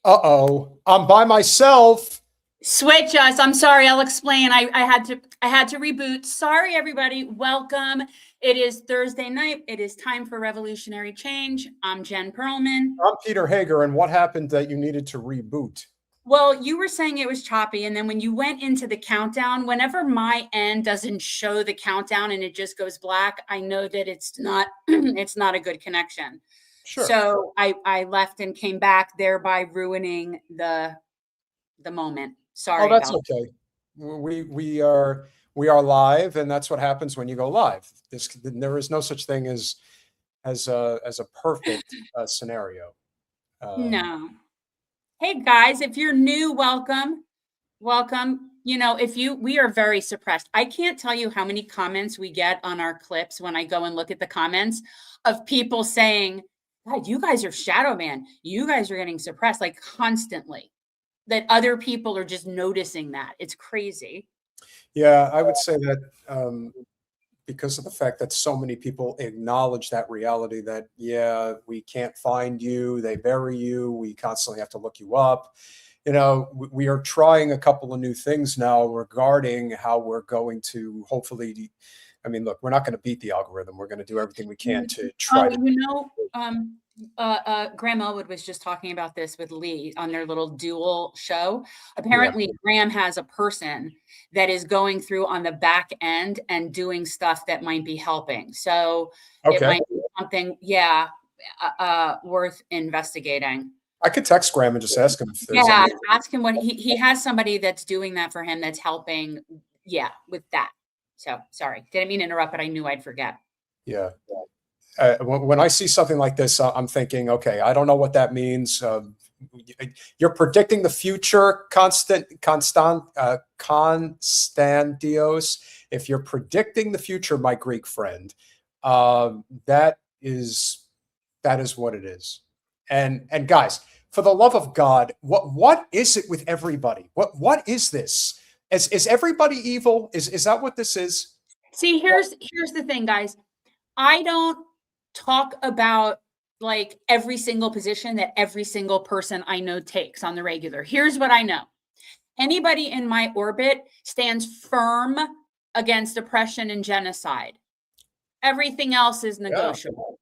Uh-oh, I'm by myself. Switch us. I'm sorry. I'll explain. I had to reboot. Sorry, everybody. Welcome. It is Thursday night. It is time for Revolutionary Change. I'm Jen Perelman. I'm Peter Hager. And what happened that you needed to reboot? Well, you were saying it was choppy. And then when you went into the countdown, whenever my end doesn't show the countdown and it just goes black, I know that it's not it's not a good connection. Sure. So I left and came back, thereby ruining the moment. Sorry. Oh, that's okay. We are live, and that's what happens when you go live. There is no such thing as a perfect scenario. No. Hey guys, if you're new, welcome. You know, we are very suppressed. I can't tell you how many comments we get on our clips when I go and look at the comments of people saying, God, you guys are shadow man. You guys are getting suppressed, like constantly. That other people are just noticing that. It's crazy. Yeah, I would say that because of the fact that so many people acknowledge that reality that, yeah, we can't find you, they bury you, we constantly have to look you up. You know, we are trying a couple of new things now regarding how we're going to hopefully, I mean, look, we're not going to beat the algorithm. We're going to do everything we can to try Graham Elwood was just talking about this with Lee on their little dual show. Apparently, Graham has a person that is going through on the back end and doing stuff that might be helping. So it might be something, worth investigating. I could text Graham and just ask him if there's ask him what he has somebody that's doing that for him that's helping, with that. So sorry, didn't mean to interrupt, but I knew I'd forget. Yeah. When I see something like this, I'm thinking, okay, I don't know what that means. You're predicting the future, Constantios. If you're predicting the future, my Greek friend, that is what it is. And guys, for the love of God, what is it with everybody? What is this? Is everybody evil? Is that what this is? See, here's the thing, guys. I don't talk about like every single position that every single person I know takes on the regular. Here's what I know. Anybody in my orbit stands firm against oppression and genocide. Everything else is negotiable.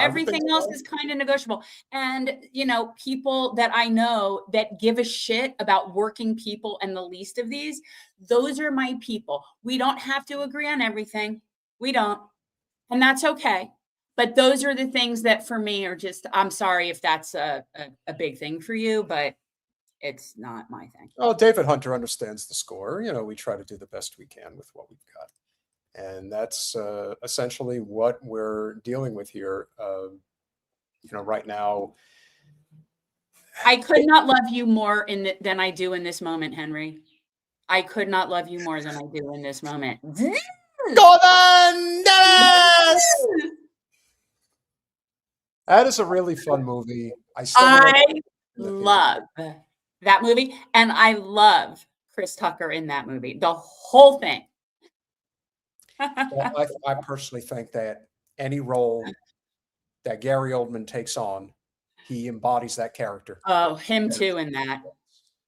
Everything else is kind of negotiable. And, you know, people that I know that give a shit about working people and the least of these, those are my people. We don't have to agree on everything. We don't. And that's okay. But those are the things that for me are just, I'm sorry if that's a big thing for you, but it's not my thing. Oh, David Hunter understands the score. You know, we try to do the best we can with what we've got. And that's essentially what we're dealing with here. You know, right now. I could not love you more than I do in this moment, Henry. I could not love you more than I do in this moment. That is a really fun movie. I love that movie, and I love Chris Tucker in that movie. The whole thing. Well, I personally think that any role that Gary Oldman takes on, he embodies that character. Oh, him too in that.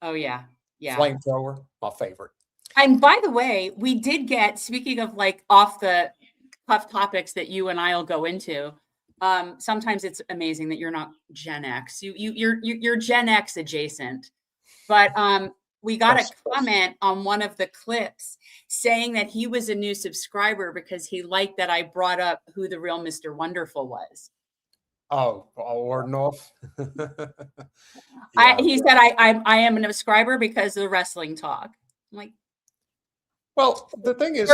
Oh, yeah. Yeah. Flamethrower, my favorite. And by the way, we did get, speaking of like off the cuff topics that you and I'll go into, sometimes it's amazing that you're not Gen X. You're Gen X adjacent. But we got a comment on one of the clips saying that he was a new subscriber because he liked that I brought up who the real Mr. Wonderful was. Oh, Ordinoff. He said, I am a subscriber because of the wrestling talk. I'm like, well, the thing is,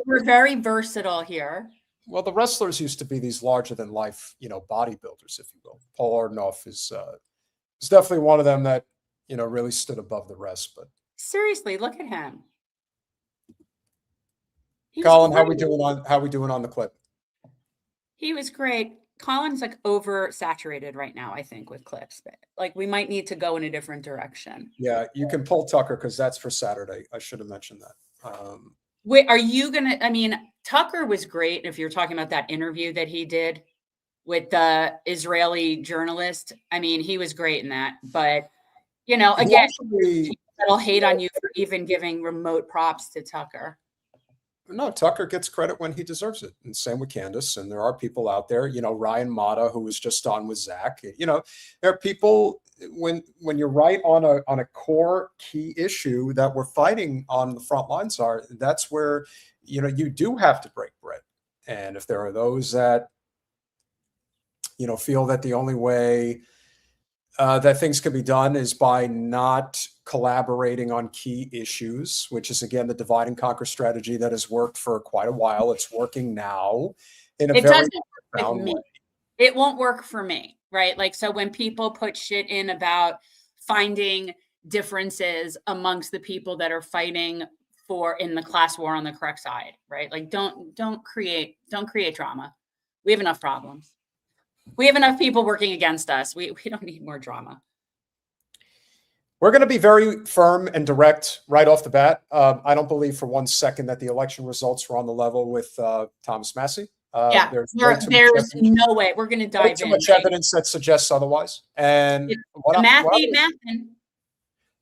we're very versatile here. Well, the wrestlers used to be these larger than life, you know, bodybuilders, if you will. Paul Ordinoff is definitely one of them that, you know, really stood above the rest. But seriously, look at him. Colin, how we doing on the clip? He was great. Colin's like oversaturated right now, I think, with clips. But like we might need to go in a different direction. Yeah, you can pull Tucker because that's for Saturday. I should have mentioned that. Wait, are you gonna? I mean, Tucker was great. If you're talking about that interview that he did with the Israeli journalist, I mean, he was great in that. But You know, Who again, actually, people that'll hate on you for even giving remote props to Tucker. no, Tucker gets credit when he deserves it. And same with Candace. And there are people out there, you know, Ryan Mata, who was just on with Zach. You know, there are people when you're right on a core key issue that we're fighting on the front lines are, that's where, you know, you do have to break bread. And if there are those that, you know, feel that the only way that things can be done is by not collaborating on key issues, which is, again, the divide and conquer strategy that has worked for quite a while. It's working now in a It very doesn't work with profound me. way. It won't work for me, right? Like, so when people put shit in about finding differences amongst the people that are fighting for in the class war on the correct side, right? Like, don't create drama. We have enough problems. We have enough people working against us. We don't need more drama. We're going to be very firm and direct right off the bat. I don't believe for one second that the election results were on the level with Thomas Massie. Yeah, There's no way. We're going to dive too in. much evidence that suggests otherwise. And The math ain't mathin'.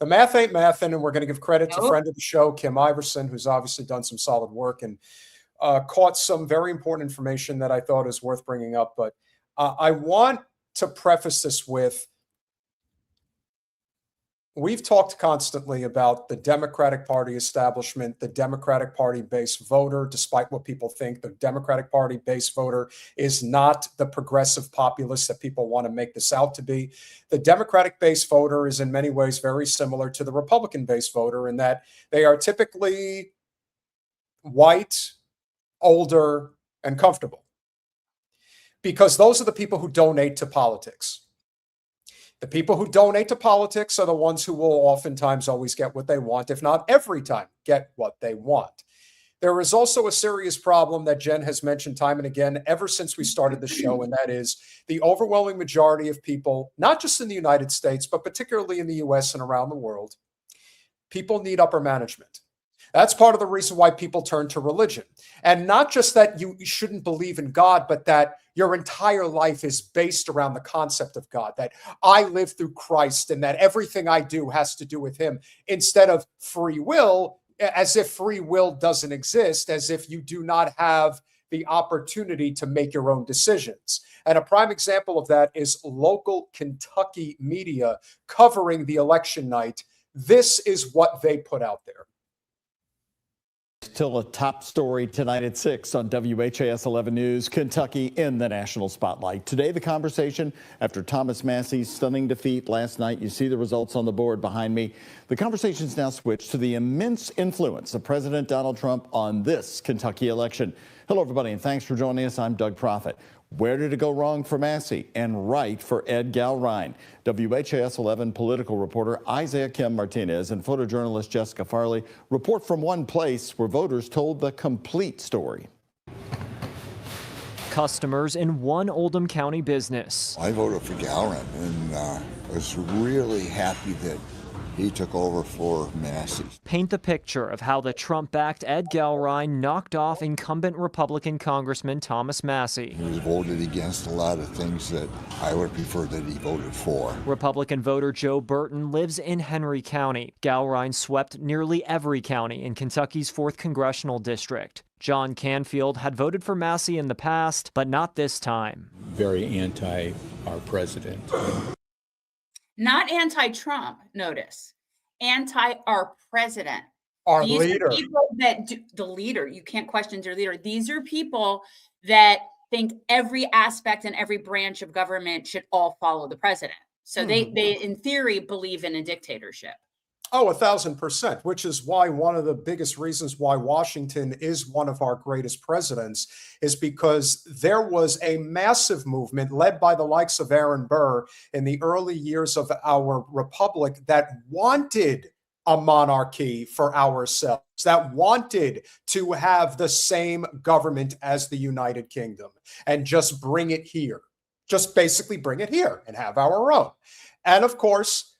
The math ain't mathin', and we're going to give credit to Nope. friend of the show, Kim Iverson, who's obviously done some solid work and caught some very important information that I thought is worth bringing up. But I want to preface this with, we've talked constantly about the Democratic Party establishment, the Democratic Party base voter. Despite what people think, the Democratic Party base voter is not the progressive populist that people want to make this out to be. The Democratic base voter is in many ways very similar to the Republican base voter in that they are typically white, older, and comfortable, because those are the people who donate to politics. The people who donate to politics are the ones who will oftentimes always get what they want, if not every time get what they want. There is also a serious problem that Jen has mentioned time and again ever since we started the show, and that is the overwhelming majority of people, not just in the United States, but particularly in the US and around the world, people need upper management. That's part of the reason why people turn to religion. And not just that you shouldn't believe in God, but that your entire life is based around the concept of God, that I live through Christ and that everything I do has to do with him, instead of free will, as if free will doesn't exist, as if you do not have the opportunity to make your own decisions. And a prime example of that is local Kentucky media covering the election night. This is what they put out there. Still a top story tonight at 6 on WHAS 11 News. Kentucky in the national spotlight. Today, the conversation after Thomas Massie's stunning defeat last night. You see the results on the board behind me. The conversation's now switched to the immense influence of President Donald Trump on this Kentucky election. Hello, everybody, and thanks for joining us. I'm Doug Proffitt. Where did it go wrong for Massie and right for Ed Gallrein? WHAS 11 political reporter Isaiah Kim Martinez and photojournalist Jessica Farley report from one place where voters told the complete story. Customers in one Oldham County business. I voted for Gallrein and was really happy that he took over for Massie. Paint the picture of how the Trump-backed Ed Gallrein knocked off incumbent Republican Congressman Thomas Massie. He was voted against a lot of things that I would prefer that he voted for. Republican voter Joe Burton lives in Henry County. Gallrein swept nearly every county in Kentucky's 4th Congressional District. John Canfield had voted for Massie in the past, but not this time. Very anti our president. Not anti-Trump, notice. Anti our president. Our These leader. Are people that the leader, you can't question their leader. These are people that think every aspect and every branch of government should all follow the president. So they in theory believe in a dictatorship. Oh, 1,000%, which is why one of the biggest reasons why Washington is one of our greatest presidents is because there was a massive movement led by the likes of Aaron Burr in the early years of our republic that wanted a monarchy for ourselves, that wanted to have the same government as the United Kingdom and just bring it here, just basically bring it here and have our own. And of course,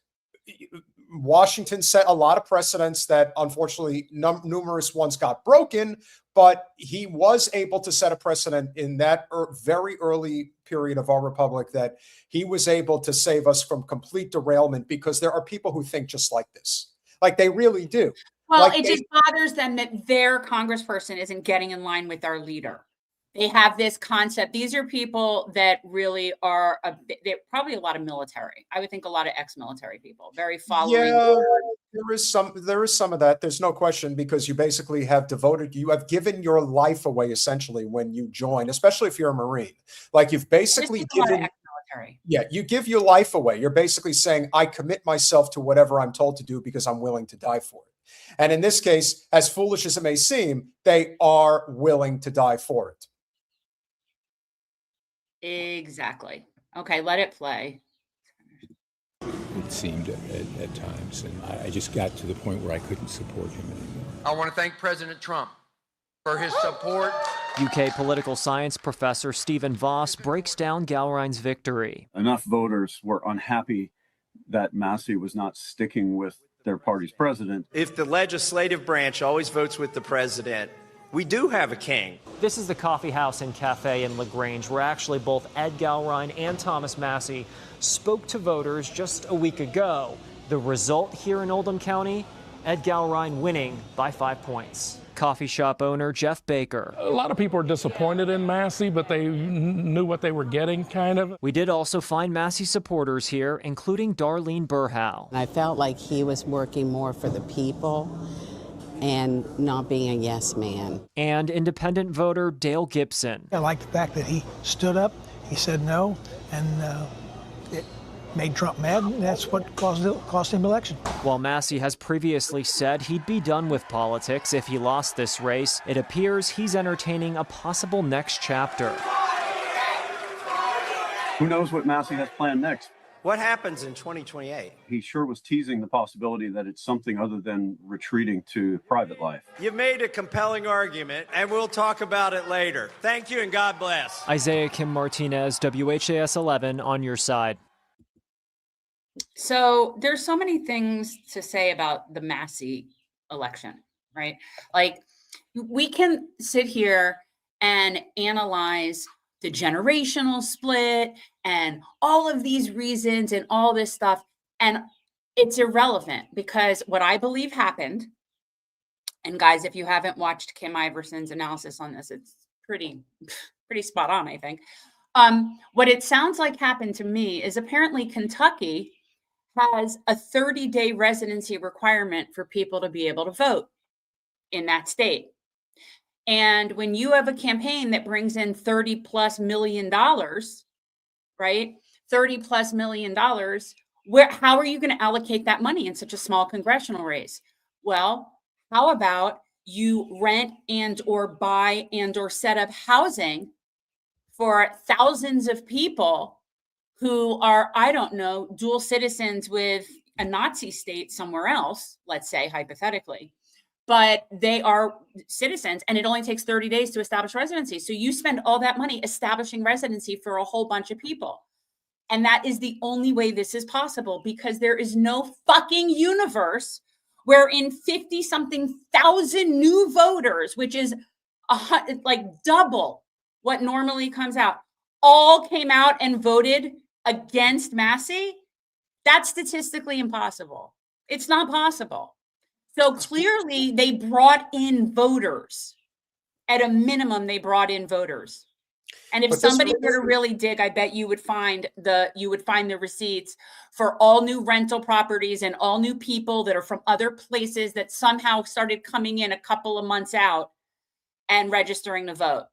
Washington set a lot of precedents that unfortunately numerous ones got broken, but he was able to set a precedent in that very early period of our republic that he was able to save us from complete derailment, because there are people who think just like this. Like, they really do. Well, Like, it just bothers them that their congressperson isn't getting in line with our leader. They have this concept. These are people that really are, they're probably a lot of military. I would think a lot of ex-military people, very following. Yeah, there is some of that. There's no question, because you basically you have given your life away essentially when you join, especially if you're a Marine. Like, you've basically given, yeah, you give your life away. You're basically saying, I commit myself to whatever I'm told to do because I'm willing to die for it. And in this case, as foolish as it may seem, they are willing to die for it. Exactly. Okay, let it play. It seemed at times, and I just got to the point where I couldn't support him anymore. I want to thank President Trump for his support. UK political science professor Stephen Voss breaks down Gallrein's victory. Enough voters were unhappy that Massie was not sticking with their party's president. If the legislative branch always votes with the president, we do have a king. This is the coffee house and cafe in LaGrange, where actually both Ed Gallrein and Thomas Massie spoke to voters just a week ago. The result here in Oldham County, Ed Gallrein winning by 5 points. Coffee shop owner Jeff Baker. A lot of people are disappointed in Massie, but they knew what they were getting, kind of. We did also find Massie supporters here, including Darlene Burhow. I felt like he was working more for the people and not being a yes man. And independent voter Dale Gibson. I like the fact that he stood up, he said no, and it made Trump mad, and that's what cost him election. While Massie has previously said he'd be done with politics if he lost this race, it appears he's entertaining a possible next chapter. Who knows what Massie has planned next? What happens in 2028? He sure was teasing the possibility that it's something other than retreating to private life. You've made a compelling argument, and we'll talk about it later. Thank you, and God bless. Isaiah Kim Martinez, WHAS 11, on your side. So there's so many things to say about the Massie election, right? Like, we can sit here and analyze the generational split and all of these reasons and all this stuff, and it's irrelevant, because what I believe happened, and guys, if you haven't watched Kim Iverson's analysis on this, it's pretty spot on, I think. What it sounds like happened to me is apparently Kentucky has a 30-day residency requirement for people to be able to vote in that state. And when you have a campaign that brings in $30+ million, right? $30+ million, how are you going to allocate that money in such a small congressional race? Well, how about you rent and or buy and or set up housing for thousands of people who are, I don't know, dual citizens with a Nazi state somewhere else, let's say hypothetically, but they are citizens, and it only takes 30 days to establish residency. So you spend all that money establishing residency for a whole bunch of people. And that is the only way this is possible, because there is no fucking universe where in 50-something thousand new voters, which is like double what normally comes out, all came out and voted against Massie. That's statistically impossible. It's not possible. So clearly they brought in voters. At a minimum, they brought in voters. And if somebody were to really dig, I bet you would find the receipts for all new rental properties and all new people that are from other places that somehow started coming in a couple of months out and registering to vote.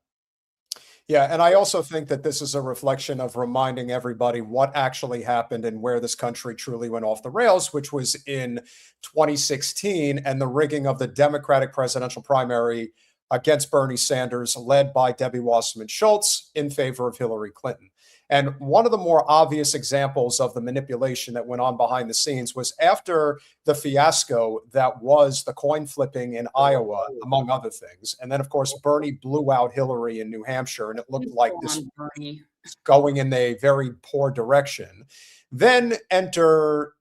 Yeah, and I also think that this is a reflection of reminding everybody what actually happened and where this country truly went off the rails, which was in 2016 and the rigging of the Democratic presidential primary against Bernie Sanders, led by Debbie Wasserman Schultz in favor of Hillary Clinton. And one of the more obvious examples of the manipulation that went on behind the scenes was after the fiasco that was the coin flipping in Iowa, among other things. And then, of course, Bernie blew out Hillary in New Hampshire, and it looked like this was going in a very poor direction. Then enter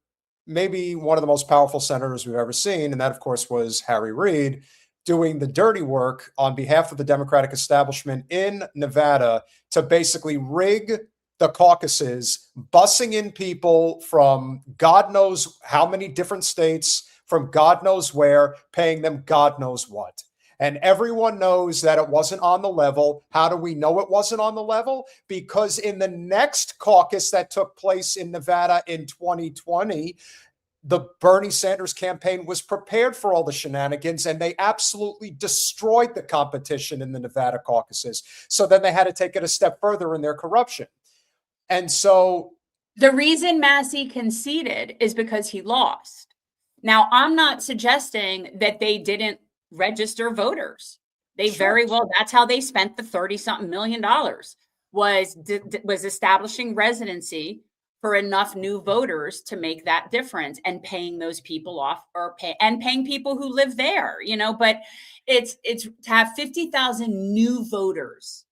maybe one of the most powerful senators we've ever seen. And that, of course, was Harry Reid, doing the dirty work on behalf of the Democratic establishment in Nevada to basically rig the caucuses, bussing in people from God knows how many different states, from God knows where, paying them God knows what. And everyone knows that it wasn't on the level. How do we know it wasn't on the level? Because in the next caucus that took place in Nevada in 2020, the Bernie Sanders campaign was prepared for all the shenanigans, and they absolutely destroyed the competition in the Nevada caucuses. So then they had to take it a step further in their corruption. And so the reason Massie conceded is because he lost. Now, I'm not suggesting that they didn't register voters. They very well, that's how they spent the 30-something million dollars, was establishing residency for enough new voters to make that difference, and paying those people off, or paying people who live there, you know. But it's to have 50,000 new voters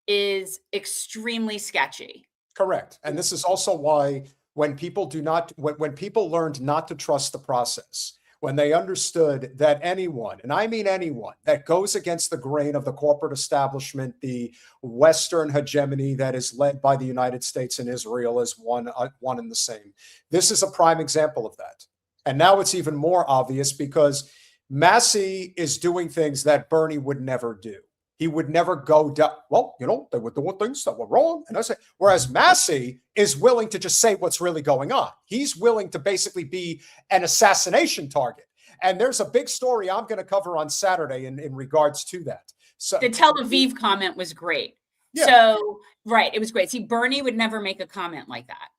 is extremely sketchy. Correct. And this is also why when people when people learned not to trust the process, when they understood that anyone, and I mean anyone, that goes against the grain of the corporate establishment, the Western hegemony that is led by the United States and Israel, is one and the same. This is a prime example of that. And now it's even more obvious because Massie is doing things that Bernie would never do. He would never go down, well, you know, they were doing things that were wrong. And I say, whereas Massie is willing to just say what's really going on. He's willing to basically be an assassination target. And there's a big story I'm going to cover on Saturday in regards to that. So the Tel Aviv comment was great. Yeah. So, right. It was great. See, Bernie would never make a comment like that.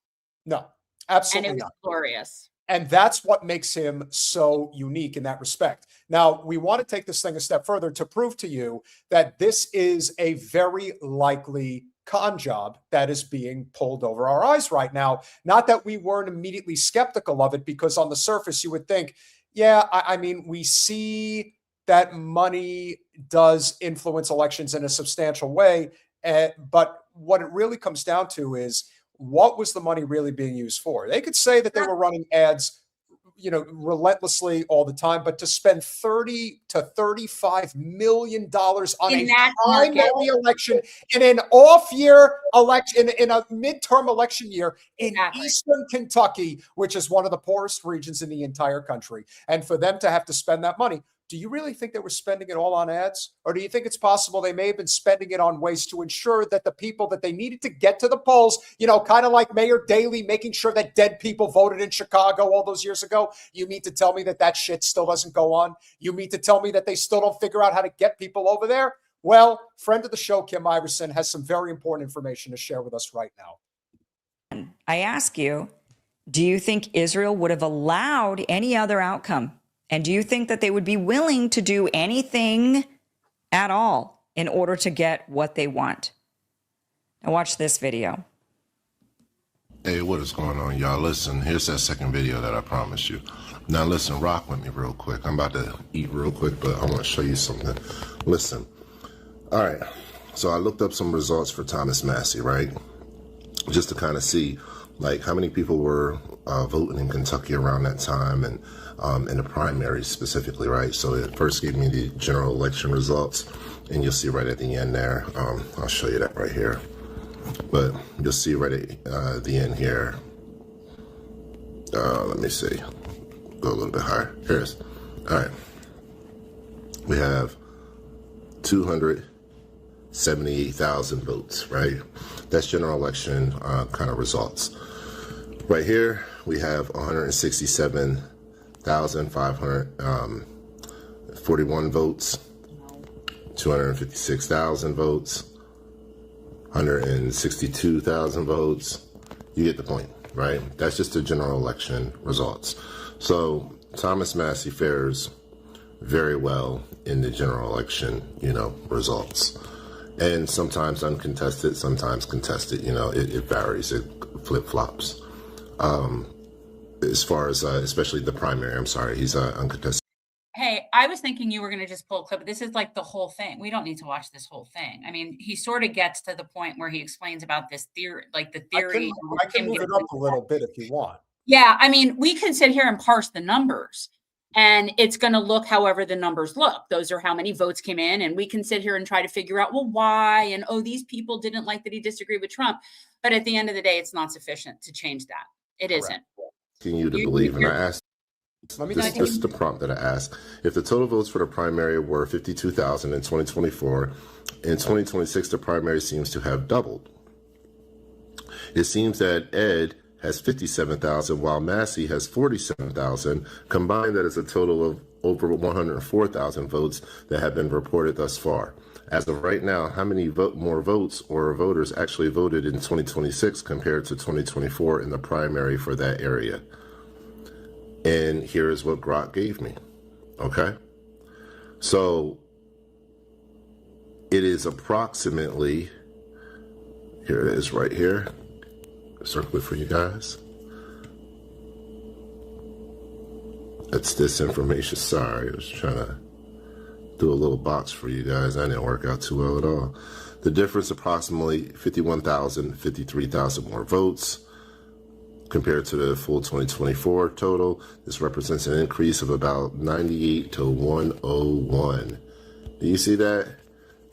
No, absolutely and it was not. Glorious. And that's what makes him so unique in that respect. Now, we want to take this thing a step further to prove to you that this is a very likely con job that is being pulled over our eyes right now. Not that we weren't immediately skeptical of it, because on the surface, you would think, yeah, I mean, we see that money does influence elections in a substantial way. But what it really comes down to is, what was the money really being used for? They could say that they were running ads, you know, relentlessly all the time, but to spend $30 to $35 million on a primary election in an off-year election, in a midterm election year in Eastern Kentucky, which is one of the poorest regions in the entire country, and for them to have to spend that money. Do you really think they were spending it all on ads? Or do you think it's possible they may have been spending it on ways to ensure that the people that they needed to get to the polls, you know, kind of like Mayor Daley making sure that dead people voted in Chicago all those years ago? You mean to tell me that that shit still doesn't go on? You mean to tell me that they still don't figure out how to get people over there? Well, friend of the show, Kim Iverson, has some very important information to share with us right now. I ask you, do you think Israel would have allowed any other outcome? And do you think that they would be willing to do anything at all in order to get what they want? Now watch this video. Hey, what is going on, y'all? Listen, here's that second video that I promised you. Now listen, rock with me real quick. I'm about to eat real quick, but I want to show you something. Listen. All right. So I looked up some results for Thomas Massie, right? Just to kind of see, like, how many people were voting in Kentucky around that time, and in the primaries specifically, right? So it first gave me the general election results, and you'll see right at the end there. I'll show you that right here. But you'll see right at the end here. Let me see. Go a little bit higher. Here it is. All right. We have 278,000 votes, right? That's general election kind of results. Right here, we have 167,541 votes, 256,000 votes, 162,000 votes. You get the point, right? That's just the general election results. So Thomas Massie fares very well in the general election, you know, results. And sometimes uncontested, sometimes contested, you know, it varies, it flip-flops. As far as, especially the primary, I'm sorry, he's uncontested. Hey, I was thinking you were going to just pull a clip. This is like the whole thing. We don't need to watch this whole thing. I mean, he sort of gets to the point where he explains about this theory, like the theory. I can move it up a little bit if you want. Yeah, I mean, we can sit here and parse the numbers, and it's going to look however the numbers look. Those are how many votes came in, and we can sit here and try to figure out, well, why? And, oh, these people didn't like that he disagreed with Trump. But at the end of the day, it's not sufficient to change that. It isn't. Asking you to believe, and I asked, this is the prompt that I asked. If the total votes for the primary were 52,000 in 2024, in 2026, the primary seems to have doubled. It seems that Ed has 57,000, while Massie has 47,000. Combined, that is a total of over 104,000 votes that have been reported thus far. As of right now, how many more votes or voters actually voted in 2026 compared to 2024 in the primary for that area? And here is what Grok gave me. Okay. So it is approximately, here it is right here. Circle it for you guys. That's this information. Sorry, I was trying to do a little box for you guys. That didn't work out too well at all. The difference, approximately 51,000, 53,000 more votes compared to the full 2024 total. This represents an increase of about 98 to 101. Do you see that?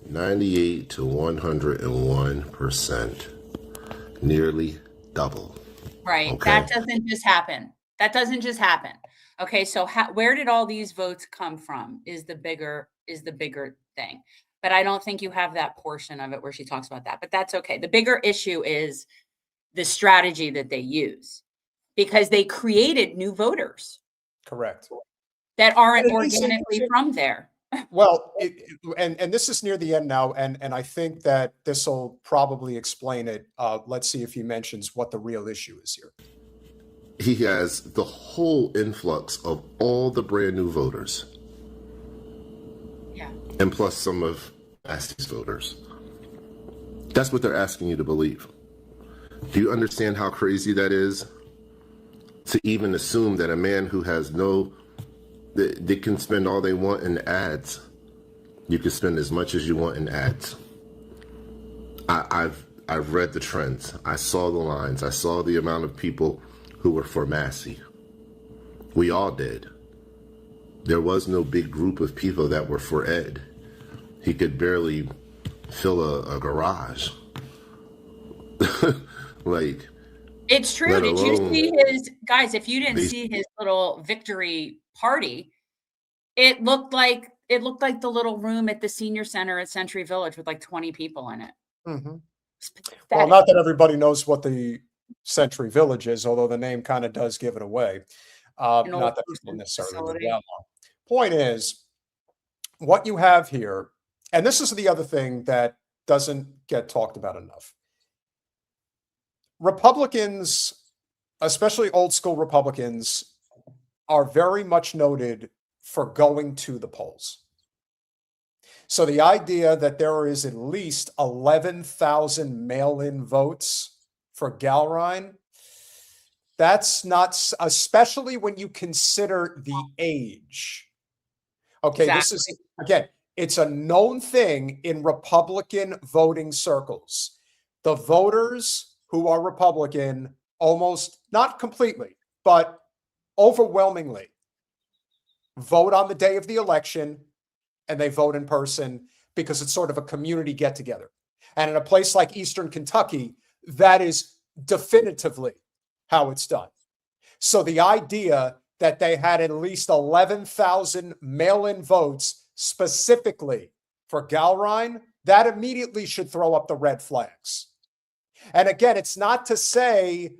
98 to 101%. Nearly double. Right. Okay. That doesn't just happen. That doesn't just happen. Okay. So where did all these votes come from is the bigger thing. But I don't think you have that portion of it where she talks about that, but that's okay. The bigger issue is the strategy that they use, because they created new voters. Correct. That aren't organically from there. Well, and this is near the end now, and I think that this will probably explain it. Let's see if he mentions what the real issue is here. He has the whole influx of all the brand new voters. Yeah. And plus some of Massie's voters. That's what they're asking you to believe. Do you understand how crazy that is? To even assume that a man who has they can spend all they want in ads. You can spend as much as you want in ads. I've read the trends. I saw the lines. I saw the amount of people who were for Massie. We all did. There was no big group of people that were for Ed. He could barely fill a garage. Like, it's true. Did you see his guys? If you didn't see his little victory party, it looked like the little room at the senior center at Century Village with like 20 people in it. Mm-hmm. Well, not that everybody knows what the Century Village is, although the name kind of does give it away. Not that people necessarily live that long. Point is, what you have here, and this is the other thing that doesn't get talked about enough. Republicans, especially old school Republicans, are very much noted for going to the polls. So the idea that there is at least 11,000 mail-in votes for Gallrein, that's not, especially when you consider the age. Okay, exactly. This is, again, it's a known thing in Republican voting circles. The voters who are Republican, almost, not completely, but overwhelmingly, vote on the day of the election, and they vote in person because it's sort of a community get-together. And in a place like Eastern Kentucky, that is definitively how it's done. So the idea that they had at least 11,000 mail-in votes specifically for Gallrein, that immediately should throw up the red flags. And again, it's not to say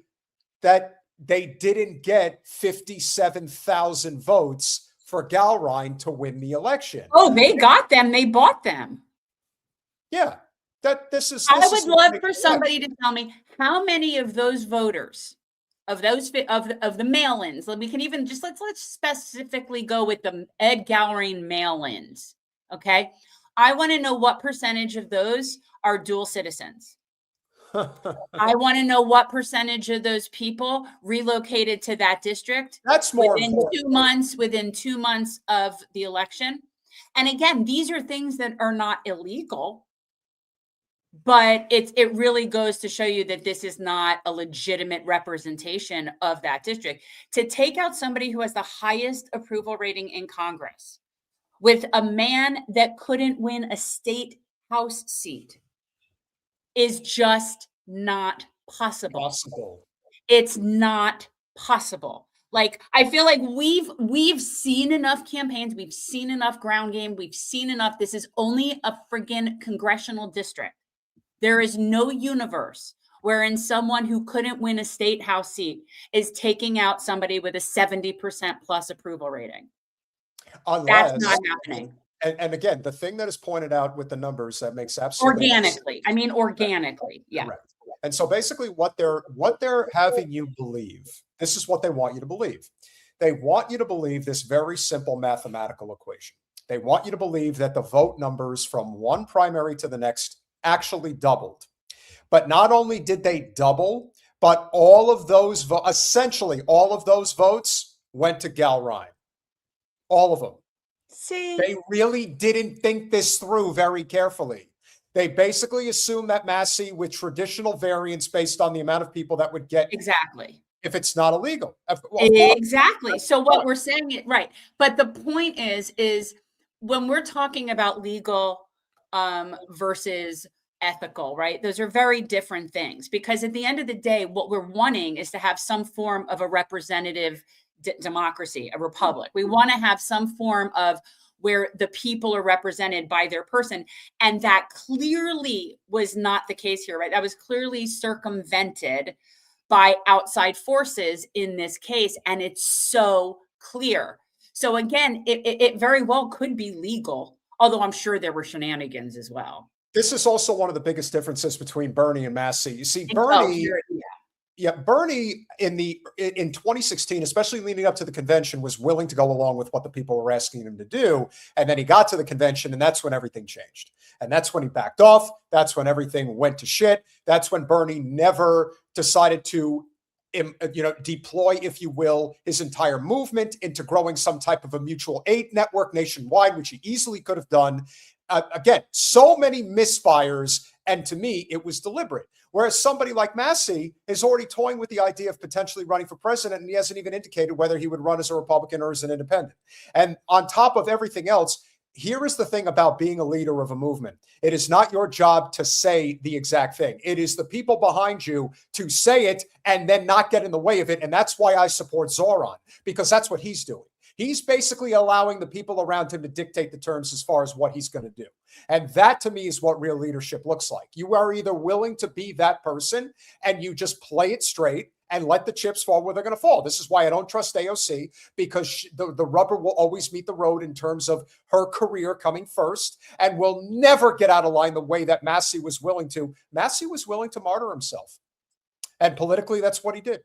that they didn't get 57,000 votes for Gallrein to win the election. Oh, they got them. They bought them. Yeah. This is. I would love for somebody to tell me how many of those voters, of the mail-ins, we can even just let's specifically go with the Ed Gallrein mail-ins. Okay. I want to know what percentage of those are dual citizens. I want to know what percentage of those people relocated to that district. That's more within 2 months of the election. And again, these are things that are not illegal. But it really goes to show you that this is not a legitimate representation of that district. To take out somebody who has the highest approval rating in Congress with a man that couldn't win a state house seat is just not possible. It's not possible. Like, I feel like we've seen enough campaigns, we've seen enough ground game, we've seen enough. This is only a friggin' congressional district. There is no universe wherein someone who couldn't win a state house seat is taking out somebody with a 70% plus approval rating. Unless, that's not happening. And again, the thing that is pointed out with the numbers that makes absolutely organically. I mean, organically. Yeah. Correct. And so basically what they're having you believe, this is what they want you to believe. They want you to believe this very simple mathematical equation. They want you to believe that the vote numbers from one primary to the next actually doubled. But not only did they double, but all of those, essentially all of those votes went to Gallrein. All of them. See, they really didn't think this through very carefully. They basically assumed that Massie, with traditional variance based on the amount of people that would get exactly if it's not illegal. Exactly. So what we're saying, right? But the point is when we're talking about legal versus ethical, right? Those are very different things, because at the end of the day, what we're wanting is to have some form of a representative democracy, a republic. We want to have some form of where the people are represented by their person. And that clearly was not the case here, right? That was clearly circumvented by outside forces in this case. And it's so clear. So again, it very well could be legal, although I'm sure there were shenanigans as well. This is also one of the biggest differences between Bernie and Massie. You see, Bernie, Bernie in 2016, especially leading up to the convention, was willing to go along with what the people were asking him to do. And then he got to the convention, and that's when everything changed. And that's when he backed off. That's when everything went to shit. That's when Bernie never decided to deploy, if you will, his entire movement into growing some type of a mutual aid network nationwide, which he easily could have done. Again, so many misfires. And to me, it was deliberate. Whereas somebody like Massie is already toying with the idea of potentially running for president, and he hasn't even indicated whether he would run as a Republican or as an independent. And on top of everything else, here is the thing about being a leader of a movement. It is not your job to say the exact thing. It is the people behind you to say it and then not get in the way of it. And that's why I support Zoran, because that's what he's doing. He's basically allowing the people around him to dictate the terms as far as what he's going to do. And that, to me, is what real leadership looks like. You are either willing to be that person and you just play it straight and let the chips fall where they're going to fall. This is why I don't trust AOC, because the rubber will always meet the road in terms of her career coming first, and will never get out of line the way that Massie was willing to. Massie was willing to martyr himself. And politically, that's what he did.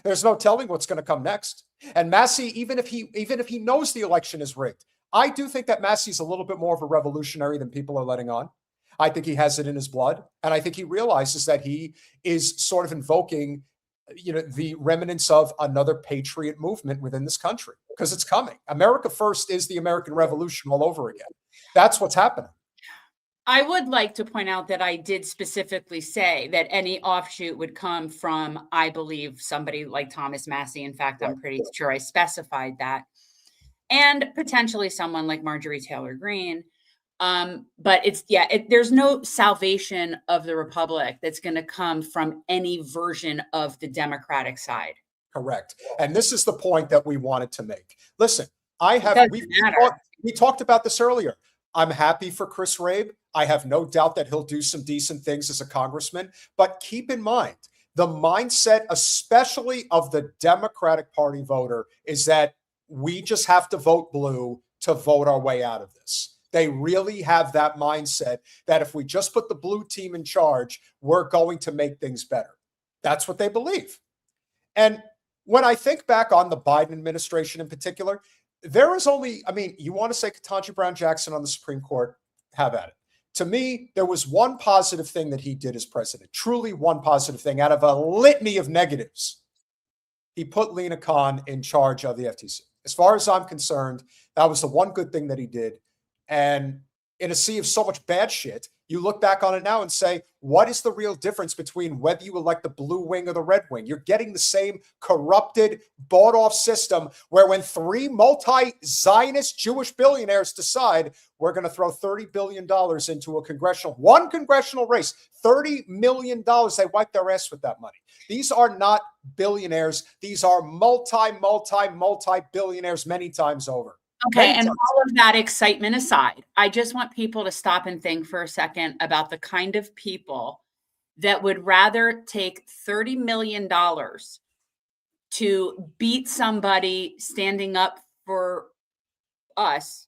There's no telling what's going to come next. And Massie, even if he knows the election is rigged, I do think that Massie's a little bit more of a revolutionary than people are letting on. I think he has it in his blood. And I think he realizes that he is sort of invoking, the remnants of another patriot movement within this country, because it's coming. America First is the American Revolution all over again. That's what's happening. I would like to point out that I did specifically say that any offshoot would come from, I believe, somebody like Thomas Massie. In fact, I'm pretty sure I specified that. And potentially someone like Marjorie Taylor Greene. But there's no salvation of the Republic that's going to come from any version of the Democratic side. Correct. And this is the point that we wanted to make. Listen, we talked about this earlier. I'm happy for Chris Rabe. I have no doubt that he'll do some decent things as a congressman. But keep in mind, the mindset, especially of the Democratic Party voter, is that we just have to vote blue to vote our way out of this. They really have that mindset that if we just put the blue team in charge, we're going to make things better. That's what they believe. And when I think back on the Biden administration in particular, there is only, you want to say Ketanji Brown Jackson on the Supreme Court, have at it. To me, there was one positive thing that he did as president, truly one positive thing out of a litany of negatives. He put Lena Khan in charge of the FTC. As far as I'm concerned, that was the one good thing that he did. And in a sea of so much bad shit, you look back on it now and say, what is the real difference between whether you elect the blue wing or the red wing? You're getting the same corrupted, bought-off system where when 3 multi-Zionist Jewish billionaires decide we're going to throw $30 billion into one congressional race, $30 million, they wipe their ass with that money. These are not billionaires. These are multi-billionaires many times over. Okay, and all of that excitement aside, I just want people to stop and think for a second about the kind of people that would rather take $30 million to beat somebody standing up for us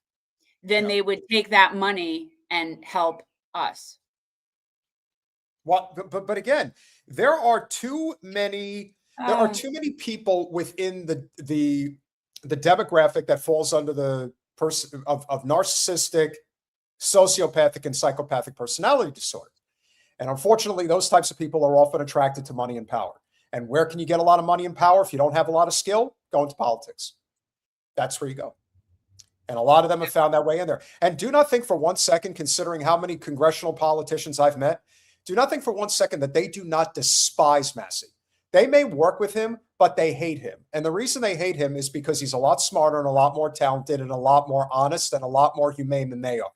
than they would take that money and help us. Well, but again, there are too many people within the demographic that falls under the person of narcissistic, sociopathic, and psychopathic personality disorder. And unfortunately, those types of people are often attracted to money and power. And where can you get a lot of money and power if you don't have a lot of skill? Go into politics. That's where you go. And a lot of them have found that way in there. And do not think for one second, considering how many congressional politicians I've met, do not think for one second that they do not despise Massie. They may work with him, but they hate him. And the reason they hate him is because he's a lot smarter and a lot more talented and a lot more honest and a lot more humane than they are.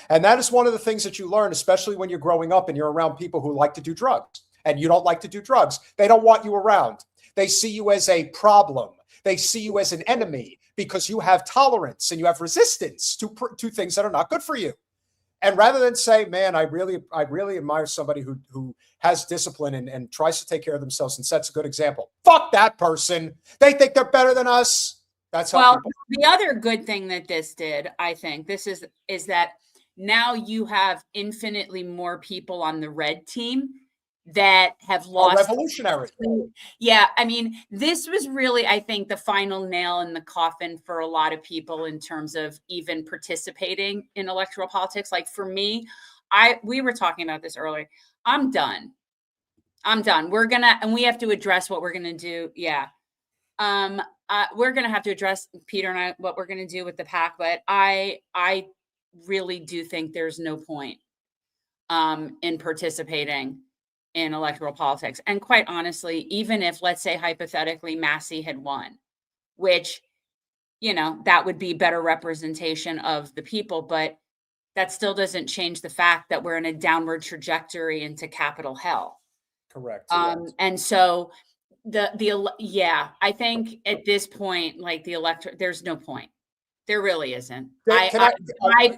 And that is one of the things that you learn, especially when you're growing up and you're around people who like to do drugs and you don't like to do drugs. They don't want you around. They see you as a problem. They see you as an enemy because you have tolerance and you have resistance to things that are not good for you. And rather than say, man, I really admire somebody who has discipline and tries to take care of themselves and sets a good example. Fuck that person. They think they're better than us. That's how. Well, the other good thing that this did, I think, is that now you have infinitely more people on the red team that have lost. Revolutionary. Yeah, I mean, this was really, I think, the final nail in the coffin for a lot of people in terms of even participating in electoral politics. Like for me, we were talking about this earlier. I'm done. We have to address what we're gonna do. Yeah. We're gonna have to address, Peter and I, what we're gonna do with the PAC, but I really do think there's no point in participating in electoral politics. And quite honestly, even if, let's say, hypothetically, Massie had won, which, that would be better representation of the people, but that still doesn't change the fact that we're in a downward trajectory into capital hell. Correct. And so I think at this point, like there's no point. There really isn't. I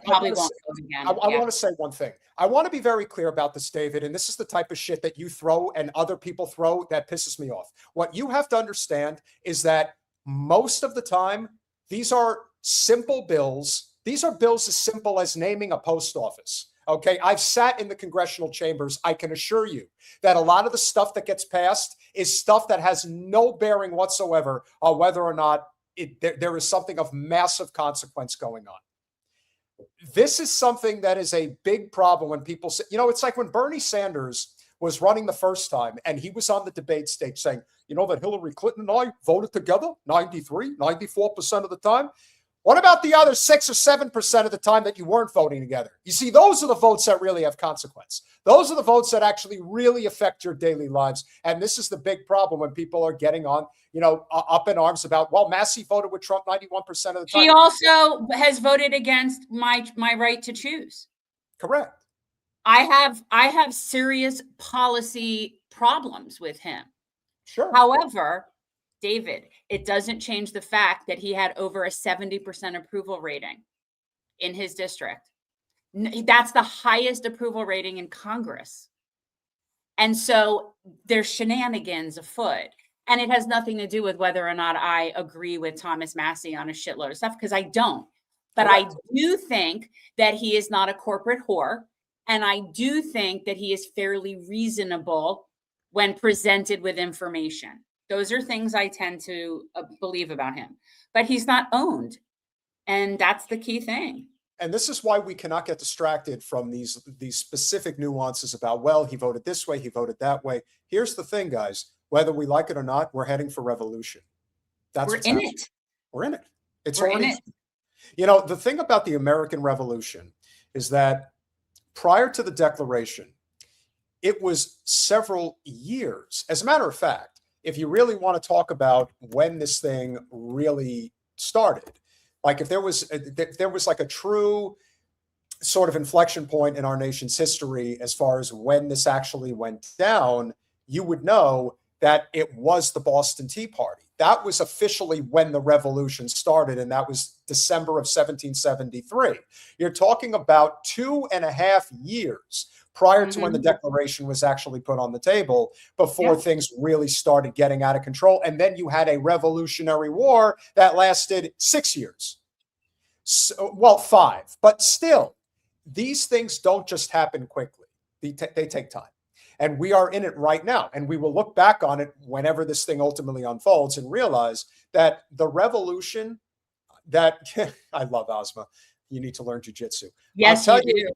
probably won't vote again. I want to say one thing. I want to be very clear about this, David, and this is the type of shit that you throw and other people throw that pisses me off. What you have to understand is that most of the time, these are simple bills. These are bills as simple as naming a post office. Okay, I've sat in the congressional chambers. I can assure you that a lot of the stuff that gets passed is stuff that has no bearing whatsoever on whether or not there is something of massive consequence going on. This is something that is a big problem when people say, it's like when Bernie Sanders was running the first time and he was on the debate stage saying, that Hillary Clinton and I voted together 94% of the time. What about the other 6 or 7% of the time that you weren't voting together? You see, those are the votes that really have consequence. Those are the votes that actually really affect your daily lives. And this is the big problem when people are getting on, up in arms about, well, Massie voted with Trump 91% of the time. He also has voted against my right to choose. Correct. I have serious policy problems with him. Sure. However, David, it doesn't change the fact that he had over a 70% approval rating in his district. That's the highest approval rating in Congress. And so there's shenanigans afoot. And it has nothing to do with whether or not I agree with Thomas Massie on a shitload of stuff, because I don't. But I do think that he is not a corporate whore. And I do think that he is fairly reasonable when presented with information. Those are things I tend to believe about him, but he's not owned. And that's the key thing. And this is why we cannot get distracted from these specific nuances about, well, he voted this way, he voted that way. Here's the thing, guys, whether we like it or not, we're heading for revolution. We're in it. It's already, the thing about the American Revolution is that prior to the declaration, it was several years. As a matter of fact, if you really want to talk about when this thing really started, like if there was like a true sort of inflection point in our nation's history as far as when this actually went down, you would know that it was the Boston Tea Party. That was officially when the revolution started, and that was December of 1773. You're talking about 2.5 years prior to when the Declaration was actually put on the table before things really started getting out of control. And then you had a Revolutionary War that lasted 6 years. So, well, 5, but still, these things don't just happen quickly. They take time. And we are in it right now. And we will look back on it whenever this thing ultimately unfolds and realize that the revolution that I love Ozma. You need to learn jujitsu. Yes, you do.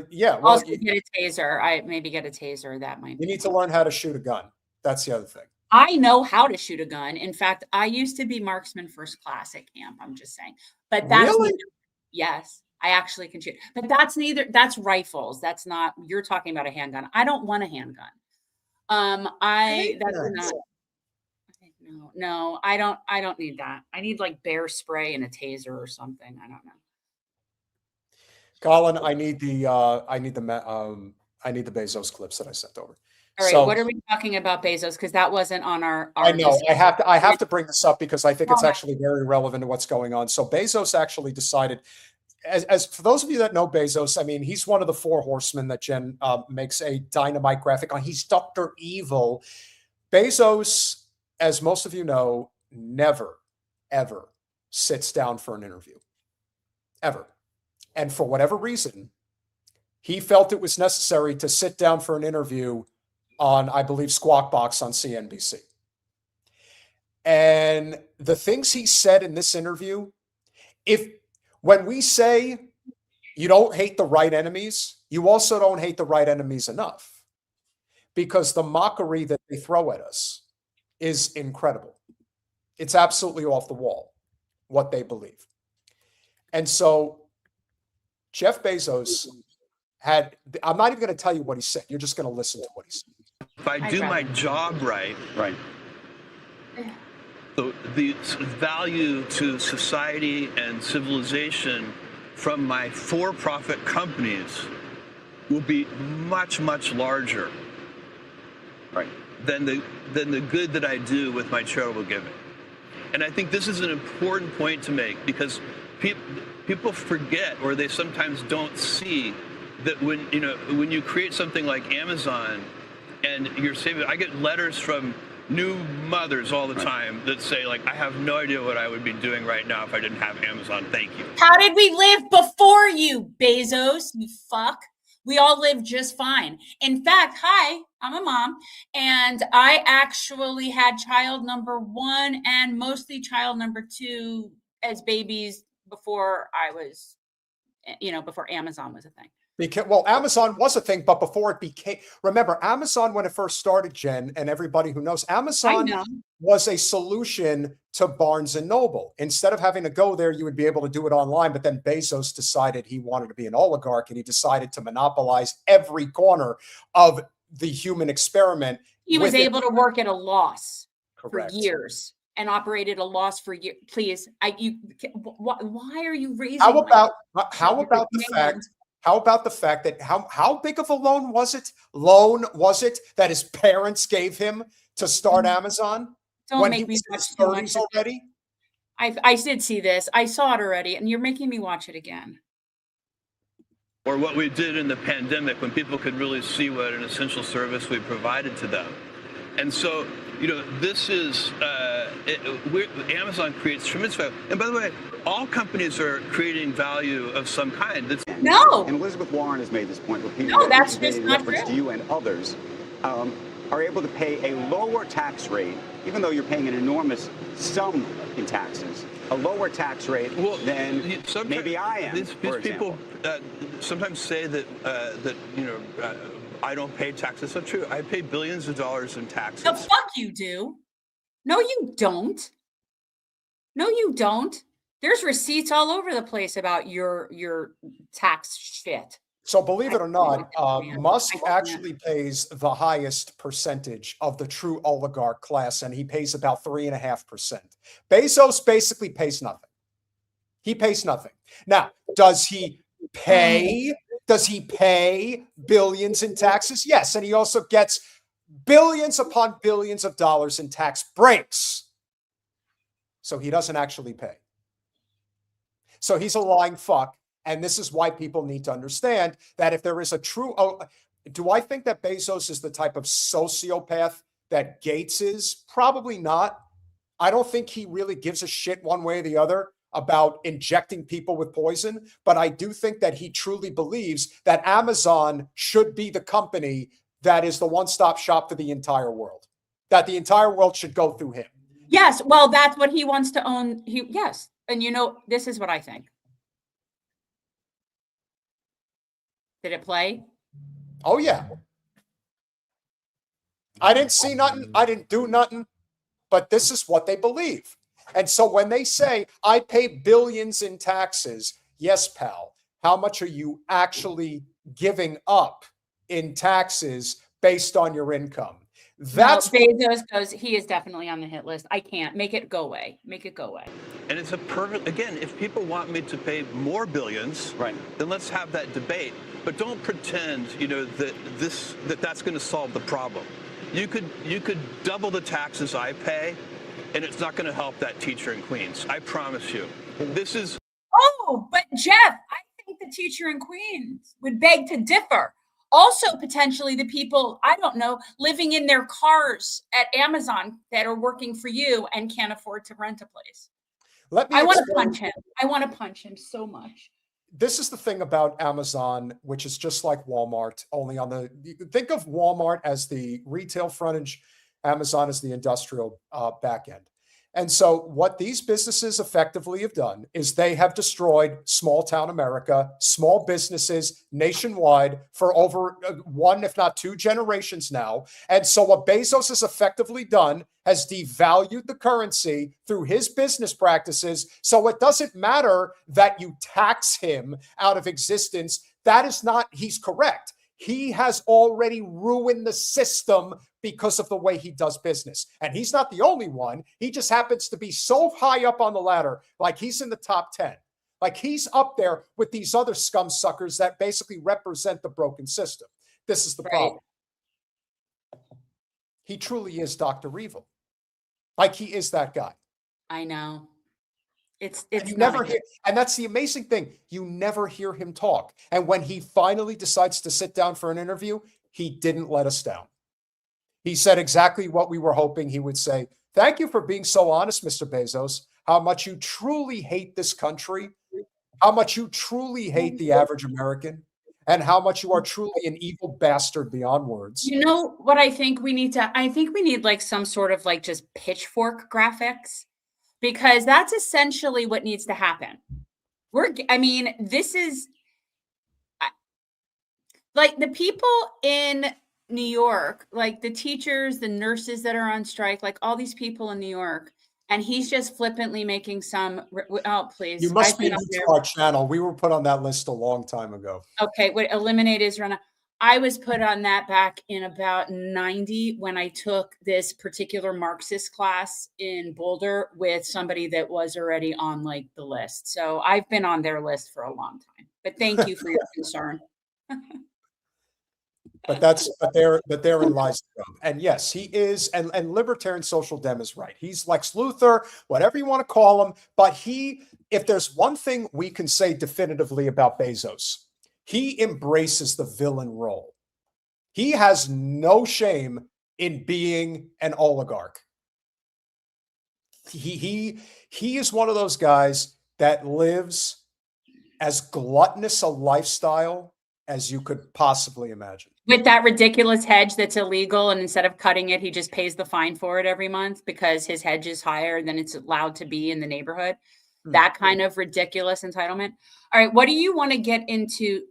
Yeah. Well, also get a taser. I maybe get a taser. That might. You need to learn how to shoot a gun. That's the other thing. I know how to shoot a gun. In fact, I used to be marksman first class at camp. I'm just saying. But that's really? Yes. I actually can shoot, but that's rifles. That's not, you're talking about a handgun. I don't want a handgun. I don't need that. I need like bear spray and a taser or something. I don't know. Colin, I need the Bezos clips that I sent over. All right, what are we talking about Bezos? Because that wasn't on our I know. I have to bring this up because I think it's actually very relevant to what's going on. So Bezos actually decided, as for those of you that know Bezos, I mean, he's one of the 4 horsemen that Jen makes a dynamite graphic on. He's Dr. Evil. Bezos, as most of you know, never, ever sits down for an interview. Ever. And for whatever reason, he felt it was necessary to sit down for an interview on, I believe, Squawk Box on CNBC. And the things he said in this interview, when we say you don't hate the right enemies, you also don't hate the right enemies enough, because the mockery that they throw at us is incredible. It's absolutely off the wall, what they believe. And so Jeff Bezos I'm not even going to tell you what he said. You're just going to listen to what he said. If I do my job right, the value to society and civilization from my for-profit companies will be much, much larger than the good that I do with my charitable giving. And I think this is an important point to make, because people forget, or they sometimes don't see, that when you create something like Amazon and you're saving, I get letters from new mothers all the time that say, like, I have no idea what I would be doing right now if I didn't have Amazon. Thank you. How did we live before you, Bezos? You fuck. We all lived just fine. In fact, hi, I'm a mom, and I actually had child number 1 and mostly child number 2 as babies before I was, before Amazon was a thing. Well, Amazon was a thing, but before it became, remember, Amazon, when it first started, Jen, and everybody who knows, Amazon was a solution to Barnes and Noble. Instead of having to go there, you would be able to do it online. But then Bezos decided he wanted to be an oligarch, and he decided to monopolize every corner of the human experiment. He was able to work at a loss for years and operated a loss for years. Please, why are you raising? How about the fact that how big of a loan was it that his parents gave him to start Amazon when he was in his 30s already? I did see this. I saw it already, and you're making me watch it again. Or what we did in the pandemic, when people could really see what an essential service we provided to them. And so, this is, Amazon creates tremendous value. And by the way, all companies are creating value of some kind. No. And Elizabeth Warren has made this point repeatedly. No, that's just not true. To you and others are able to pay a lower tax rate, even though you're paying an enormous sum in taxes, a lower tax rate than maybe I am. These people sometimes say that I don't pay taxes. That's not true. I pay billions of dollars in taxes. The fuck you do. No, you don't. No, you don't. There's receipts all over the place about your tax shit. So believe it or not, Musk actually pays the highest percentage of the true oligarch class, and he pays about 3.5%. Bezos basically pays nothing. He pays nothing. Now, does he pay billions in taxes? Yes, and he also gets billions upon billions of dollars in tax breaks. So he doesn't actually pay. So he's a lying fuck. And this is why people need to understand that if there is a true, do I think that Bezos is the type of sociopath that Gates is? Probably not. I don't think he really gives a shit one way or the other about injecting people with poison. But I do think that he truly believes that Amazon should be the company that is the one-stop shop for the entire world, that the entire world should go through him. Yes. Well, that's what he wants to own. Yes. And this is what I think. Did it play? Oh, yeah. I didn't see nothing. I didn't do nothing. But this is what they believe. And so when they say, I pay billions in taxes, yes, pal, how much are you actually giving up in taxes based on your income? That's Bezos goes, he is definitely on the hit list. I can't make it go away. Make it go away. And it's a perfect, again, if people want me to pay more billions, right, then let's have that debate. But don't pretend, that's going to solve the problem. You could double the taxes I pay, and it's not going to help that teacher in Queens. I promise you. This is. Oh, but Jeff, I think the teacher in Queens would beg to differ. Also, potentially the people, I don't know, living in their cars at Amazon that are working for you and can't afford to rent a place. I want to punch him. I want to punch him so much. This is the thing about Amazon, which is just like Walmart, only on think of Walmart as the retail frontage, Amazon as the industrial back end. And so what these businesses effectively have done is they have destroyed small town America, small businesses nationwide for over one, if not two generations now. And so what Bezos has effectively done has devalued the currency through his business practices. So it doesn't matter that you tax him out of existence. That is not, he's correct. He has already ruined the system because of the way he does business. And he's not the only one. He just happens to be so high up on the ladder, like he's in the top 10. Like he's up there with these other scum suckers that basically represent the broken system. This is the problem. He truly is Dr. Evil. Like he is that guy. I know. It's you never hear, and that's the amazing thing. You never hear him talk. And when he finally decides to sit down for an interview, he didn't let us down. He said exactly what we were hoping he would say. Thank you for being so honest, Mr. Bezos, how much you truly hate this country, how much you truly hate the average American, and how much you are truly an evil bastard beyond words. You know what I think we need to, I think we need like some sort of like just pitchfork graphics, because that's essentially what needs to happen. This is like the people in New York, like the teachers, the nurses that are on strike, like all these people in New York, and he's just flippantly making some, oh, please. You must be new to our channel. We were put on that list a long time ago. Okay, eliminate Israel. I was put on that back in about 90 when I took this particular Marxist class in Boulder with somebody that was already on like the list. So I've been on their list for a long time, but thank you for your concern. But therein lies the rub. And yes, he is, and Libertarian Social Dem is right. He's Lex Luthor, whatever you want to call him. But if there's one thing we can say definitively about Bezos, he embraces the villain role. He has no shame in being an oligarch. He is one of those guys that lives as gluttonous a lifestyle as you could possibly imagine. With that ridiculous hedge that's illegal, and instead of cutting it, he just pays the fine for it every month because his hedge is higher than it's allowed to be in the neighborhood. That kind of ridiculous entitlement. All right, what do you want to get into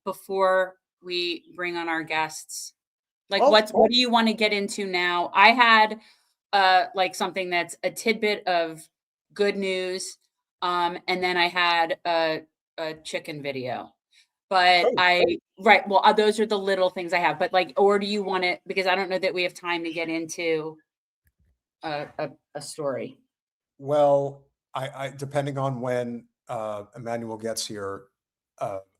before we bring on our guests? Like, what do you want to get into now? I had like something that's a tidbit of good news. And then I had a chicken video. But well, those are the little things I have. But like, or do you want it? Because I don't know that we have time to get into a story. Well, I depending on when Emanuel gets here,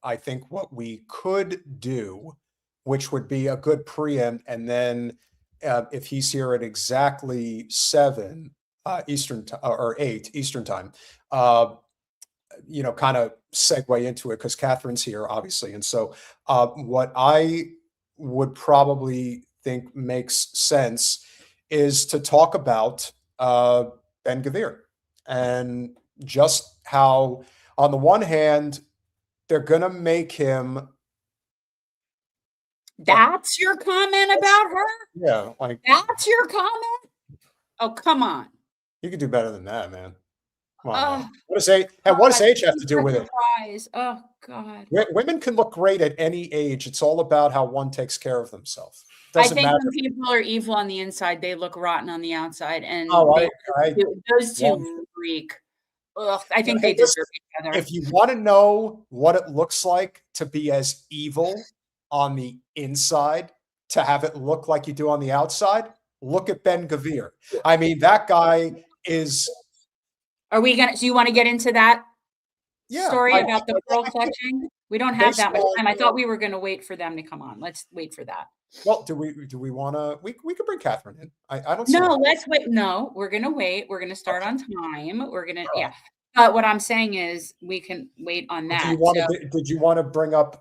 I think what we could do, which would be a good preempt, and then if he's here at exactly 7 Eastern or 8 Eastern time, kind of segue into it because Katherine's here, obviously. And so what I would probably think makes sense is to talk about Ben Gvir and just how, on the one hand, they're going to make him. That's your comment about her? Yeah. Like, that's your comment? Oh, come on. You could do better than that, man. Come on, man. What does age have to do with it? Oh, God. Women can look great at any age. It's all about how one takes care of themselves. I think when people are evil on the inside, they look rotten on the outside. And those two reek. Ugh, I think they deserve each other. If you want to know what it looks like to be as evil on the inside, to have it look like you do on the outside, look at Ben Gvir. I mean, that guy is. Are we going to, so you want to get into that story about the pearl clutching? We don't have that much time. I thought we were going to wait for them to come on. Let's wait for that. Well, do we want to, we could bring Katherine in. I don't No, let's wait. No, we're going to wait. We're going to start on time. We're going to, But what I'm saying is we can wait on that. Did you want to bring up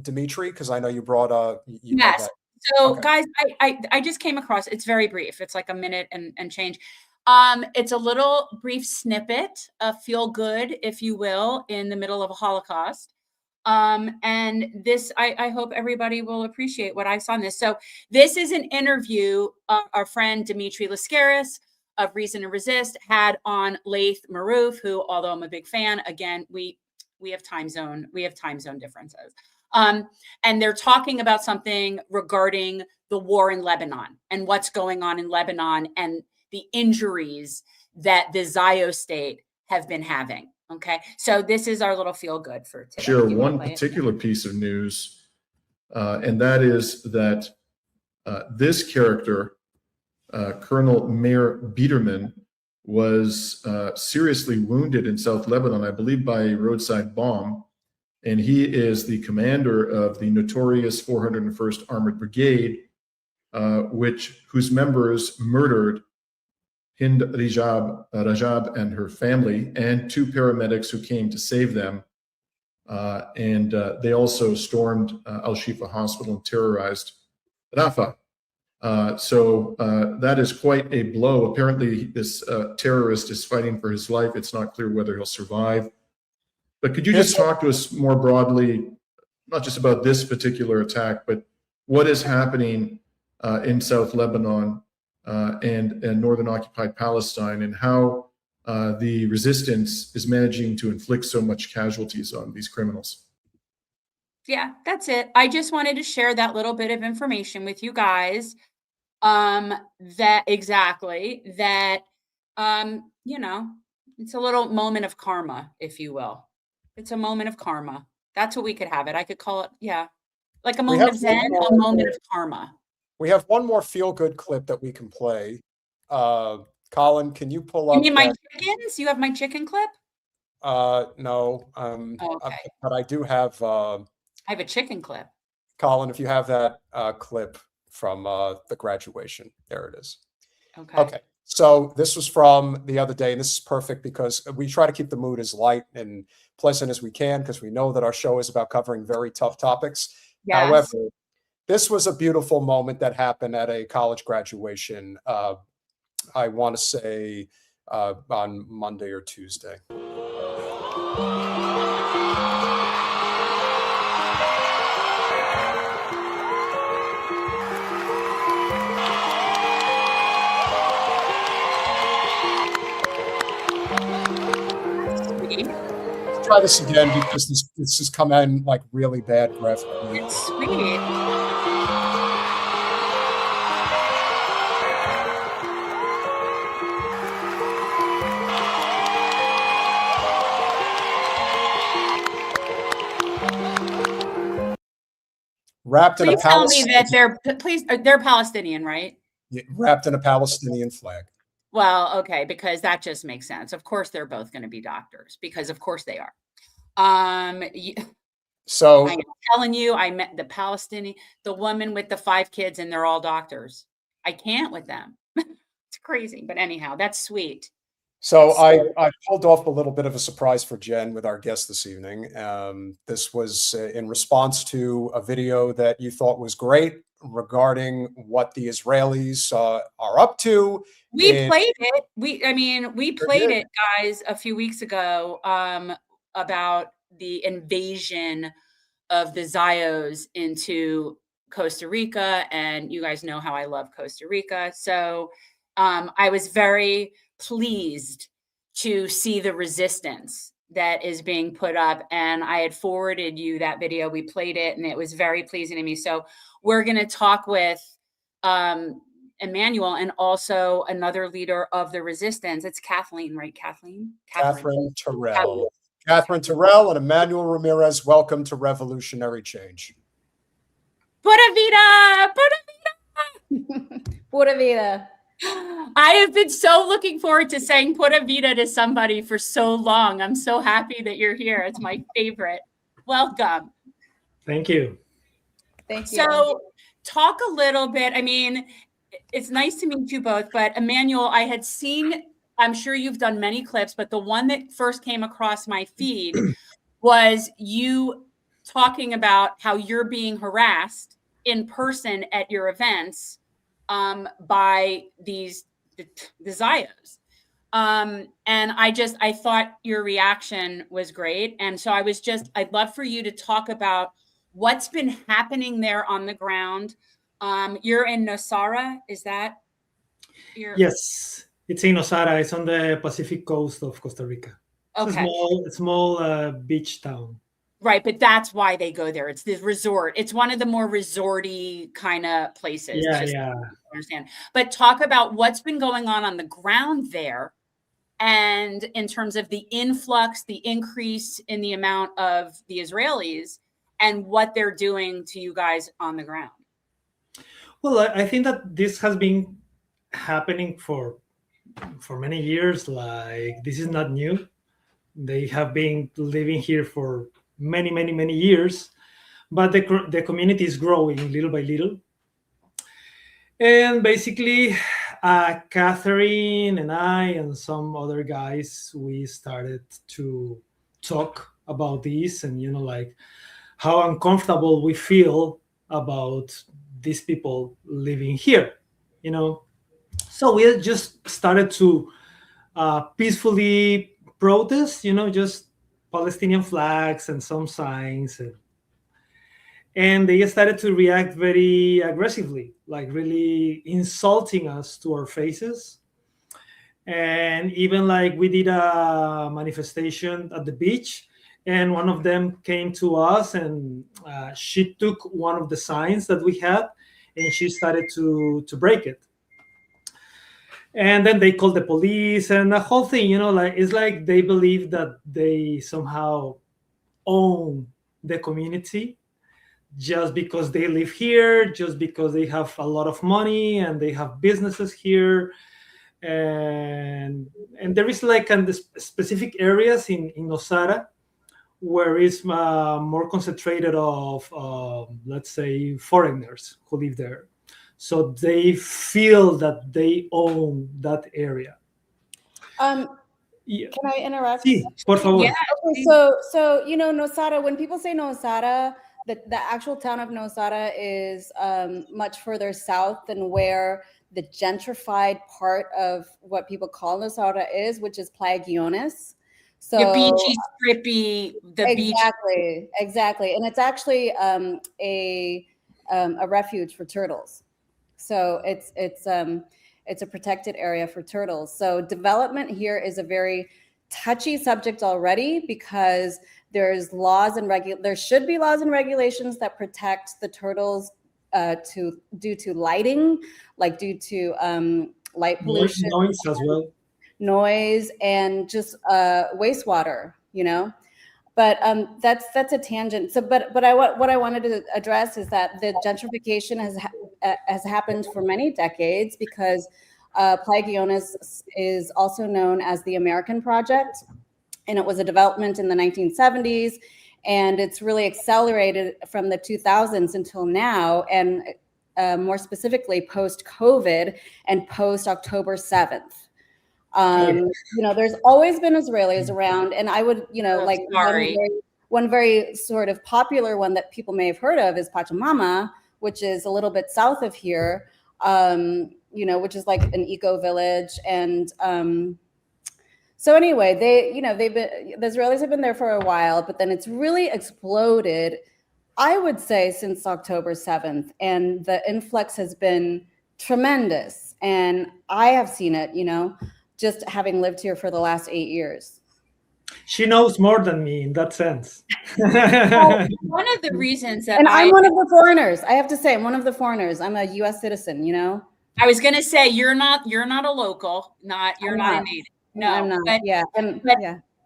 Dimitri? Because I know you brought yes. So guys, I just came across, it's very brief. It's like a minute and change. It's a little brief snippet of feel good, if you will, in the middle of a Holocaust. And this, I hope everybody will appreciate what I saw in this. So this is an interview our friend Dimitri Lascaris of Reason and Resist had on Laith Marouf, who, although I'm a big fan, again, we have time zone differences. And they're talking about something regarding the war in Lebanon and what's going on in Lebanon and the injuries that the Zio state have been having. Okay, so this is our little feel good for today. Share one particular piece of news, and that is that this character, Colonel Meir Biederman, was seriously wounded in South Lebanon, I believe by a roadside bomb, and he is the commander of the notorious 401st Armored Brigade, whose members murdered Hind Rajab and her family, and 2 paramedics who came to save them. And they also stormed Al-Shifa Hospital and terrorized Rafah. So that is quite a blow. Apparently, this terrorist is fighting for his life. It's not clear whether he'll survive. But could you just talk to us more broadly, not just about this particular attack, but what is happening in South Lebanon and northern occupied Palestine, and how the resistance is managing to inflict so much casualties on these criminals? Yeah, that's it. I just wanted to share that little bit of information with you guys. It's a little moment of karma, if you will. It's a moment of karma. That's what we could have it. I could call it, like a moment of Zen, a moment of karma. We have one more feel-good clip that we can play. Colin, can you pull up? You mean my chickens? You have my chicken clip? No. Okay. But I do have. I have a chicken clip. Colin, if you have that clip from the graduation, there it is. Okay. Okay. So this was from the other day, and this is perfect because we try to keep the mood as light and pleasant as we can because we know that our show is about covering very tough topics. Yes. However, this was a beautiful moment that happened at a college graduation. I want to say on Monday or Tuesday. Try this again because this has come in like really bad graphically. It's sweet. Wrapped in a Please tell me Palestinian, that they're Palestinian, right? wrapped in a Palestinian flag. Well, okay, because that just makes sense. Of course, they're both going to be doctors because, of course, they are. So I'm telling you, I met the woman with the 5 kids, and they're all doctors. I can't with them. It's crazy, but anyhow, that's sweet. So I pulled off a little bit of a surprise for Jen with our guest this evening. This was in response to a video that you thought was great regarding what the Israelis are up to. We played it. We played it, guys, a few weeks ago about the invasion of the Zios into Costa Rica, and you guys know how I love Costa Rica. So I was very pleased to see the resistance that is being put up, and I had forwarded you that video. We played it, and it was very pleasing to me. So we're going to talk with Emanuel and also another leader of the resistance. It's Kathleen, right? Katherine Terrell. Katherine Terrell and Emanuel Ramirez, welcome to Revolutionary Change. Pura vida! Pura vida! Pura vida. I have been so looking forward to saying Pura vida to somebody for so long. I'm so happy that you're here. It's my favorite. Welcome. Thank you. Thank you. So talk a little bit. I mean, it's nice to meet you both, but Emanuel, I had seen, I'm sure you've done many clips, but the one that first came across my feed was you talking about how you're being harassed in person at your events by the Zios. And I thought your reaction was great. And so I'd love for you to talk about what's been happening there on the ground. You're in Nosara, is that? Yes, it's in Nosara. It's on the Pacific coast of Costa Rica. Okay. It's a small beach town. Right, but that's why they go there. It's this resort. It's one of the more resorty kind of places. Yeah. I understand. But talk about what's been going on the ground there, and in terms of the influx, the increase in the amount of the Israelis, and what they're doing to you guys on the ground. Well, I think that this has been happening for many years. Like, this is not new. They have been living here for many years, but the community is growing little by little. And basically, Katherine and I and some other guys, we started to talk about this, and like how uncomfortable we feel about these people living here, So we just started to peacefully protest, just Palestinian flags and some signs, and they started to react very aggressively, like really insulting us to our faces. And even like we did a manifestation at the beach, and one of them came to us, and she took one of the signs that we had, and she started to break it. And then they called the police, and the whole thing, it's like they believe that they somehow own the community just because they live here, just because they have a lot of money and they have businesses here. And there is like in the specific areas in Nosara where it's more concentrated of, let's say, foreigners who live there. So they feel that they own that area. Can I interrupt? Sí, por favor. Yeah. Okay, so Nosara, when people say Nosara, the actual town of Nosara is much further south than where the gentrified part of what people call Nosara is, which is Playa Guiones. So the beachy, strippy, exactly, and it's actually a refuge for turtles. So it's a protected area for turtles. So development here is a very touchy subject already, because there's there should be laws and regulations that protect the turtles due to lighting, like due to light pollution, noise as well, noise, and just wastewater, But that's a tangent. So, but what I wanted to address is that the gentrification has happened for many decades, because Plagueonis is also known as the American Project, and it was a development in the 1970s, and it's really accelerated from the 2000s until now, and more specifically post-COVID and post-October 7th. There's always been Israelis around, and I would, like one very sort of popular one that people may have heard of is Pachamama, which is a little bit south of here, which is like an eco village. And so anyway, the Israelis have been there for a while, but then it's really exploded, I would say, since October 7th, and the influx has been tremendous. And I have seen it, just having lived here for the last 8 years. She knows more than me in that sense. Well, one of the reasons that I'm one of the foreigners. I have to say, I'm one of the foreigners. I'm a U.S. citizen. I was gonna say you're not a local. You're not a native. No, I'm not. But, yeah.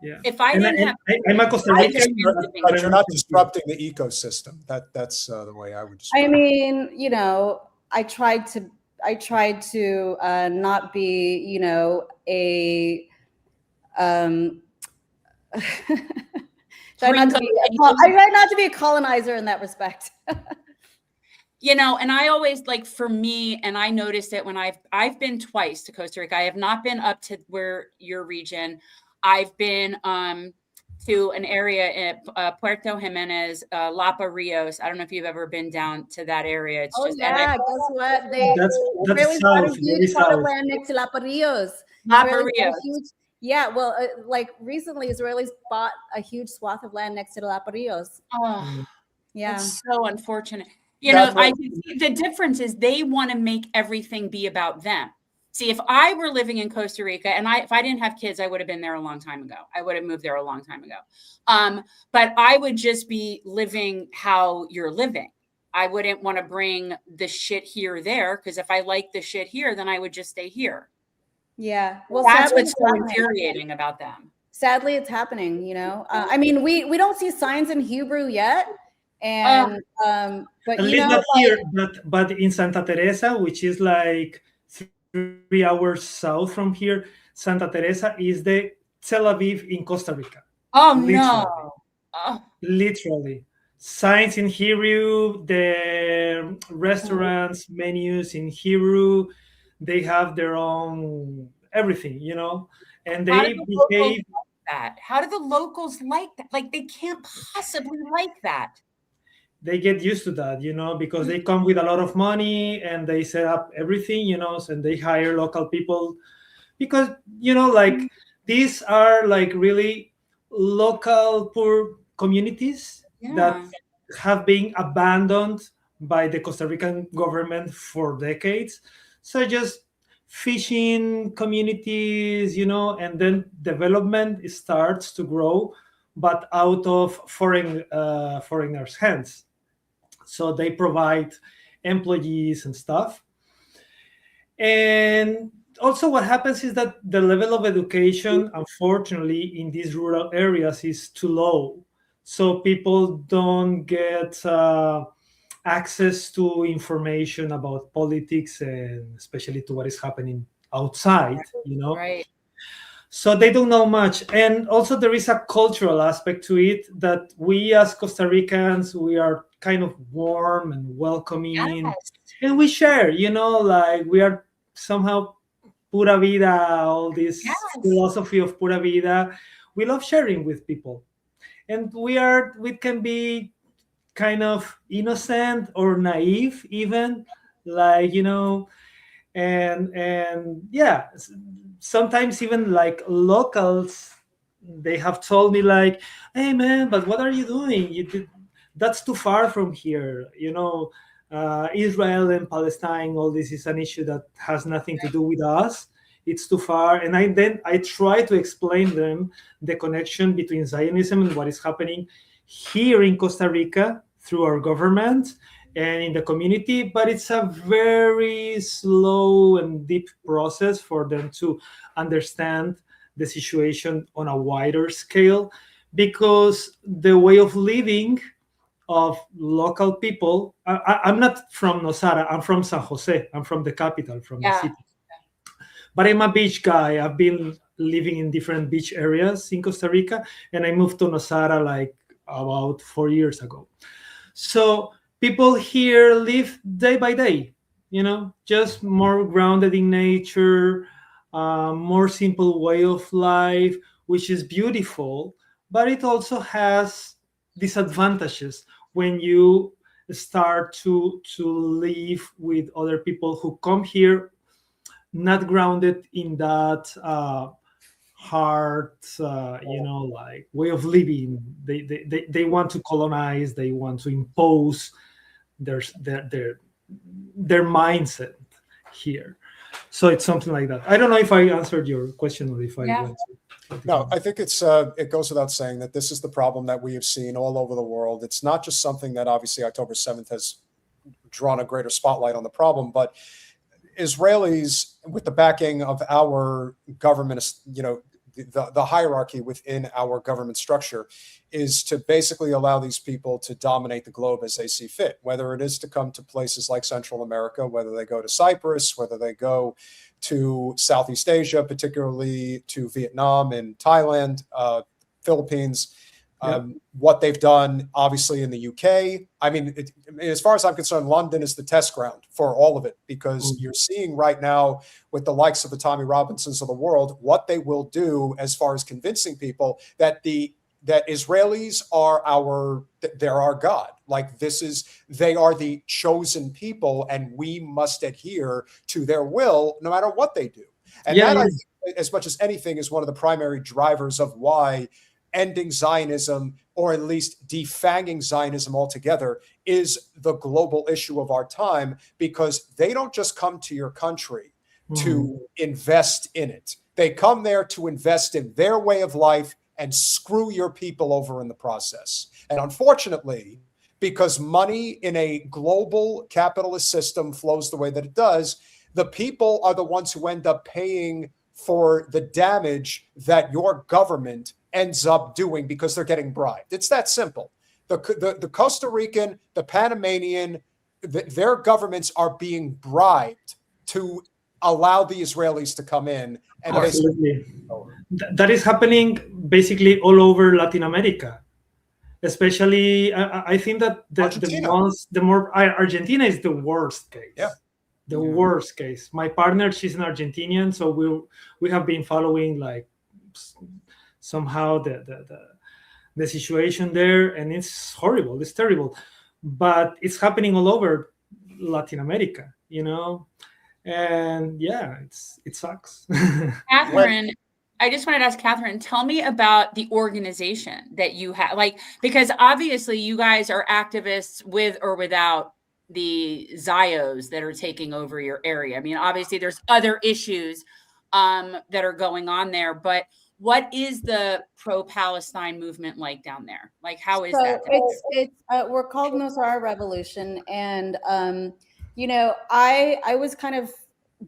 Yeah. If I didn't have, I'm a Costa Rican, but you're not disrupting the ecosystem. That's the way I would describe it. I mean, I tried to not be, a I try not to be a colonizer in that respect. And I always, like, for me, and I noticed it when I've been twice to Costa Rica. I have not been up to where your region. I've been to an area in Puerto Jimenez, Lapa Rios. I don't know if you've ever been down to that area. It's guess what? That's really got a huge part of south. land next to Lapa Rios. Lapa Rios. Yeah, well, like recently, Israelis bought a huge swath of land next to the Lapa Rios. Oh, yeah, it's so unfortunate. I can see the difference is they want to make everything be about them. See, if I were living in Costa Rica and if I didn't have kids, I would have been there a long time ago. I would have moved there a long time ago. But I would just be living how you're living. I wouldn't want to bring the shit here or there, because if I like the shit here, then I would just stay here. Yeah, well, that's what's so infuriating about them. Sadly, it's happening. I mean, we don't see signs in Hebrew yet, and but at least not here, but in Santa Teresa, which is like 3 hours south from here, Santa Teresa is the Tel Aviv in Costa Rica. Oh, literally. No! Oh. Literally, signs in Hebrew, the restaurants menus in Hebrew. They have their own everything, and they behave like that. How do the locals like that? Like, they can't possibly like that. They get used to that, because they come with a lot of money and they set up everything, and they hire local people because, like, these are like really local poor communities that have been abandoned by the Costa Rican government for decades. So just fishing communities, and then development starts to grow, but out of foreigners' hands. So they provide employees and stuff. And also what happens is that the level of education, unfortunately, in these rural areas is too low. So people don't get access to information about politics, and especially to what is happening outside, Right. So they don't know much. And also there is a cultural aspect to it that we as Costa Ricans, we are kind of warm and welcoming. Yes. And we share, like we are somehow pura vida, all this philosophy of pura vida. We love sharing with people. And we can be kind of innocent or naive even, like, and yeah, sometimes even like locals, they have told me like, hey man, but what are you doing? That's too far from here. Israel and Palestine, all this is an issue that has nothing to do with us. It's too far. And I try to explain them the connection between Zionism and what is happening here in Costa Rica through our government and in the community, but it's a very slow and deep process for them to understand the situation on a wider scale, because the way of living of local people, I'm not from Nosara, I'm from San Jose, I'm from the capital, from the city. But I'm a beach guy. I've been living in different beach areas in Costa Rica, and I moved to Nosara like about 4 years ago. So people here live day by day, just more grounded in nature, more simple way of life, which is beautiful, but it also has disadvantages when you start to live with other people who come here not grounded in that hard, like way of living. They want to colonize. They want to impose their mindset here. So it's something like that. I don't know if I answered your question or if I went. No, I think it goes without saying that this is the problem that we have seen all over the world. It's not just something that obviously October 7th has drawn a greater spotlight on the problem, but Israelis, with the backing of our government, the hierarchy within our government structure, is to basically allow these people to dominate the globe as they see fit, whether it is to come to places like Central America, whether they go to Cyprus, whether they go to Southeast Asia, particularly to Vietnam and Thailand, Philippines. What they've done, obviously, in the UK. I mean, as far as I'm concerned, London is the test ground for all of it, because you're seeing right now with the likes of the Tommy Robinsons of the world, what they will do as far as convincing people that that Israelis are they're our God. Like they are the chosen people, and we must adhere to their will no matter what they do. And I think, as much as anything, is one of the primary drivers of why ending Zionism, or at least defanging Zionism altogether, is the global issue of our time, because they don't just come to your country to invest in it. They come there to invest in their way of life and screw your people over in the process. And unfortunately, because money in a global capitalist system flows the way that it does, the people are the ones who end up paying for the damage that your government ends up doing, because they're getting bribed. It's that simple. The Costa Rican, the Panamanian, their governments are being bribed to allow the Israelis to come in. And that is happening basically all over Latin America. Especially, I think that Argentina is the worst case. Yeah. The worst case. My partner, she's an Argentinian, so we have been following like somehow the situation there, and it's horrible. It's terrible, but it's happening all over Latin America, and it sucks. Katherine, I just wanted to ask Katherine, tell me about the organization that you have, because obviously you guys are activists with or without the Zios that are taking over your area. I mean, obviously there's other issues that are going on there, but what is the pro-Palestine movement like down there? Like, how is that? We're called Nosara Revolution, and I was kind of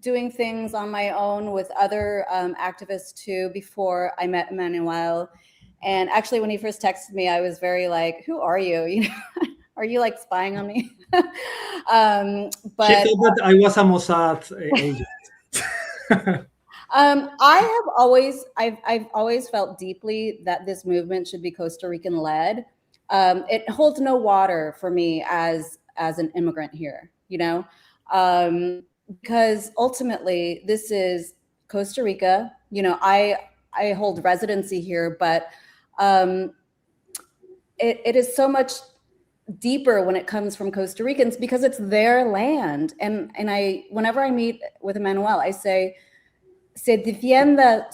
doing things on my own with other activists too before I met Emanuel. And actually, when he first texted me, I was very like, "Who are you? Are you like spying on me?" But she said that I was a Mossad agent. I've always felt deeply that this movement should be Costa Rican led. It holds no water for me as an immigrant here, because ultimately this is Costa Rica. I hold residency here, but it is so much deeper when it comes from Costa Ricans, because it's their land. And whenever I meet with Emanuel, I say, se defienda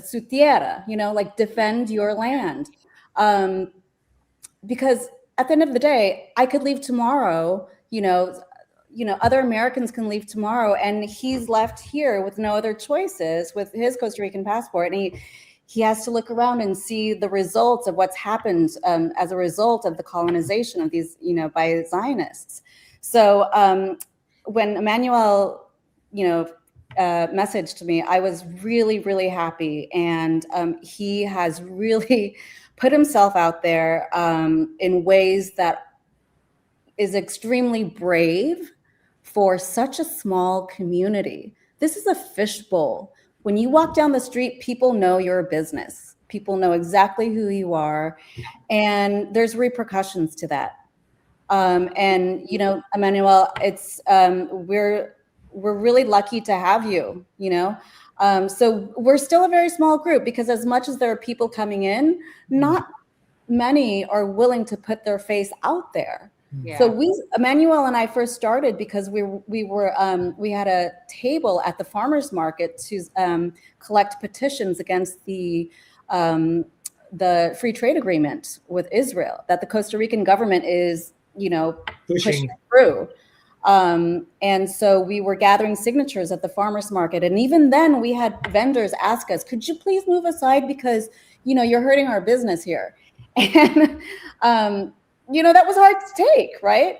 su tierra, like defend your land. Because at the end of the day, I could leave tomorrow, other Americans can leave tomorrow, and he's left here with no other choices with his Costa Rican passport. And he has to look around and see the results of what's happened as a result of the colonization of these, by Zionists. So when Emanuel, messaged me, I was really, really happy. And he has really put himself out there in ways that is extremely brave for such a small community. This is a fishbowl. When you walk down the street, people know your business. People know exactly who you are, and there's repercussions to that. And you know, Emanuel, it's we're really lucky to have you. You know, so we're still a very small group because as much as there are people coming in, not many are willing to put their face out there. Yeah. So Emanuel and I first started because we had a table at the farmers market to collect petitions against the free trade agreement with Israel that the Costa Rican government is, you know, pushing through. And so we were gathering signatures at the farmers market, and even then we had vendors ask us, "Could you please move aside because you know you're hurting our business here." And you know, that was hard to take, right?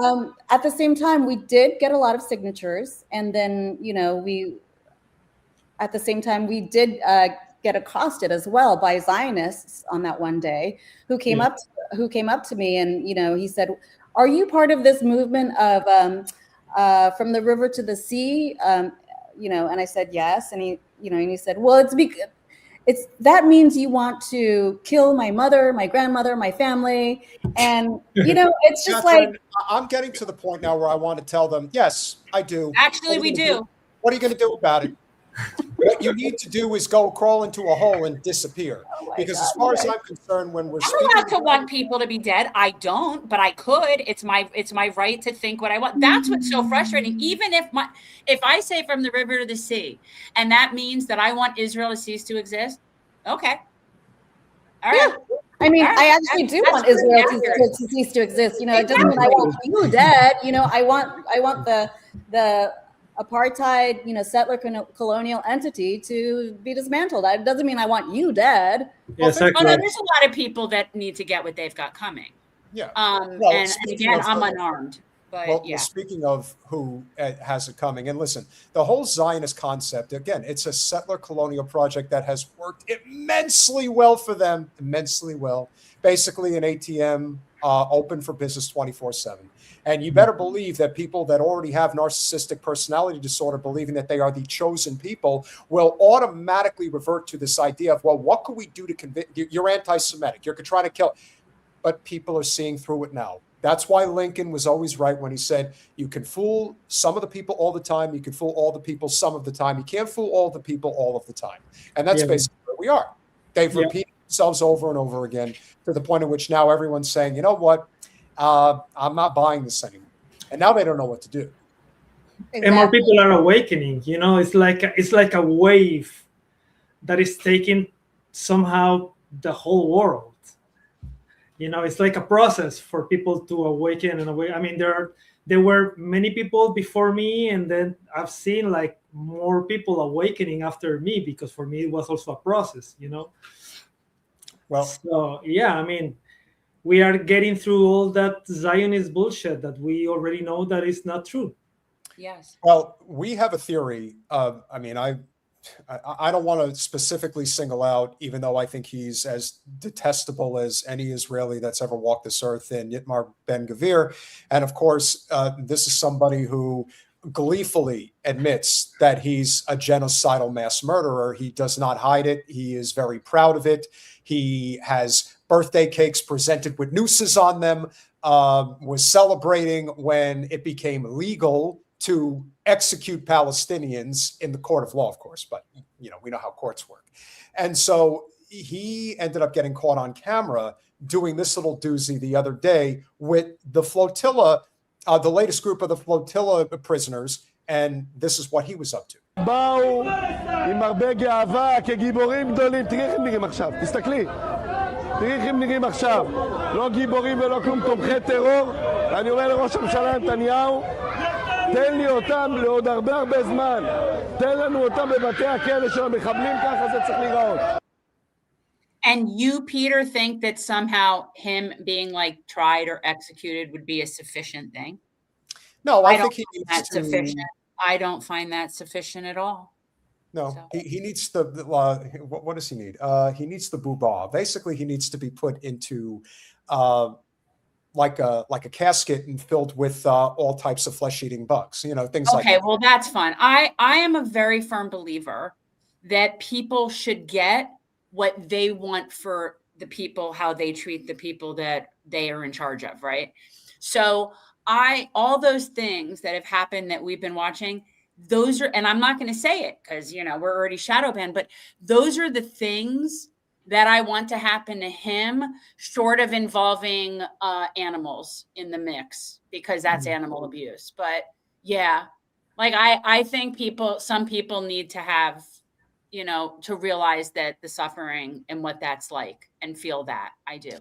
Yeah. At the same time, we did get a lot of signatures. And then, you know, at the same time, we did get accosted as well by Zionists on that one day who came up to me and, you know, he said, "Are you part of this movement of from the river to the sea?" You know, and I said, "Yes." And he said, "Well, that means you want to kill my mother, my grandmother, my family." And, you know, it's just Katherine, like, I'm getting to the point now where I want to tell them, yes, I do. Actually, we do. What are you going to do about it? What you need to do is go crawl into a hole and disappear. Because as far as I'm concerned, when we're I'm allowed to want people to be dead. I don't, but I could. It's my right to think what I want. That's what's so frustrating. Even if I say from the river to the sea, and that means that I want Israel to cease to exist, okay. All right. Yeah. I mean, I actually do want Israel to cease to exist. You know, it doesn't mean I want you dead. You know, I want the apartheid, you know, settler colonial entity to be dismantled. That doesn't mean I want you dead. Well, there's a lot of people that need to get what they've got coming. Yeah. And again, I'm unarmed. But well, speaking of who has it coming, and listen, the whole Zionist concept, again, it's a settler colonial project that has worked immensely well for them, immensely well. Basically an ATM open for business 24/7. And you better believe that people that already have narcissistic personality disorder, believing that they are the chosen people, will automatically revert to this idea of, well, what could we do to convince you're anti-Semitic, you're trying to kill. But people are seeing through it now. That's why Lincoln was always right when he said, you can fool some of the people all the time. You can fool all the people some of the time. You can't fool all the people all of the time. And that's basically where we are. They've repeated themselves over and over again to the point at which now everyone's saying, you know what, I'm not buying this anymore. And now they don't know what to do. Exactly. And more people are awakening. You know, it's like a wave that is taking somehow the whole world. You know, it's like a process for people to awaken and awake. I mean, there were many people before me, and then I've seen like more people awakening after me, because for me it was also a process, you know. Well, so yeah, I mean, we are getting through all that Zionist bullshit that we already know that is not true. Yes. Well, we have a theory. I mean, I don't want to specifically single out, even though I think he's as detestable as any Israeli that's ever walked this earth, in Itamar Ben Gvir. And of course, this is somebody who gleefully admits that he's a genocidal mass murderer. He does not hide it. He is very proud of it. He has birthday cakes presented with nooses on them, was celebrating when it became legal to execute Palestinians in the court of law, of course, but you know, we know how courts work. And so he ended up getting caught on camera doing this little doozy the other day with the flotilla, the latest group of the flotilla prisoners, and this is what he was up to. באו עם הרבה גאווה כגיבורים גדולים. תראי איך הם נראים עכשיו, תסתכלי. תראי איך הם נראים עכשיו. לא גיבורים ולא כלום, תומכי טרור. ואני אומר לראש הממשלה נתניהו, תן לי אותם לעוד הרבה זמן. תן לנו אותם בבתי הכלא של המחבלים, ככה זה צריך להיראות. And you, Peter, think that somehow him being like tried or executed would be a sufficient thing? No, I think he needs that's sufficient. I don't find that sufficient at all. No, So. he needs the what does he need? He needs the booba. Basically, he needs to be put into like a casket and filled with all types of flesh-eating bugs. You know, things like that. Okay, well, that's fun. I am a very firm believer that people should get what they want for the people, how they treat the people that they are in charge of, right? So all those things that have happened that we've been watching, those are, and I'm not going to say it because, you know, we're already shadow banned, but those are the things that I want to happen to him, short of involving animals in the mix, because that's animal abuse. But yeah, like I think some people need to have, you know, to realize that the suffering and what that's like and feel that. I do.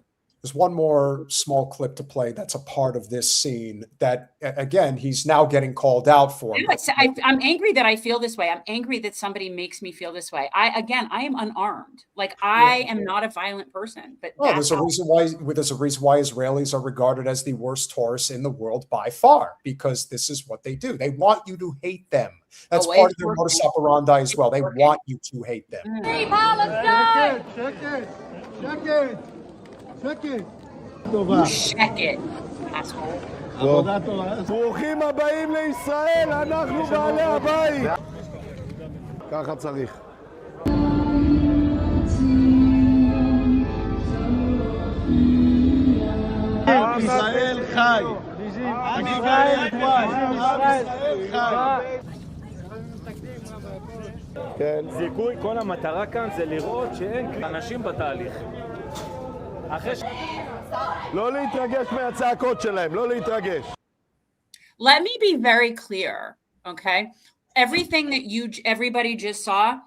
There's one more small clip to play that's a part of this scene that, again, he's now getting called out for. I'm angry that I feel this way. I'm angry that somebody makes me feel this way. I am unarmed. Like I am not a violent person. But there's a reason why Israelis are regarded as the worst tourists in the world by far, because this is what they do. They want you to hate them. That's part of their modus operandi as well. They want you to hate them. Free Palestine! Check it. You check it, asshole. ברוכים הבאים לישראל, אנחנו בעלי הבית. ככה צריך. ישראל חי. ישראל חי. כן. זיכוי, כל המטרה כאן זה לראות שאין אנשים בתהליך. לא להתרגש מהצעקות שלהם, לא להתרגש. Let me be very clear, okay? Everything that everybody just saw,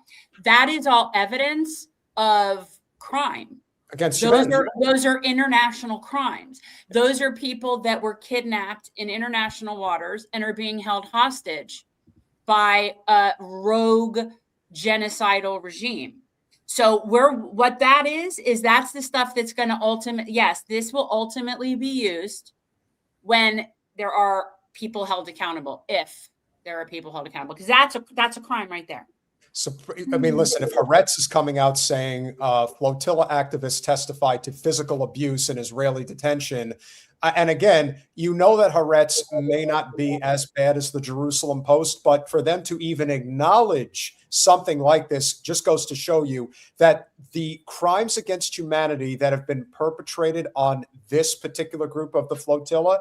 that is all evidence of crime. Against those are international crimes. Those are people that were kidnapped in international waters and are being held hostage by a rogue genocidal regime. So what that is that's the stuff that's going to this will ultimately be used when there are people held accountable, if there are people held accountable, because that's a crime right there. So, I mean, listen, if Haaretz is coming out saying flotilla activists testified to physical abuse in Israeli detention, and again, you know that Haaretz may not be as bad as the Jerusalem Post, but for them to even acknowledge something like this just goes to show you that the crimes against humanity that have been perpetrated on this particular group of the flotilla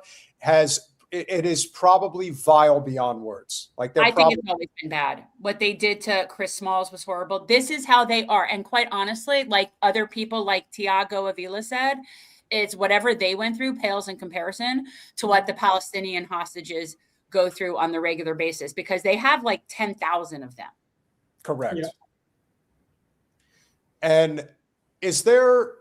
it is probably vile beyond words. Like I think it's always been bad. What they did to Chris Smalls was horrible. This is how they are. And quite honestly, like other people like Tiago Avila said, it's whatever they went through pales in comparison to what the Palestinian hostages go through on the regular basis, because they have like 10,000 of them. Correct. Yeah. And is there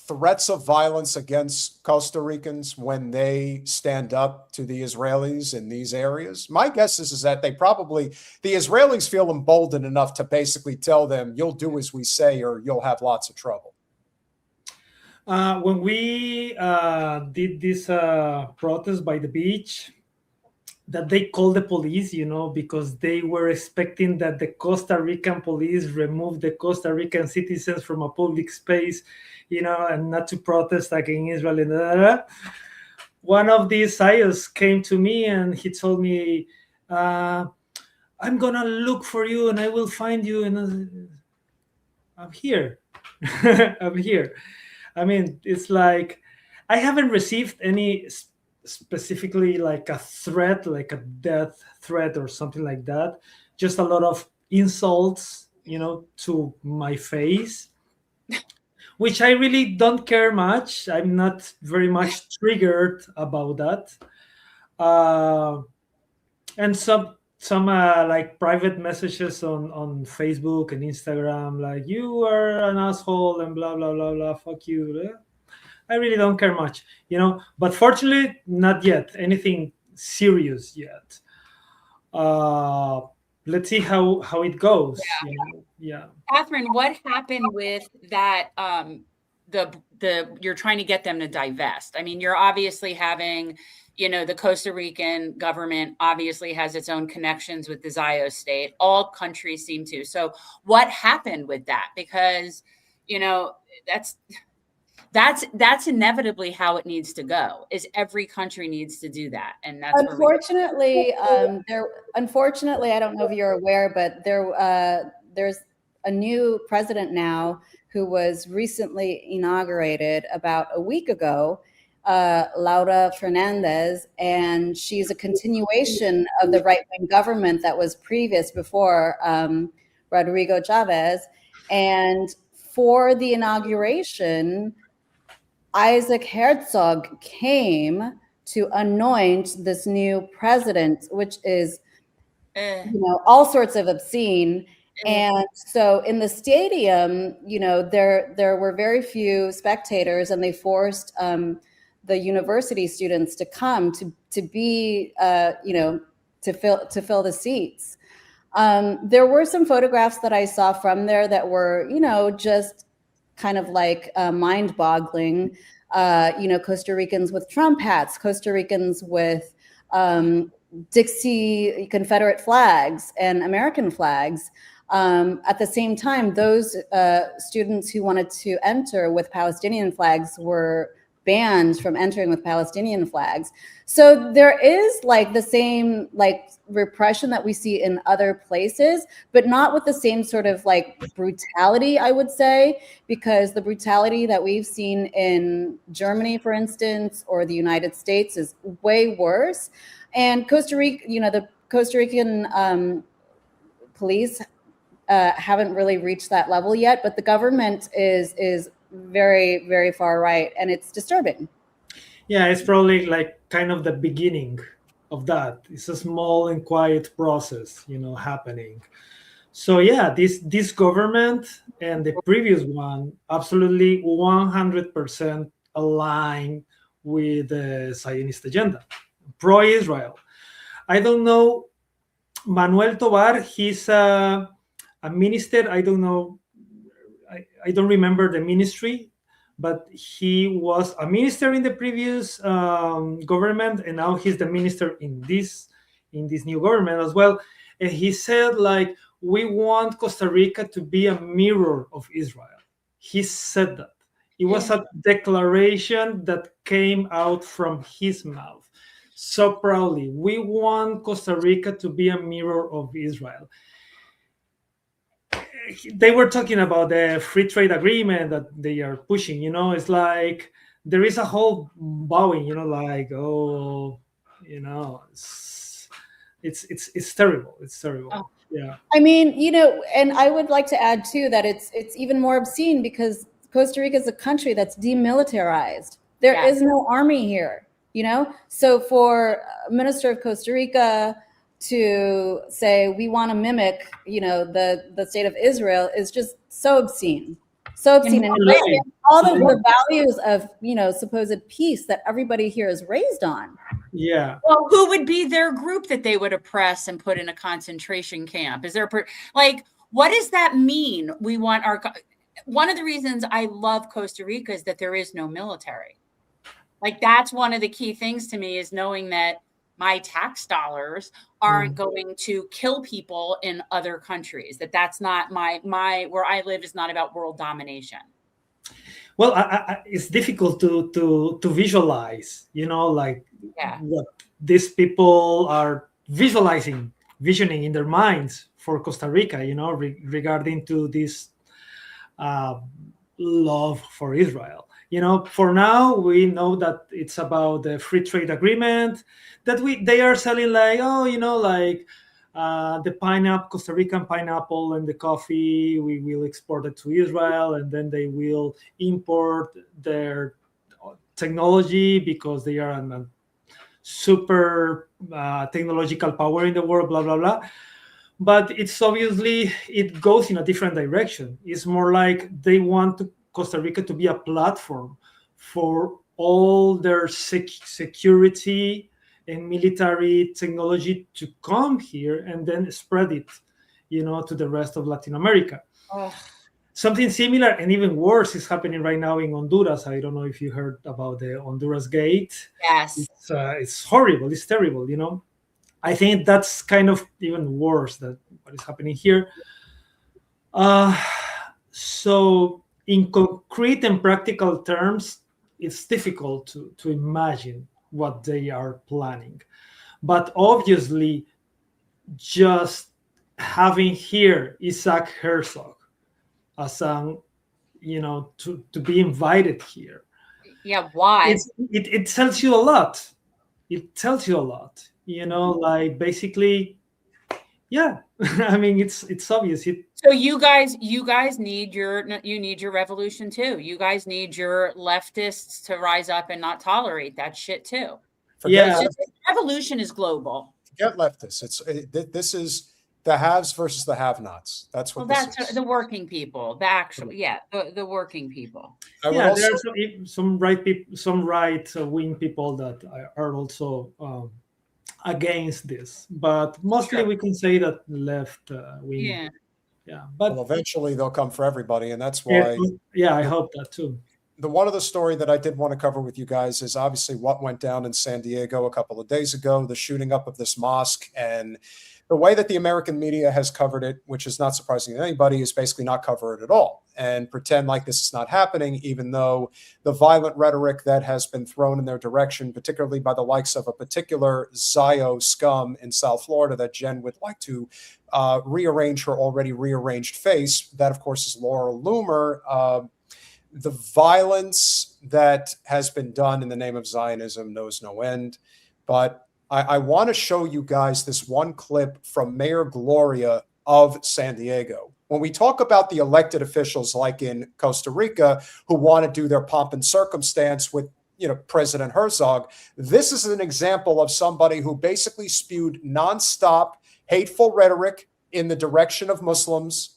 threats of violence against Costa Ricans when they stand up to the Israelis in these areas? My guess is that the Israelis feel emboldened enough to basically tell them, you'll do as we say or you'll have lots of trouble. When we did this protest by the beach, that they called the police, because they were expecting that the Costa Rican police remove the Costa Rican citizens from a public space, and not to protest against Israel. One of these Sayos came to me and he told me, I'm going to look for you and I will find you. And I'm here. I'm here. I mean, it's like, I haven't received any specifically like a threat, like a death threat or something like that. Just a lot of insults, to my face, which I really don't care much. I'm not very much triggered about that. And some like private messages on Facebook and Instagram, like, you are an asshole and blah, blah, blah, blah, fuck you. I really don't care much, but fortunately, not yet anything serious yet. Let's see how it goes. Yeah. Katherine, what happened with that you're trying to get them to divest. I mean, you're obviously having, the Costa Rican government obviously has its own connections with the Zio state. All countries seem to. So what happened with that? Because, that's inevitably how it needs to go, is every country needs to do that. And that's unfortunately, unfortunately, I don't know if you're aware, but there's a new president now who was recently inaugurated about a week ago, Laura Fernandez, and she's a continuation of the right-wing government that was previous before Rodrigo Chavez. And for the inauguration, Isaac Herzog came to anoint this new president, which is, all sorts of obscene. And so in the stadium, there were very few spectators, and they forced the university students to come to be, to fill the seats. There were some photographs that I saw from there that were, just kind of like mind-boggling. Costa Ricans with Trump hats, Costa Ricans with Dixie Confederate flags and American flags. At the same time, those students who wanted to enter with Palestinian flags were banned from entering with Palestinian flags. So there is like the same repression that we see in other places, but not with the same sort of brutality, I would say, because the brutality that we've seen in Germany, for instance, or the United States is way worse. And Costa Rica, the Costa Rican police haven't really reached that level yet, but the government is very, very far right, and it's disturbing. Yeah, it's probably kind of the beginning of that. It's a small and quiet process, happening. So yeah, this government and the previous one absolutely 100% align with the Zionist agenda, pro-Israel. I don't know, Manuel Tovar, he's a minister. I don't know, I don't remember the ministry, but he was a minister in the previous government, and now he's the minister in this new government as well. And he said, we want Costa Rica to be a mirror of Israel. He said that. It was a declaration that came out from his mouth so proudly. We want Costa Rica to be a mirror of Israel. They were talking about the free trade agreement that they are pushing. It's like there is a whole bowing. It's terrible. It's terrible. Oh. Yeah. I mean, and I would like to add too that it's even more obscene because Costa Rica is a country that's demilitarized. There is no army here. So for Minister of Costa Rica to say we want to mimic, the state of Israel is just so obscene, and all of the values of supposed peace that everybody here is raised on. Yeah. Well, who would be their group that they would oppress and put in a concentration camp? Is there what does that mean? We want one of the reasons I love Costa Rica is that there is no military. That's one of the key things to me, is knowing that my tax dollars aren't going to kill people in other countries. That's not my where I live is not about world domination. Well, it's difficult to visualize, what these people are visioning in their minds for Costa Rica, regarding to this love for Israel. For now, we know that it's about the free trade agreement that they are selling the pineapple, Costa Rican pineapple and the coffee, we will export it to Israel, and then they will import their technology because they are a super technological power in the world, blah, blah, blah. But it's obviously, it goes in a different direction. It's more like they want Costa Rica to be a platform for all their security and military technology to come here and then spread it, to the rest of Latin America. Oh. something similar and even worse is happening right now in Honduras. I don't know if you heard about the Honduras Gate. Yes. It's horrible. It's terrible, you know. I think that's kind of even worse than what is happening here. So in concrete and practical terms, it's difficult to imagine what they are planning. But obviously, just having here Isaac Herzog as to be invited here. Yeah, why? It tells you a lot. It tells you a lot. You know, like basically, yeah. I mean, it's obvious. So you guys need your revolution too. You guys need your leftists to rise up and not tolerate that shit too. Revolution is global. Forget leftists. This is the haves versus the have-nots. That's what this is. The working people. The working people. There are some right-wing people that are also against this, but mostly we can say that left wing. But eventually they'll come for everybody, and that's why. I hope that too. One of the story that I did want to cover with you guys is obviously what went down in San Diego a couple of days ago, the shooting up of this mosque, and the way that the American media has covered it, which is not surprising to anybody, is basically not cover it at all and pretend like this is not happening, even though the violent rhetoric that has been thrown in their direction, particularly by the likes of a particular Zio scum in South Florida that Jen would like to rearrange her already rearranged face. That, of course, is Laura Loomer. The violence that has been done in the name of Zionism knows no end. But I want to show you guys this one clip from Mayor Gloria of San Diego. When we talk about the elected officials like in Costa Rica who want to do their pomp and circumstance with President Herzog, this is an example of somebody who basically spewed nonstop hateful rhetoric in the direction of Muslims,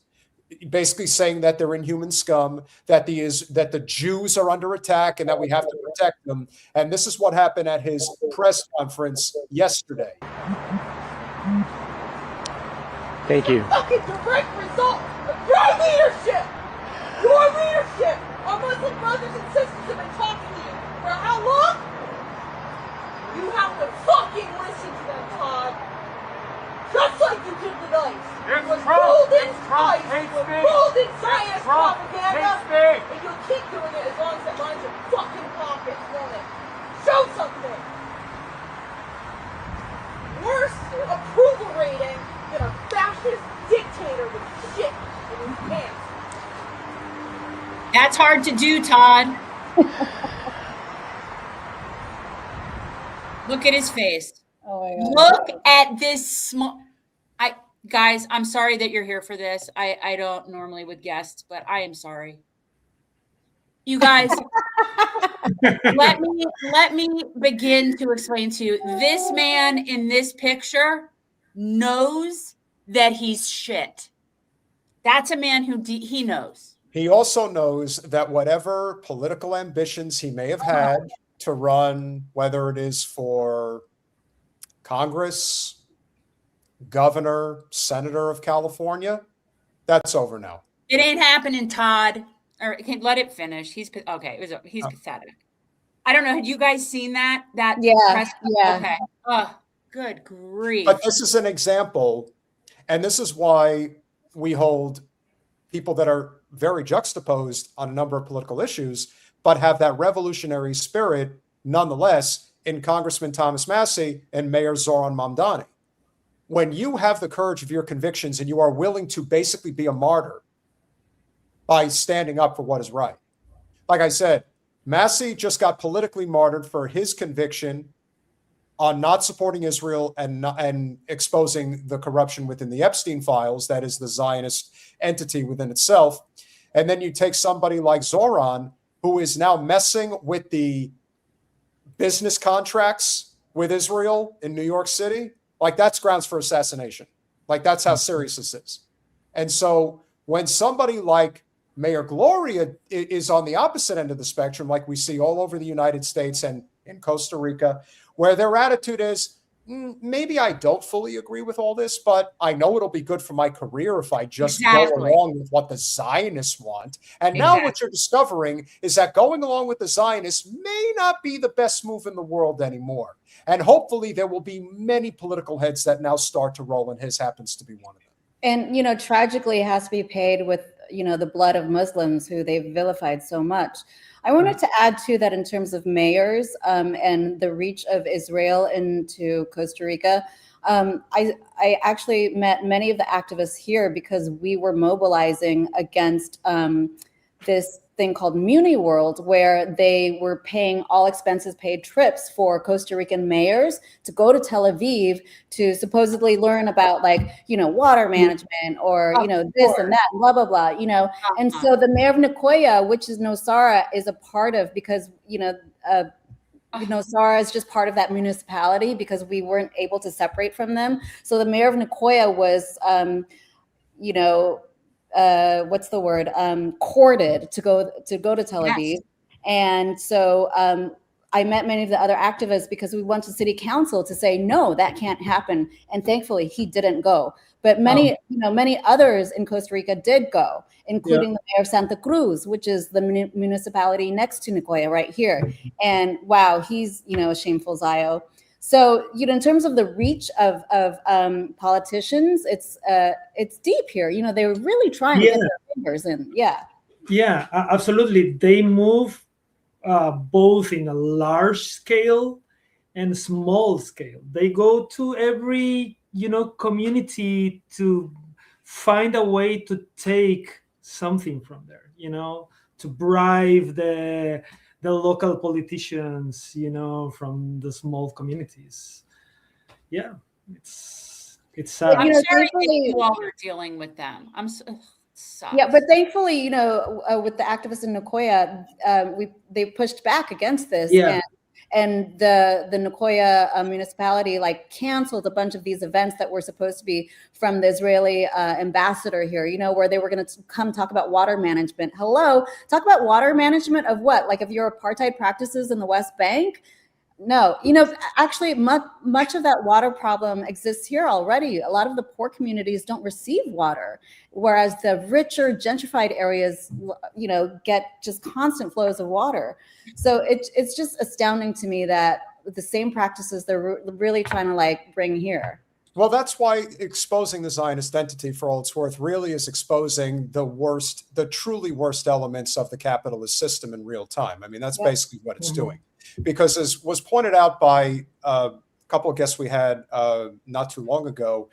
basically saying that they're inhuman scum, that the Jews are under attack and that we have to protect them. And this is what happened at his press conference yesterday. Thank you. Fucking direct result of your leadership! Your leadership! Our Muslim brothers and sisters have been talking to you for how long? You have to fucking listen to them, Todd. Just like you did tonight. It's was Trump. rolled in It's Trump. ice, Hate was speech. rolled in It's science Trump. propaganda. Hate speech. And you'll keep doing it as long as it lines your fucking pockets, won't it? Show something. Worse approval rating than a fascist dictator with shit in his pants. That's hard to do, Todd. Look at his face. Oh my God. Look at this small. Guys, I'm sorry that you're here for this. I don't normally with guests, but I am sorry. You guys, let me begin to explain to you. This man in this picture knows that he's shit. That's a man who he knows. He also knows that whatever political ambitions he may have had to run, whether it is for Congress, governor, senator of California, that's over now. It ain't happening, Todd. Or let it finish. He's okay. He's pathetic. I don't know. Had you guys seen that? Yeah. Okay. Oh, good grief. But this is an example, and this is why we hold people that are very juxtaposed on a number of political issues, but have that revolutionary spirit nonetheless in Congressman Thomas Massie and Mayor Zoran Mamdani. When you have the courage of your convictions and you are willing to basically be a martyr by standing up for what is right. Like I said, Massie just got politically martyred for his conviction on not supporting Israel and exposing the corruption within the Epstein files, that is the Zionist entity within itself. And then you take somebody like Zoran, who is now messing with the business contracts with Israel in New York City. Like, that's grounds for assassination. Like, that's how serious this is. And so when somebody like Mayor Gloria is on the opposite end of the spectrum, like we see all over the United States and in Costa Rica, where their attitude is, maybe I don't fully agree with all this, but I know it'll be good for my career if I just go Exactly. along with what the Zionists want. And now what you're discovering is that going along with the Zionists may not be the best move in the world anymore. And hopefully there will be many political heads that now start to roll, and his happens to be one of them. And, you know, tragically it has to be paid with, you know, the blood of Muslims who they've vilified so much. I wanted to add to that in terms of mayors and the reach of Israel into Costa Rica. I actually met many of the activists here because we were mobilizing against this thing called Muni World, where they were paying all expenses paid trips for Costa Rican mayors to go to Tel Aviv to supposedly learn about, like, you know, water management or, you know, this and that, blah, blah, blah, you know. And so the mayor of Nicoya, which is Nosara, is a part of, because, you know, Nosara is just part of that municipality because we weren't able to separate from them. So the mayor of Nicoya was, you know, what's the word? Courted to go to Tel Aviv. And so I met many of the other activists because we went to city council to say, no, that can't happen. And thankfully he didn't go. But many, you know, many others in Costa Rica did go, including the mayor of Santa Cruz, which is the municipality next to Nicoya right here. And wow, he's, you know, a shameful Zio. So, you know, in terms of the reach of politicians, it's deep here. You know, they were really trying to get their fingers in. Yeah, absolutely. They move both in a large scale and small scale. They go to every, you know, community to find a way to take something from there, you know, to bribe the local politicians, you know, from the small communities. Yeah, it's sad. I'm sorry that you all are dealing with them. I'm so sucks. Yeah, but thankfully, you know, with the activists in Nicoya, they pushed back against this. Yeah. And the Nicoya municipality like canceled a bunch of these events that were supposed to be from the Israeli ambassador here, you know, where they were going to come talk about water management. Hello, talk about water management of what? Like of your apartheid practices in the West Bank? No, you know, actually much of that water problem exists here already. A lot of the poor communities don't receive water, whereas the richer gentrified areas, you know, get just constant flows of water. So it's just astounding to me that the same practices they're really trying to like bring here. Well, that's why exposing the Zionist entity for all it's worth really is exposing the truly worst elements of the capitalist system in real time. I mean, that's basically what it's doing. Because as was pointed out by a couple of guests we had not too long ago,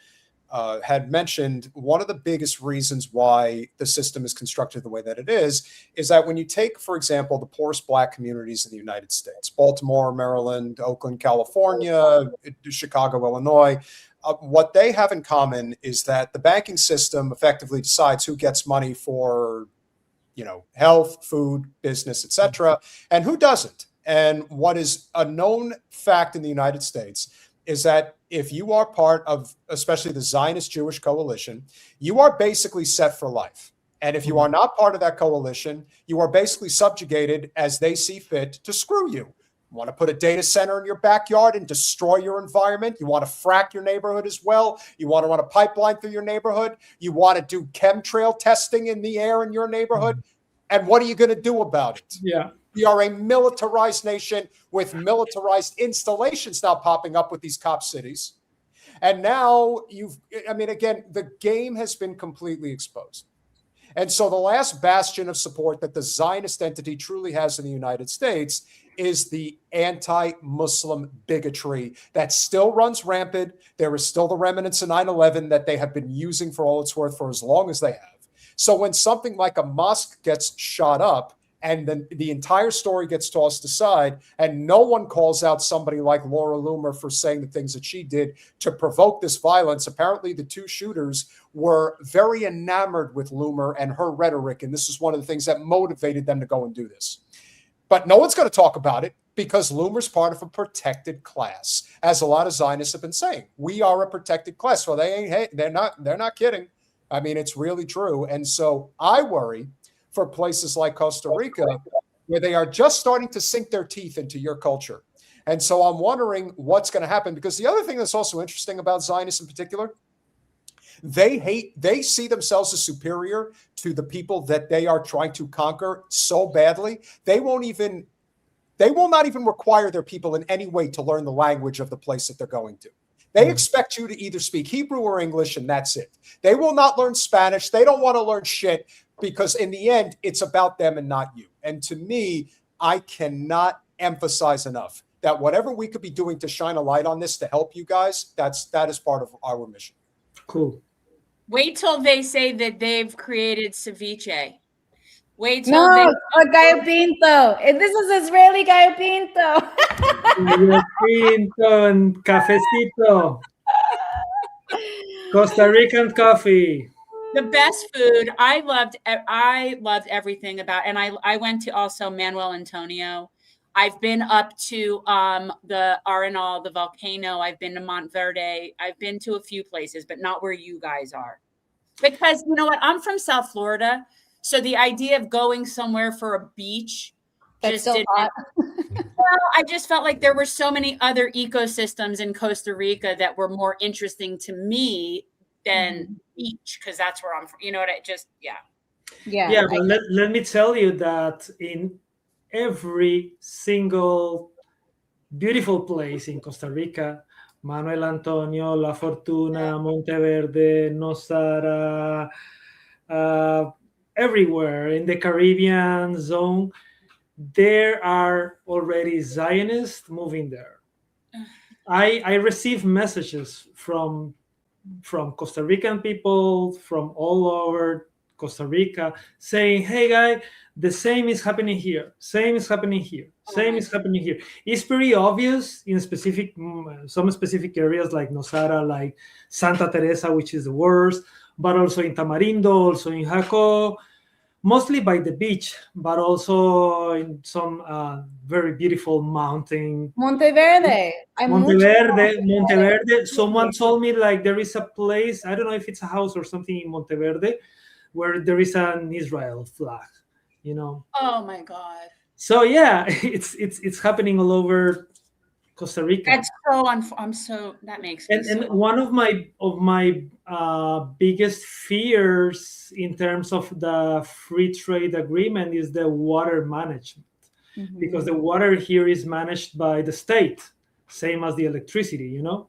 had mentioned one of the biggest reasons why the system is constructed the way that it is that when you take, for example, the poorest Black communities in the United States, Baltimore, Maryland, Oakland, California, Chicago, Illinois, what they have in common is that the banking system effectively decides who gets money for, you know, health, food, business, etc., and who doesn't. And what is a known fact in the United States is that if you are part of, especially the Zionist Jewish coalition, you are basically set for life. And if you are not part of that coalition, you are basically subjugated as they see fit to screw you. You want to put a data center in your backyard and destroy your environment? You want to frack your neighborhood as well? You want to run a pipeline through your neighborhood? You want to do chemtrail testing in the air in your neighborhood? And what are you going to do about it? Yeah. We are a militarized nation with militarized installations now popping up with these cop cities. And now again, the game has been completely exposed. And so the last bastion of support that the Zionist entity truly has in the United States is the anti-Muslim bigotry that still runs rampant. There is still the remnants of 9/11 that they have been using for all it's worth for as long as they have. So when something like a mosque gets shot up, and then the entire story gets tossed aside, and no one calls out somebody like Laura Loomer for saying the things that she did to provoke this violence. Apparently, the two shooters were very enamored with Loomer and her rhetoric, and this is one of the things that motivated them to go and do this. But no one's going to talk about it because Loomer's part of a protected class, as a lot of Zionists have been saying. We are a protected class. Well, they're not kidding. I mean, it's really true. And so I worry for places like Costa Rica, where they are just starting to sink their teeth into your culture, And so I'm wondering what's going to happen, because the other thing that's also interesting about Zionists in particular, they see themselves as superior to the people that they are trying to conquer so badly. They will not even require their people in any way to learn the language of the place that they're going to. They expect you to either speak Hebrew or English, and that's it. They will not learn Spanish. They don't want to learn shit, because in the end, it's about them and not you. And to me, I cannot emphasize enough that whatever we could be doing to shine a light on this to help you guys, that is part of our mission. Cool. Wait till they say that they've created ceviche. Wait till they gallo pinto. This is Israeli gallo pinto. Gallo pinto and cafecito. Costa Rican coffee. The best food. I loved everything about, and I went to also Manuel Antonio. I've been up to the Arenal, the volcano. I've been to Monteverde. I've been to a few places, but not where you guys are. Because you know what? I'm from South Florida. So the idea of going somewhere for a beach just didn't. Well, I just felt like there were so many other ecosystems in Costa Rica that were more interesting to me than beach, because that's where I'm from. You know what? Yeah, but let me tell you that in every single beautiful place in Costa Rica, Manuel Antonio, La Fortuna, Monteverde, Nosara, everywhere in the Caribbean zone, there are already Zionists moving there. I receive messages from Costa Rican people from all over Costa Rica saying, hey guy, the same is happening here, same is happening here, same is happening here. It's pretty obvious in some specific areas like Nosara, like Santa Teresa, which is the worst, but also in Tamarindo, also in Jaco, mostly by the beach, but also in some very beautiful mountain. Monteverde. Monteverde. Someone told me like there is a place, I don't know if it's a house or something in Monteverde, where there is an Israel flag, you know. Oh my God. So yeah, it's happening all over Costa Rica. That's so that makes me and one of my biggest fears in terms of the free trade agreement is the water management, because the water here is managed by the state, same as the electricity, you know.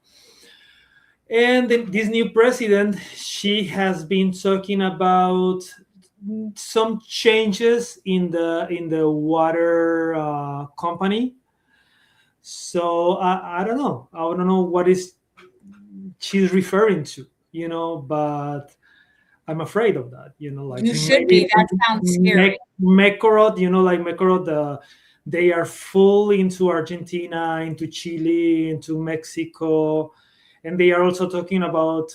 And this new president, she has been talking about some changes in the water company. So I don't know. I don't know what is she's referring to, you know, but I'm afraid of that, you know. Like you should be. That sounds scary. Mecorot, you know, like Mecorot, they are full into Argentina, into Chile, into Mexico, and they are also talking about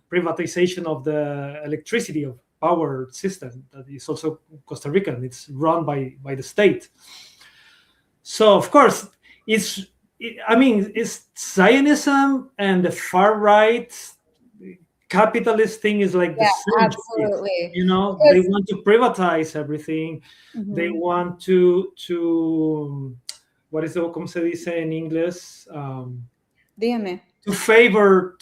privatization of the electricity of power system that is also Costa Rican. It's run by the state. So of course, it's Zionism and the far right capitalist thing is like the same absolutely shit, you know. They want to privatize everything. They want to what is the como se dice in English? Dígame. To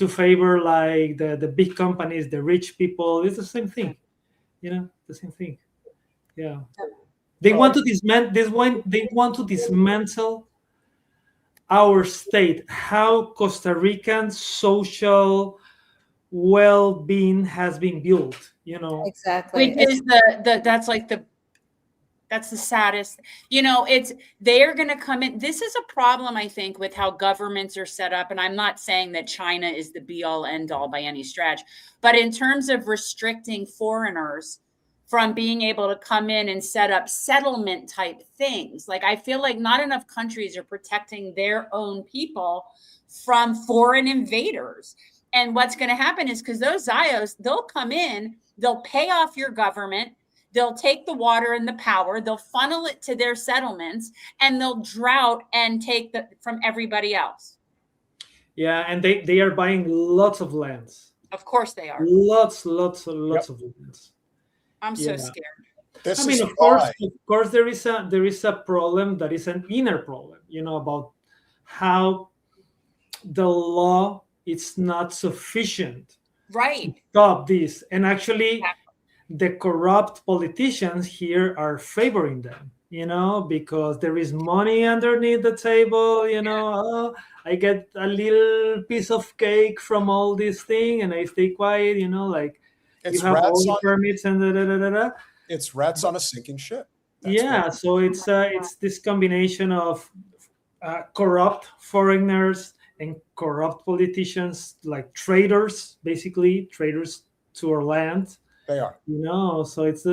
favor like the big companies, the rich people. It's the same thing, you know, the same thing. Yeah. They want to dismantle our state, how Costa Rican social well-being has been built, you know. Exactly. Which is that's the saddest, you know. They're going to come in. This is a problem, I think, with how governments are set up. And I'm not saying that China is the be all end all by any stretch, but in terms of restricting foreigners from being able to come in and set up settlement type things. Like, I feel like not enough countries are protecting their own people from foreign invaders. And what's going to happen is, because those Zios, they'll come in, they'll pay off your government, they'll take the water and the power, they'll funnel it to their settlements, and they'll drought and take from everybody else. Yeah, and they are buying lots of lands. Of course they are. Lots of lands. I'm so scared. This I mean, is of course, why. there is a problem that is an inner problem, about how the law is not sufficient Right. to stop this, and actually, the corrupt politicians here are favoring them, because there is money underneath the table, oh, I get a little piece of cake from all this thing and I stay quiet, like It's you have all rats the on permits and da, da, da, da, da. it's rats on a sinking ship. Yeah, so it's this combination of corrupt foreigners and corrupt politicians, like traitors, basically traitors to our land. They are. So it's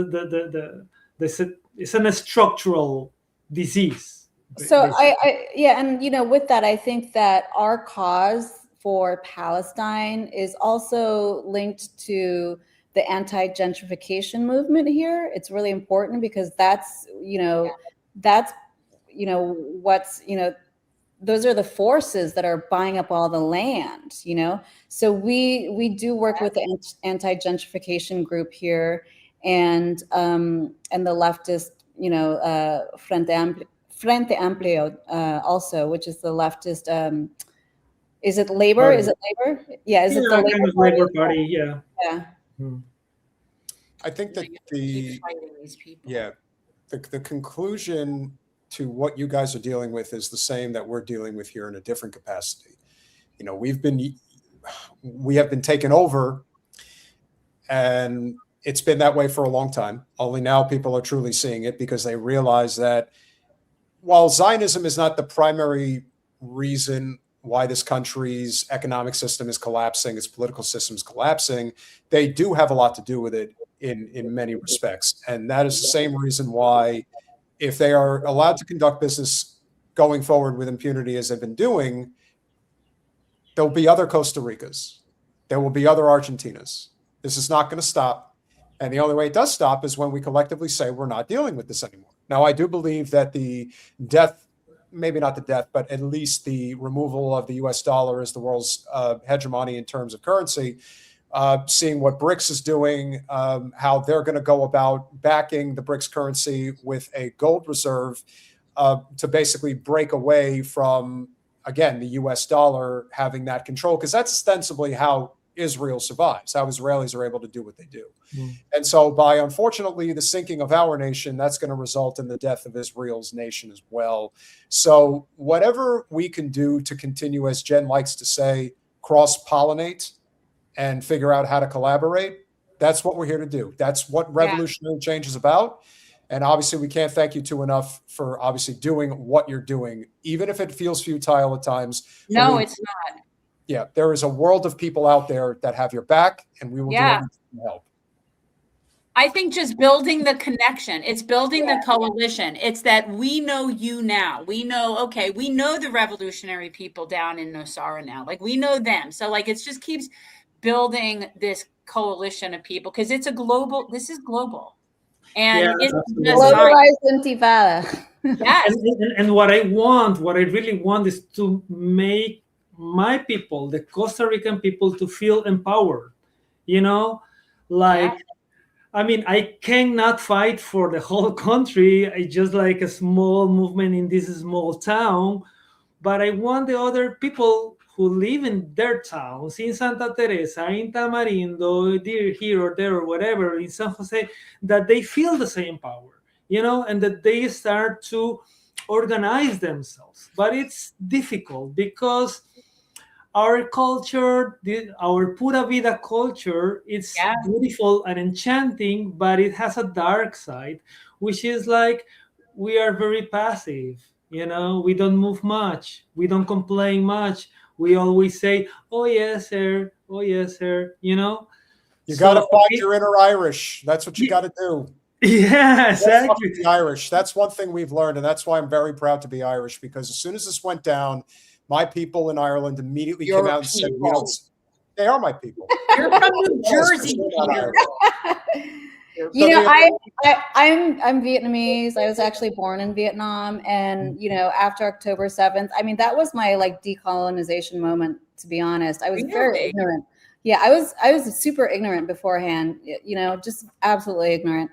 it's a structural disease. So and with that, I think that our cause for Palestine is also linked to the anti-gentrification movement here. It's really important because that's what's those are the forces that are buying up all the land. So we do work with the anti-gentrification group here, and the leftist Frente Amplio also, which is the leftist. Is it Labor? Party. Is it Labor? Yeah, is it the kind of Labor Party? Yeah. Yeah. I think that the conclusion to what you guys are dealing with is the same that we're dealing with here in a different capacity. We have been taken over, and it's been that way for a long time. Only now people are truly seeing it because they realize that while Zionism is not the primary reason why this country's economic system is collapsing, its political system is collapsing, they do have a lot to do with it in many respects. And that is the same reason why, if they are allowed to conduct business going forward with impunity as they've been doing, there'll be other Costa Ricas. There will be other Argentinas. This is not going to stop. And the only way it does stop is when we collectively say we're not dealing with this anymore. Now, I do believe that the death, maybe not the death, but at least the removal of the US dollar as the world's hegemony in terms of currency, seeing what BRICS is doing, how they're going to go about backing the BRICS currency with a gold reserve to basically break away from, again, the US dollar having that control, because that's ostensibly how Israel survives, how Israelis are able to do what they do. And so by, unfortunately, the sinking of our nation, that's going to result in the death of Israel's nation as well. So whatever we can do to continue, as Jen likes to say, cross-pollinate and figure out how to collaborate, that's what we're here to do. That's what revolutionary change is about. And obviously, we can't thank you two enough for obviously doing what you're doing, even if it feels futile at times. No, it's not. Yeah, there is a world of people out there that have your back, and we will do everything to help. I think just building the connection. It's building the coalition. It's that we know you now. We know, we know the revolutionary people down in Nosara now. Like, we know them. So, like, it just keeps building this coalition of people because this is global. And it's globalized intifada. Yes. And what I really want is to make my people, the Costa Rican people, to feel empowered. I mean, I cannot fight for the whole country. I just like a small movement in this small town, but I want the other people who live in their towns, in Santa Teresa, in Tamarindo, here or there or whatever, in San Jose, that they feel the same power, and that they start to organize themselves. But it's difficult because our culture, our Pura Vida culture, it's beautiful and enchanting, but it has a dark side, which is like we are very passive. We don't move much. We don't complain much. We always say, "Oh yes, sir. Oh yes, sir." You got to find your inner Irish. That's what you got to do. Yeah, exactly. The Irish. That's one thing we've learned, and that's why I'm very proud to be Irish. Because as soon as this went down, my people in Ireland immediately came out and said, they are my people. You're from New Jersey. I'm Vietnamese. I was actually born in Vietnam, and after October 7th, I mean, that was my decolonization moment. To be honest, I was very ignorant. Yeah, I was super ignorant beforehand. Just absolutely ignorant.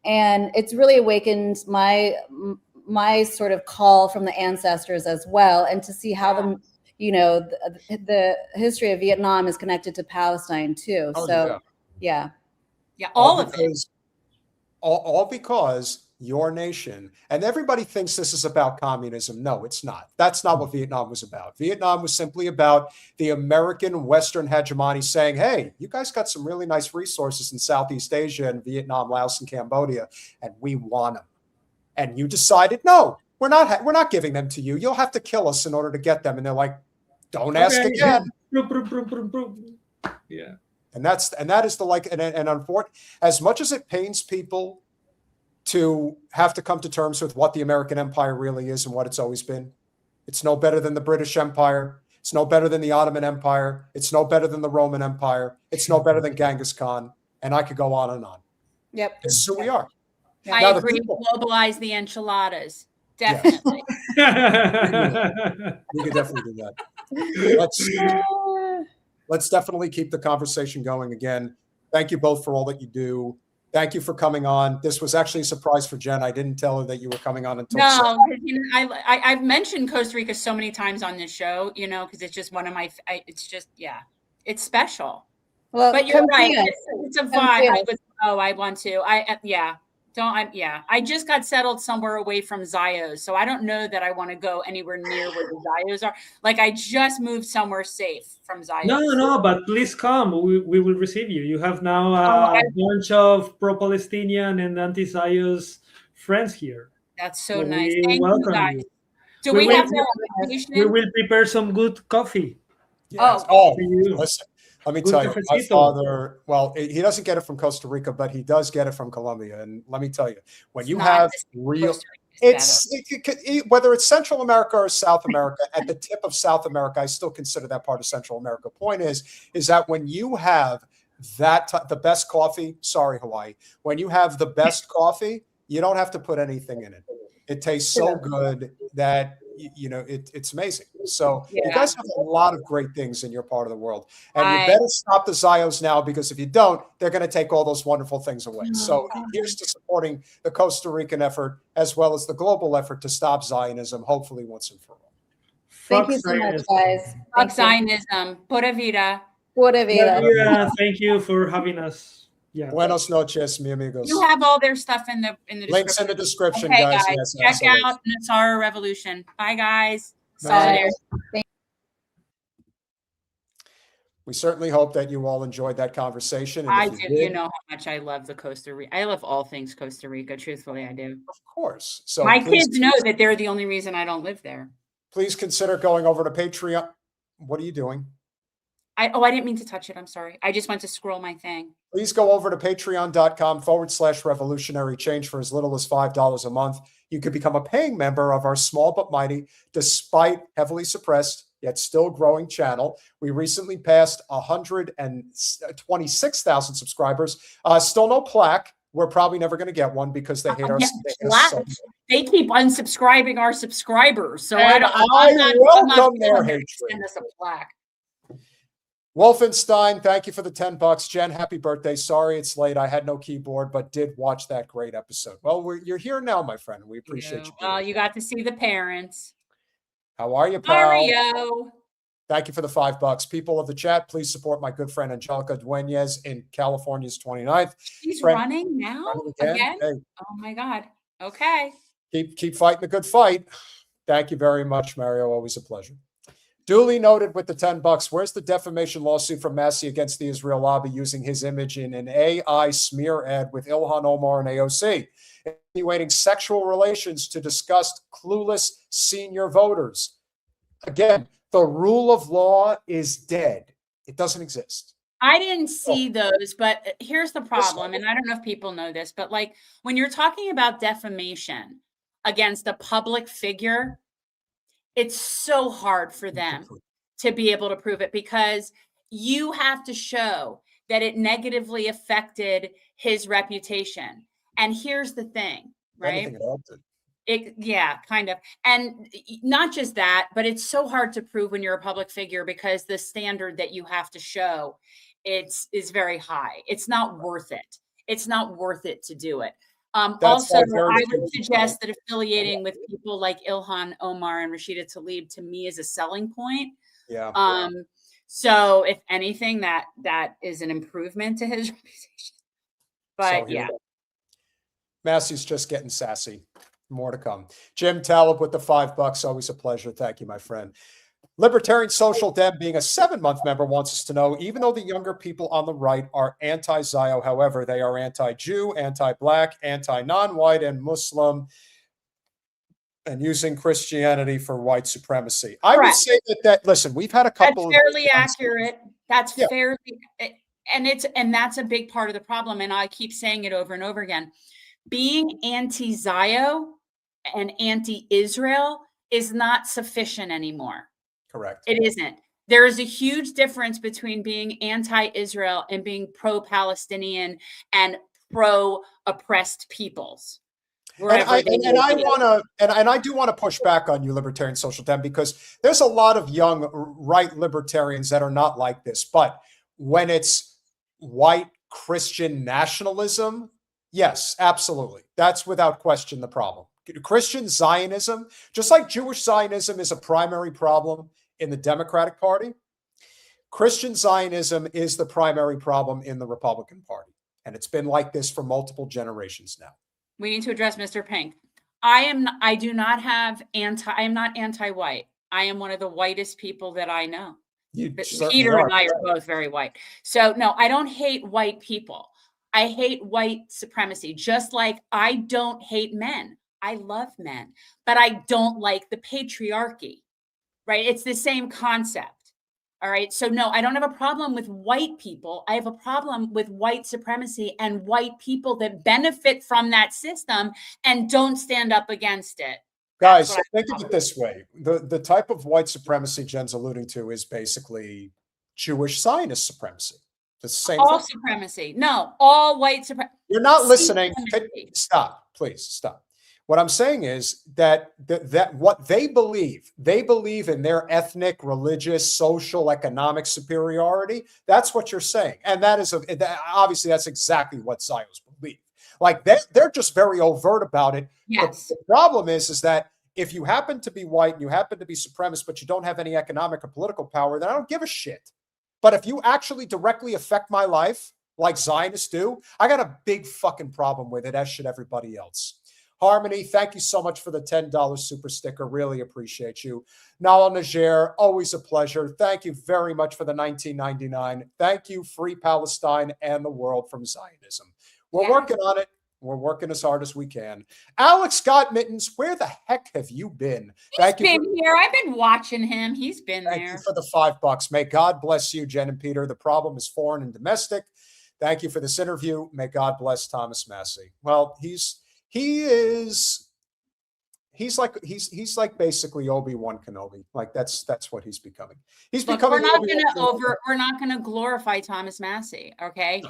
And it's really awakened my sort of call from the ancestors as well, and to see how the history of Vietnam is connected to Palestine too. Yeah, all of it. All because your nation, and everybody thinks this is about communism. No, it's not. That's not what Vietnam was about. Vietnam was simply about the American Western hegemony saying, hey, you guys got some really nice resources in Southeast Asia and Vietnam, Laos, and Cambodia, and we want them. And you decided, no, we're not giving them to you. You'll have to kill us in order to get them. And they're like, don't ask again. Yeah. And that is the and unfortunately, as much as it pains people to have to come to terms with what the American empire really is and what it's always been, it's no better than the British Empire. It's no better than the Ottoman Empire. It's no better than the Roman Empire. It's no better than Genghis Khan. And I could go on and on. Yep. This is who we are. I agree. Globalize the enchiladas. Definitely. Yes. We could definitely do that. Let's definitely keep the conversation going. Again, thank you both for all that you do. Thank you for coming on. This was actually a surprise for Jen. I didn't tell her that you were coming on until I've mentioned Costa Rica so many times on this show, because it's just one of my. It's special. Well, but you're right. It's a vibe. I want to. I just got settled somewhere away from Zios, so I don't know that I want to go anywhere near where the Zios are. Like, I just moved somewhere safe from Zios. No, but please come. We will receive you. You have now a bunch of pro-Palestinian and anti-Zios friends here. That's so nice. Thank you, guys. Do we have we will prepare some good coffee. Yes. Listen. Let me tell you, my father, well, he doesn't get it from Costa Rica, but he does get it from Colombia. And let me tell you, when you have real, whether it's Central America or South America, at the tip of South America, I still consider that part of Central America. Point is that when you have the best coffee, sorry, Hawaii, when you have the best coffee, you don't have to put anything in it. It tastes so good that it's amazing. So you guys have a lot of great things in your part of the world, and you better stop the Zios now, because if you don't, they're going to take all those wonderful things away. So here's to supporting the Costa Rican effort as well as the global effort to stop Zionism, hopefully once and for all. Thank you so much, guys. Fuck Zionism. Pura vida. Pura vida. Yeah, thank you for having us. Yeah. Buenos noches, mi amigos. You have all their stuff in the description. Links in the description, okay, guys. Yes, check out Nasara Revolution. Bye, guys. Bye. We certainly hope that you all enjoyed that conversation. And I did. You know how much I love the Costa Rica. I love all things Costa Rica. Truthfully, I do. Of course. So my kids know that they're the only reason I don't live there. Please consider going over to Patreon. What are you doing? I didn't mean to touch it. I'm sorry. I just went to scroll my thing. Please go over to patreon.com/revolutionary change for as little as $5 a month. You could become a paying member of our small but mighty, despite heavily suppressed, yet still growing channel. We recently passed 126,000 subscribers. Still no plaque. We're probably never going to get one because they hate our. They keep unsubscribing our subscribers. So I'm not their hatred. Send us a plaque. Wolfenstein, thank you for the $10. Jen, happy birthday. Sorry it's late. I had no keyboard, but did watch that great episode. Well, you're here now, my friend. We appreciate you. Well, you got to see the parents. How are you, pal? Mario. Thank you for the $5. People of the chat, please support my good friend Angelica Dueñez in California's 29th. She's running now? Again? Hey. Oh, my God. Okay. Keep fighting the good fight. Thank you very much, Mario. Always a pleasure. Duly noted with the $10. Where's the defamation lawsuit from Massie against the Israel lobby using his image in an AI smear ad with Ilhan Omar and AOC, insinuating sexual relations to disgust clueless senior voters? Again, the rule of law is dead. It doesn't exist. I didn't see those, but here's the problem. And I don't know if people know this, but like when you're talking about defamation against a public figure, it's so hard for them to be able to prove it because you have to show that it negatively affected his reputation. And here's the thing, right? Yeah, kind of. And not just that, but it's so hard to prove when you're a public figure because the standard that you have to show is very high. It's not worth it. It's not worth it to do it. That's Also, why very I few would people- suggest that affiliating with people like Ilhan Omar and Rashida Tlaib to me is a selling point. Yeah. So if anything, that is an improvement to his reputation. But So here yeah. we go. Massey's just getting sassy. More to come. Jim Taleb with the $5. Always a pleasure. Thank you, my friend. Libertarian Social Dem, being a 7-month member, wants us to know, even though the younger people on the right are anti-Zio, however, they are anti-Jew, anti-Black, anti-non-white, and Muslim, and using Christianity for white supremacy. I would say that, listen, we've had a couple That's fairly accurate. That's Yeah. fairly, and that's a big part of the problem. And I keep saying it over and over again. Being anti-Zio and anti-Israel is not sufficient anymore. Correct. It isn't. There is a huge difference between being anti-Israel and being pro-Palestinian and pro-oppressed peoples. And I do want to push back on you, Libertarian Social Dem, because there's a lot of young right libertarians that are not like this. But when it's white Christian nationalism, yes, absolutely. That's without question the problem. Christian Zionism, just like Jewish Zionism is a primary problem in the Democratic Party, Christian Zionism is the primary problem in the Republican Party. And it's been like this for multiple generations now. We need to address Mr. Pink. I am not anti-white. I am one of the whitest people that I know. Peter and I are both very white. So no, I don't hate white people. I hate white supremacy, just like I don't hate men. I love men, but I don't like the patriarchy, right? It's the same concept. All right. So no, I don't have a problem with white people. I have a problem with white supremacy and white people that benefit from that system and don't stand up against it. Guys, think of it this way. The type of white supremacy Jen's alluding to is basically Jewish Zionist supremacy. The same all thing. supremacy. No, all white supremacy. You're not listening. Stop, please stop. What I'm saying is that what they believe in their ethnic, religious, social, economic superiority. That's what you're saying. And that is, obviously, that's exactly what Zionists believe. Like they're just very overt about it. Yes. The problem is that if you happen to be white and you happen to be supremacist, but you don't have any economic or political power, then I don't give a shit. But if you actually directly affect my life, like Zionists do, I got a big fucking problem with it, as should everybody else. Harmony, thank you so much for the $10 super sticker. Really appreciate you. Nala Najer, always a pleasure. Thank you very much for the $19.99. Thank you, Free Palestine and the world from Zionism. We're working on it. We're working as hard as we can. Alex Scott Mittens, where the heck have you been? He's been here. I've been watching him. He's been there. Thank you for the $5. May God bless you, Jen and Peter. The problem is foreign and domestic. Thank you for this interview. May God bless Thomas Massie. Well, he's like basically Obi-Wan Kenobi. Like that's what he's becoming. He's becoming. We're not gonna glorify Thomas Massie. Okay,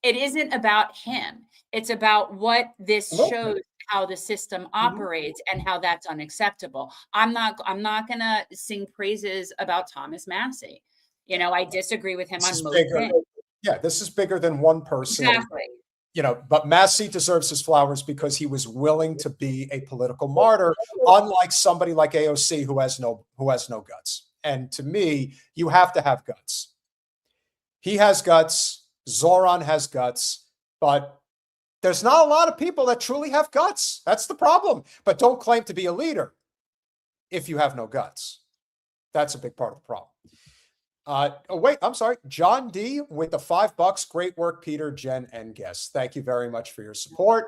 it isn't about him. It's about what this shows, how the system operates and how that's unacceptable. I'm not gonna sing praises about Thomas Massie. You know, I disagree with him on most things. Yeah, this is bigger than one person. Exactly. You know, but Massie deserves his flowers because he was willing to be a political martyr, unlike somebody like AOC who has no guts. And to me, you have to have guts. He has guts. Zoran has guts, but there's not a lot of people that truly have guts. That's the problem. But don't claim to be a leader if you have no guts. That's a big part of the problem. Wait, I'm sorry. John D with the $5. Great work, Peter, Jen, and guests. Thank you very much for your support.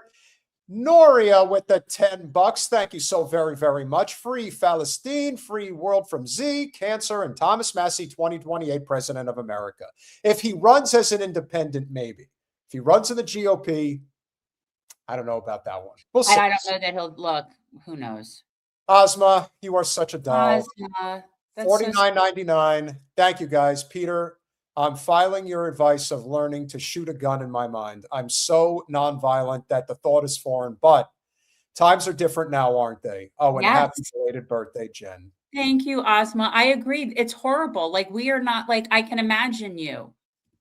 Noria with the $10. Thank you so very, very much. Free Palestine, free world from Z, cancer, and Thomas Massie, 2028 president of America. If he runs as an independent, maybe. If he runs in the GOP, I don't know about that one. We'll see. And I don't know that he'll look. Who knows? Ozma, you are such a doll. Ozma. $49.99. Thank you, guys. Peter, I'm filing your advice of learning to shoot a gun in my mind. I'm so nonviolent that the thought is foreign, but times are different now, aren't they? Oh, and happy belated birthday, Jen. Thank you, Ozma. I agree. It's horrible. Like, we are not, like, I can imagine you.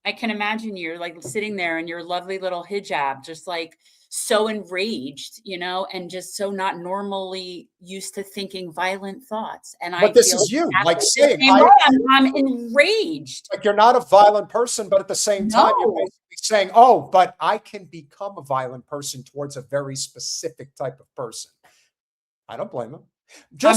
I can imagine you're like sitting there in your lovely little hijab, just like so enraged, and just so not normally used to thinking violent thoughts. And But this is you, like saying, I'm enraged. Like you're not a violent person, but at the same time, you're basically saying, oh, but I can become a violent person towards a very specific type of person. I don't blame him. I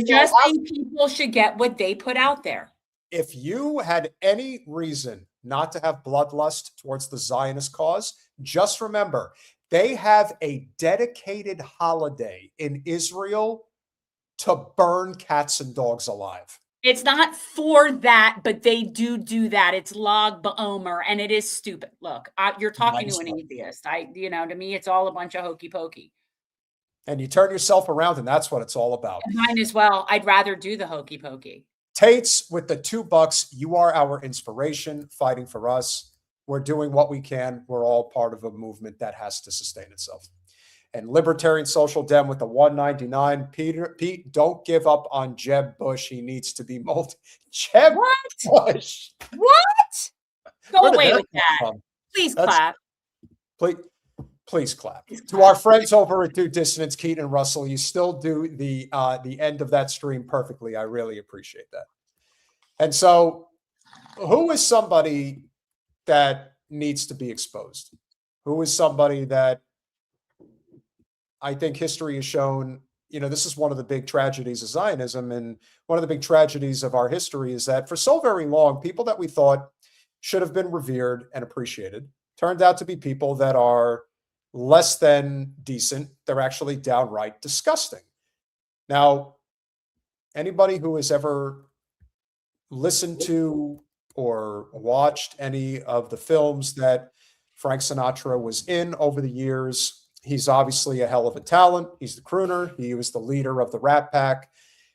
just think people should get what they put out there. If you had any reason not to have bloodlust towards the Zionist cause, just remember, they have a dedicated holiday in Israel to burn cats and dogs alive. It's not for that, but they do that. It's Lag BaOmer, and it is stupid. Look, you're talking to an atheist. To me, it's all a bunch of hokey pokey. And you turn yourself around, and that's what it's all about. And mine as well. I'd rather do the hokey pokey. Tates with the $2. You are our inspiration, fighting for us. We're doing what we can. We're all part of a movement that has to sustain itself. And Libertarian Social Dem with the $1.99. Pete, don't give up on Jeb Bush. He needs to be molded. Jeb Bush. What? Go away with that. Please clap. Please clap. To our friends over at Due Dissonance, Keaton and Russell, you still do the end of that stream perfectly. I really appreciate that. And so, who is somebody that needs to be exposed? Who is somebody that I think history has shown, this is one of the big tragedies of Zionism, and one of the big tragedies of our history is that for so very long, people that we thought should have been revered and appreciated turned out to be people that are less than decent. They're actually downright disgusting. Now, anybody who has ever listened to or watched any of the films that Frank Sinatra was in over the years, he's obviously a hell of a talent. He's the crooner. He was the leader of the Rat Pack.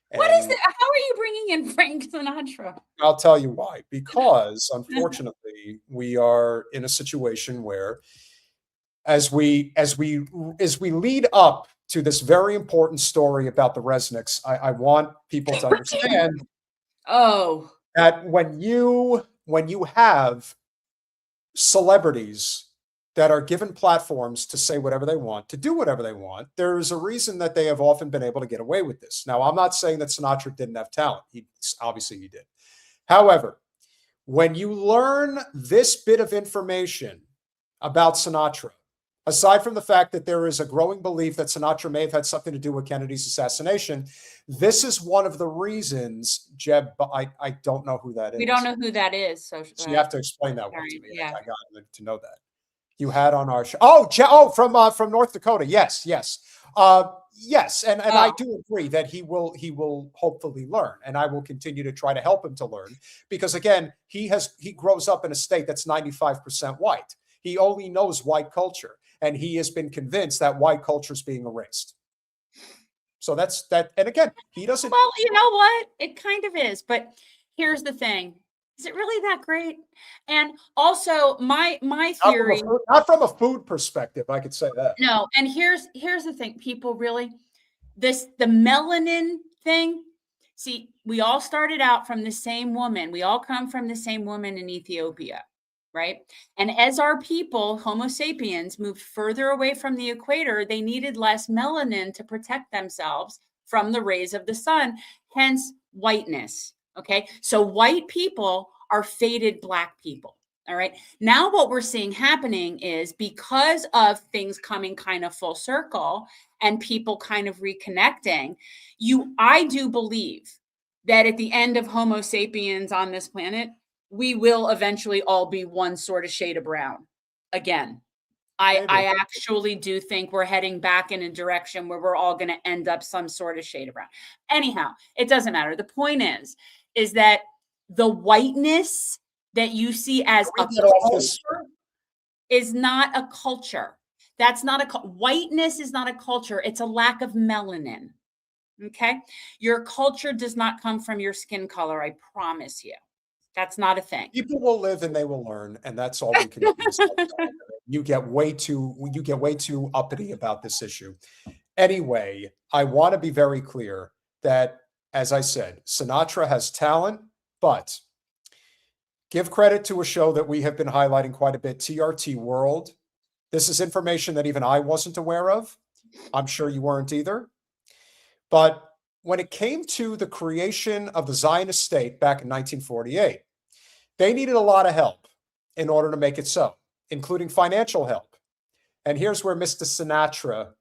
What is it? How are you bringing in Frank Sinatra? I'll tell you why. Because unfortunately, we are in a situation where as we lead up to this very important story about the Resnicks, I want people to understand that when you have celebrities that are given platforms to say whatever they want, to do whatever they want, there's a reason that they have often been able to get away with this. Now, I'm not saying that Sinatra didn't have talent. Obviously he did. However, when you learn this bit of information about Sinatra, aside from the fact that there is a growing belief that Sinatra may have had something to do with Kennedy's assassination, this is one of the reasons, Jeb, I don't know who that is. We don't know who that is. So you have to explain that one to me. Yeah. I got to know that. You had on our show. From North Dakota. Yes. Yes. And I do agree that he will hopefully learn, and I will continue to try to help him to learn, because again, he grows up in a state that's 95% white. He only knows white culture, and he has been convinced that white culture is being erased. So that's that. And again, he doesn't. Well, you know what? It kind of is. But here's the thing. Is it really that great? And also my theory. Not from a food perspective, I could say that. No. And here's the thing. People really, the melanin thing. See, we all started out from the same woman. We all come from the same woman in Ethiopia. Right. And as our people, Homo sapiens, moved further away from the equator, they needed less melanin to protect themselves from the rays of the sun, hence whiteness. Okay. So white people are faded Black people. All right. Now what we're seeing happening is, because of things coming kind of full circle and people kind of reconnecting, I do believe that at the end of Homo sapiens on this planet, we will eventually all be one sort of shade of brown again. I actually do think we're heading back in a direction where we're all going to end up some sort of shade of brown. Anyhow, it doesn't matter. The point is that the whiteness that you see as a culture is not a culture. That's not whiteness is not a culture. It's a lack of melanin. Okay. Your culture does not come from your skin color. I promise you. That's not a thing. People will live and they will learn, and that's all we can do. You get way too uppity about this issue. Anyway, I want to be very clear that, as I said, Sinatra has talent, but give credit to a show that we have been highlighting quite a bit, TRT World. This is information that even I wasn't aware of. I'm sure you weren't either. But when it came to the creation of the Zionist state back in 1948, they needed a lot of help in order to make it so, including financial help. And here's where Mr. Sinatra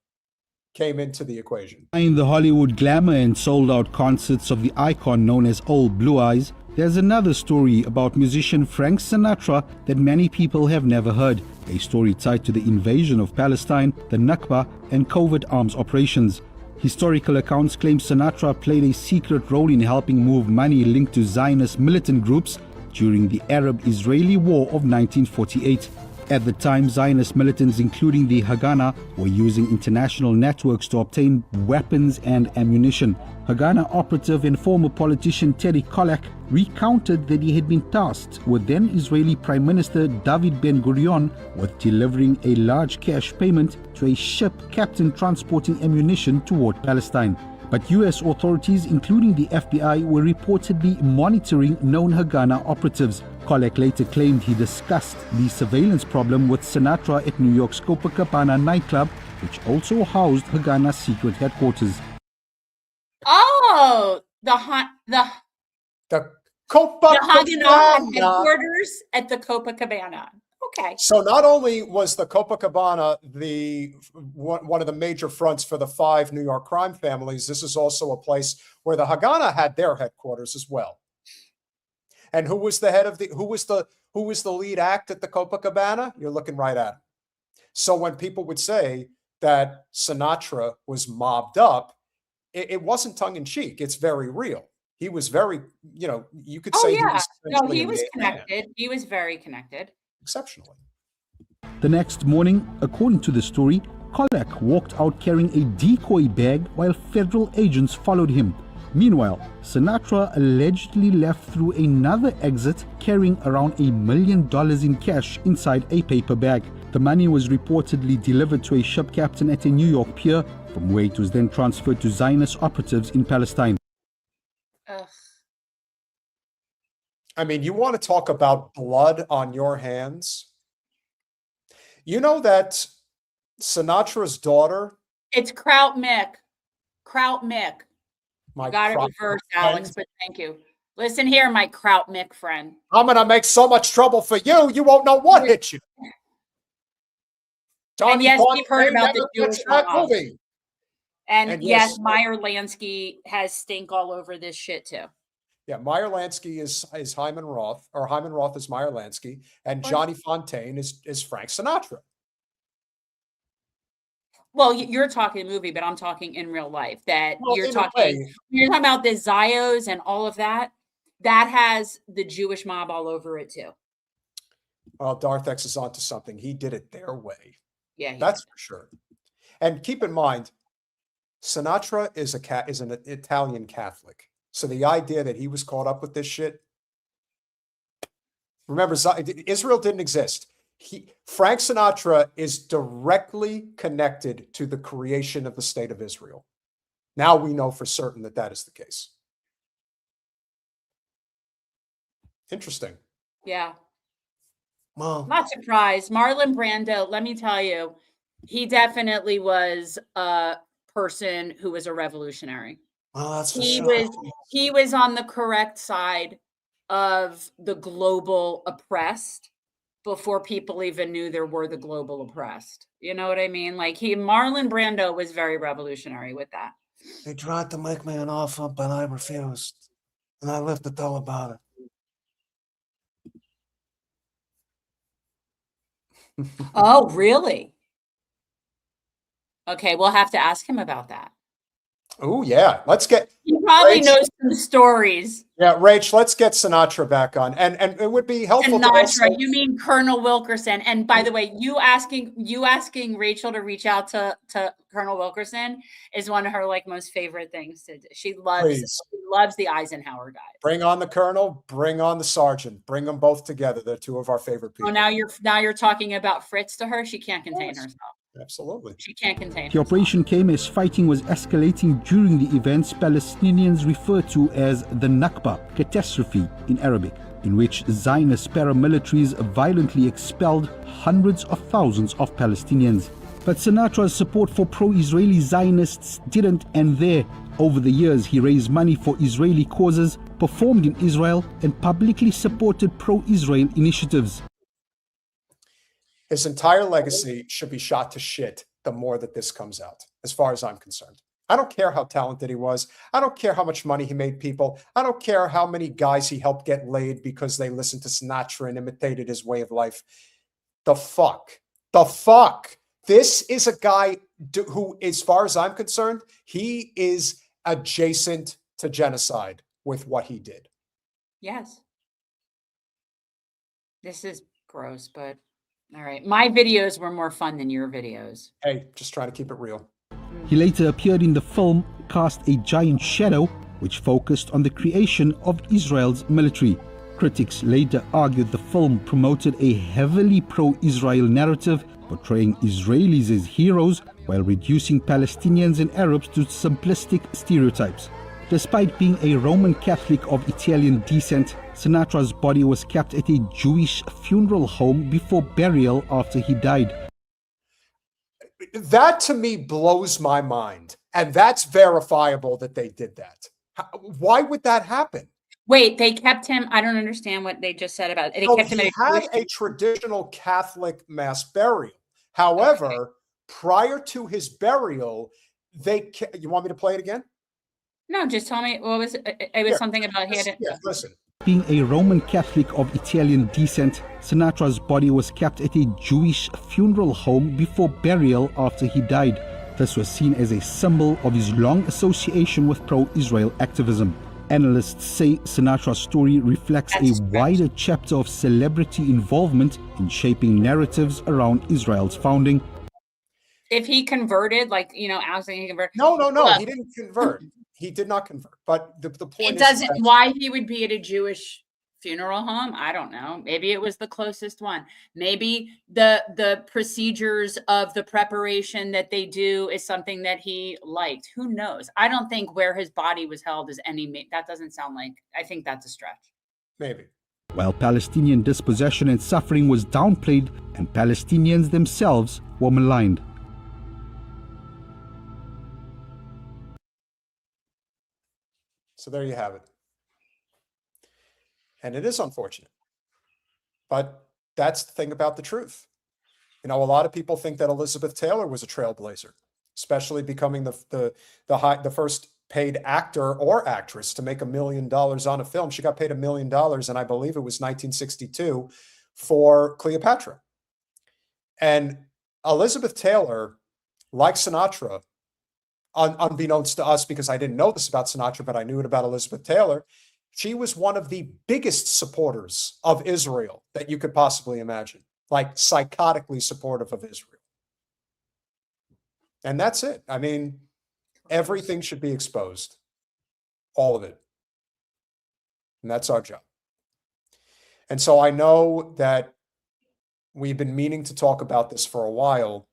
came into the equation. In the Hollywood glamour and sold-out concerts of the icon known as Old Blue Eyes, there's another story about musician Frank Sinatra that many people have never heard. A story tied to the invasion of Palestine, the Nakba, and covert arms operations. Historical accounts claim Sinatra played a secret role in helping move money linked to Zionist militant groups during the Arab-Israeli War of 1948. At the time, Zionist militants, including the Haganah, were using international networks to obtain weapons and ammunition. Haganah operative and former politician Teddy Kollek recounted that he had been tasked with then Israeli Prime Minister David Ben-Gurion with delivering a large cash payment to a ship captain transporting ammunition toward Palestine. But US authorities, including the FBI, were reportedly monitoring known Haganah operatives. Kollek later claimed he discussed the surveillance problem with Sinatra at New York's Copacabana nightclub, which also housed Haganah's secret headquarters. Oh, the Copacabana headquarters at the Copacabana. Okay. So not only was the Copacabana one of the major fronts for the 5 New York crime families, this is also a place where the Haganah had their headquarters as well. And who was the head of who was the lead act at the Copacabana? You're looking right at him. So when people would say that Sinatra was mobbed up, it wasn't tongue in cheek. It's very real. He was very, you could say he was connected. He was very connected. Exceptionally. The next morning, according to the story, Kollek walked out carrying a decoy bag while federal agents followed him. Meanwhile, Sinatra allegedly left through another exit carrying around $1 million in cash inside a paper bag. The money was reportedly delivered to a ship captain at a New York pier, from where it was then transferred to Zionist operatives in Palestine. Ugh. I mean, you want to talk about blood on your hands? You know that Sinatra's daughter... It's Kraut Mick. Kraut Mick. My got it reversed, Alex, but thank you. Listen here, my Kraut Mick friend. I'm going to make so much trouble for you, you won't know what hit you. And yes, we've heard about the Jewish mob. Movie. And yes, Meyer Lansky has stink all over this shit too. Yeah, Meyer Lansky is Hyman Roth, or Hyman Roth is Meyer Lansky, and Johnny Fontaine is Frank Sinatra. Well, you're talking movie, but I'm talking in real life. You're talking about the Zios and all of that. That has the Jewish mob all over it too. Well, Darth-X is onto something. He did it their way. Yeah, that's for sure. And keep in mind, Sinatra is an Italian Catholic. So the idea that he was caught up with this shit. Remember, Israel didn't exist. Frank Sinatra is directly connected to the creation of the state of Israel. Now we know for certain that that is the case. Interesting. Yeah. Well, not surprised. Marlon Brando, let me tell you, he definitely was a person who was a revolutionary. Well, that's for sure. He was on the correct side of the global oppressed before people even knew there were the global oppressed. You know what I mean? Like Marlon Brando was very revolutionary with that. They tried to make me an offer, but I refused. And I lived to tell about it. Oh, really? Okay, we'll have to ask him about that. Oh, yeah. Let's get... He probably knows some stories. Yeah, Rach, let's get Sinatra back on. And it would be helpful Sinatra, you mean Colonel Wilkerson. And by the way, you asking Rachel to reach out to Colonel Wilkerson is one of her most favorite things to do. She loves the Eisenhower guy. Bring on the Colonel, bring on the Sergeant. Bring them both together. They're two of our favorite people. Oh, now you're talking about Fritz to her. She can't contain herself. Absolutely. She can't contain The operation came as fighting was escalating during the events Palestinians refer to as the Nakba, catastrophe in Arabic. in which Zionist paramilitaries violently expelled hundreds of thousands of Palestinians. But Sinatra's support for pro-Israeli Zionists didn't end there. Over the years, he raised money for Israeli causes, performed in Israel, and publicly supported pro-Israel initiatives. His entire legacy should be shot to shit the more that this comes out, as far as I'm concerned. I don't care how talented he was. I don't care how much money he made people. I don't care how many guys he helped get laid because they listened to Sinatra and imitated his way of life. The fuck? The fuck? This is a guy who, as far as I'm concerned, he is adjacent to genocide with what he did. Yes. This is gross, but all right. My videos were more fun than your videos. Hey, just trying to keep it real. He later appeared in the film Cast a Giant Shadow, which focused on the creation of Israel's military. Critics later argued the film promoted a heavily pro-Israel narrative, portraying Israelis as heroes while reducing Palestinians and Arabs to simplistic stereotypes. Despite being a Roman Catholic of Italian descent, Sinatra's body was kept at a Jewish funeral home before burial after he died. That to me blows my mind. And that's verifiable that they did that. Why would that happen? Wait, they kept him. I don't understand what they just said about it. They kept him he at had a traditional Catholic mass burial. However, prior to his burial, you want me to play it again? No, just tell me what was it? It was something about he had it. Yeah, listen. Being a Roman Catholic of Italian descent, Sinatra's body was kept at a Jewish funeral home before burial after he died. This was seen as a symbol of his long association with pro-Israel activism. Analysts say Sinatra's story reflects a wider chapter of celebrity involvement in shaping narratives around Israel's founding. If he converted, like, you know, I was thinking he converted. No, Look, he didn't convert. He did not convert. But the point it doesn't, why he would be at a Jewish funeral home, I don't know. Maybe it was the closest one. Maybe the procedures of the preparation that they do is something that he liked. Who knows? I don't think where his body was held is that doesn't sound like, I think that's a stretch. Maybe. While Palestinian dispossession and suffering was downplayed and Palestinians themselves were maligned. So there you have it. And it is unfortunate. But that's the thing about the truth. You know, a lot of people think that Elizabeth Taylor was a trailblazer, especially becoming the first paid actor or actress to make $1 million on a film. She got paid $1 million, and I believe it was 1962 for Cleopatra. And Elizabeth Taylor, like Sinatra, unbeknownst to us, because I didn't know this about Sinatra, but I knew it about Elizabeth Taylor, she was one of the biggest supporters of Israel that you could possibly imagine, like psychotically supportive of Israel. And that's it. I mean, everything should be exposed, all of it. And that's our job. And so I know that we've been meaning to talk about this for a while,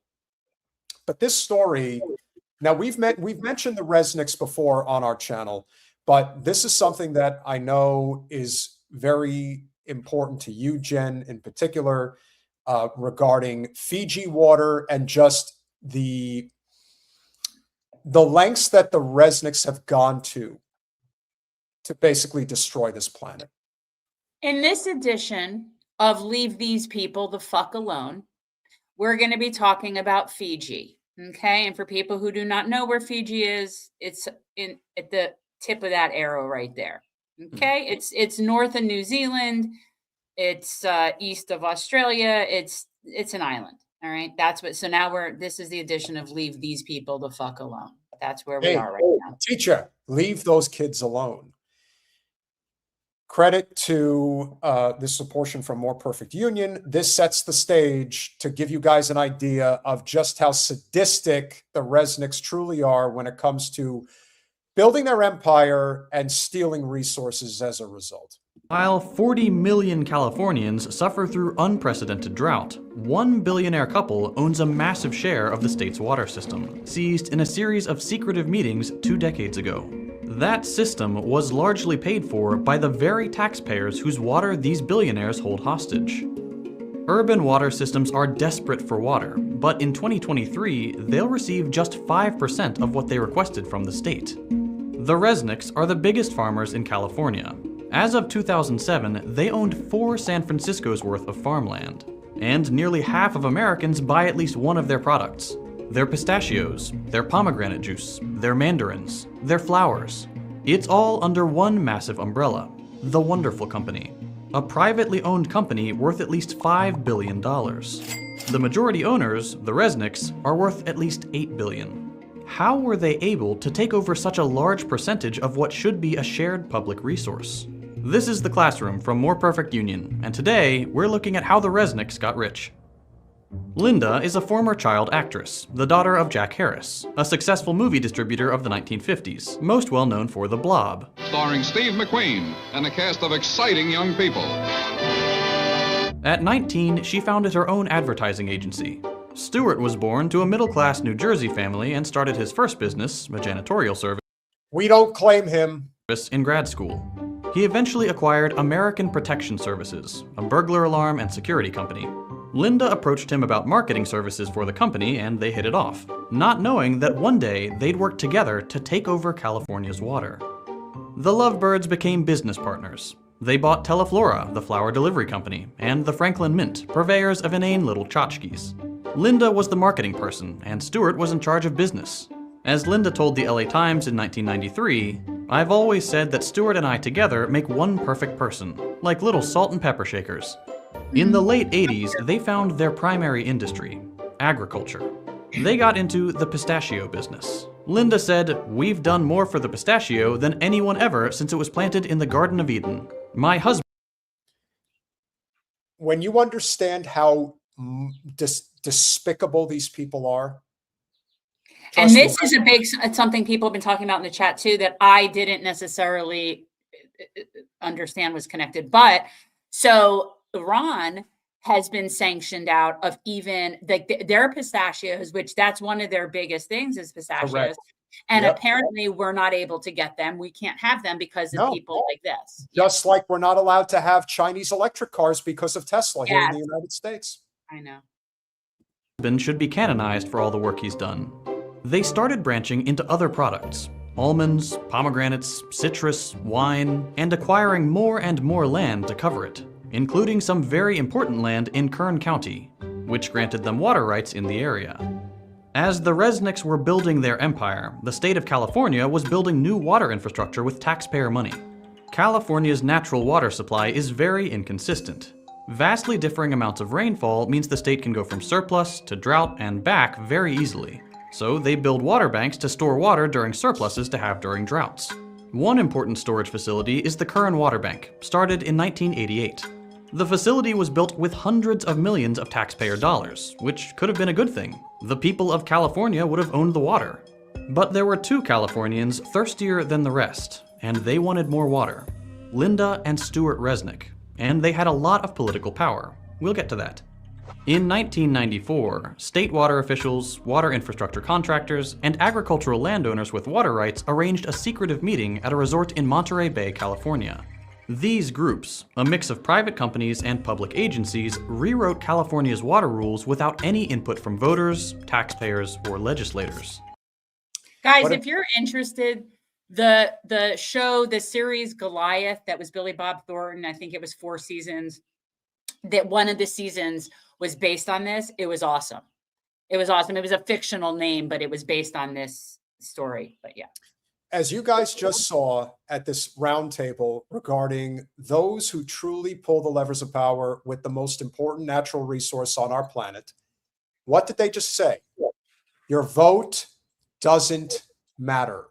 but this story, now we've mentioned the Resnicks before on our channel, but this is something that I know is very important to you, Jen, in particular, regarding Fiji water and just the lengths that the Resnicks have gone to basically destroy this planet. In this edition of Leave These People the Fuck Alone, we're going to be talking about Fiji. Okay. And for people who do not know where Fiji is, it's at the tip of that arrow right there. Okay. It's north of New Zealand. It's east of Australia. It's an island. All right. So now this is the edition of Leave These People the Fuck Alone. That's where we are right now. Teacher, leave those kids alone. Credit to this is a portion from More Perfect Union. This sets the stage to give you guys an idea of just how sadistic the Resnicks truly are when it comes to building their empire and stealing resources as a result. While 40 million Californians suffer through unprecedented drought, one billionaire couple owns a massive share of the state's water system, seized in a series of secretive meetings 2 decades ago. That system was largely paid for by the very taxpayers whose water these billionaires hold hostage. Urban water systems are desperate for water, but in 2023, they'll receive just 5% of what they requested from the state. The Resnicks are the biggest farmers in California. As of 2007, they owned 4 San Francisco's worth of farmland. And nearly half of Americans buy at least one of their products. Their pistachios, their pomegranate juice, their mandarins, their flowers. It's all under one massive umbrella, the Wonderful Company, a privately owned company worth at least $5 billion. The majority owners, the Resnicks, are worth at least $8 billion. How were they able to take over such a large percentage of what should be a shared public resource? This is The Classroom from More Perfect Union, and today we're looking at how the Resnicks got rich. Linda is a former child actress, the daughter of Jack Harris, a successful movie distributor of the 1950s, most well known for The Blob. Starring Steve McQueen and a cast of exciting young people. At 19, she founded her own advertising agency. Stewart was born to a middle-class New Jersey family and started his first business, a janitorial service. We don't claim him. In grad school. He eventually acquired American Protection Services, a burglar alarm and security company. Linda approached him about marketing services for the company, and they hit it off, not knowing that one day they'd work together to take over California's water. The lovebirds became business partners. They bought Teleflora, the flower delivery company, and the Franklin Mint, purveyors of inane little tchotchkes. Linda was the marketing person, and Stewart was in charge of business. As Linda told the LA Times in 1993, "I've always said that Stewart and I together make one perfect person, like little salt and pepper shakers." In the late 80s, they found their primary industry, agriculture. They got into the pistachio business. Linda said, "We've done more for the pistachio than anyone ever since it was planted in the Garden of Eden. My husband..." When you understand how despicable these people are. And this is something people have been talking about in the chat too, that I didn't necessarily understand was connected. But so Iran has been sanctioned out of even their pistachios, which that's one of their biggest things is pistachios. Correct. And Yep. apparently we're not able to get them. We can't have them because of people like this. Just like we're not allowed to have Chinese electric cars because of Tesla here in the Yes. United States. I know. Should be canonized for all the work he's done. They started branching into other products, almonds, pomegranates, citrus, wine, and acquiring more and more land to cover it, including some very important land in Kern County, which granted them water rights in the area. As the Resnicks were building their empire, the state of California was building new water infrastructure with taxpayer money. California's natural water supply is very inconsistent. Vastly differing amounts of rainfall means the state can go from surplus to drought and back very easily. So they build water banks to store water during surpluses to have during droughts. One important storage facility is the Kern Water Bank, started in 1988. The facility was built with hundreds of millions of taxpayer dollars, which could have been a good thing. The people of California would have owned the water. But there were 2 Californians thirstier than the rest, and they wanted more water. Linda and Stewart Resnick, and they had a lot of political power. We'll get to that. In 1994, state water officials, water infrastructure contractors, and agricultural landowners with water rights arranged a secretive meeting at a resort in Monterey Bay, California. These groups, a mix of private companies and public agencies, rewrote California's water rules without any input from voters, taxpayers, or legislators. Guys, if you're interested, the show, the series Goliath, that was Billy Bob Thornton, I think it was 4 seasons, that one of the seasons was based on this. It was awesome. It was awesome. It was a fictional name, but it was based on this story. But yeah. As you guys just saw at this roundtable regarding those who truly pull the levers of power with the most important natural resource on our planet, what did they just say? Your vote doesn't matter.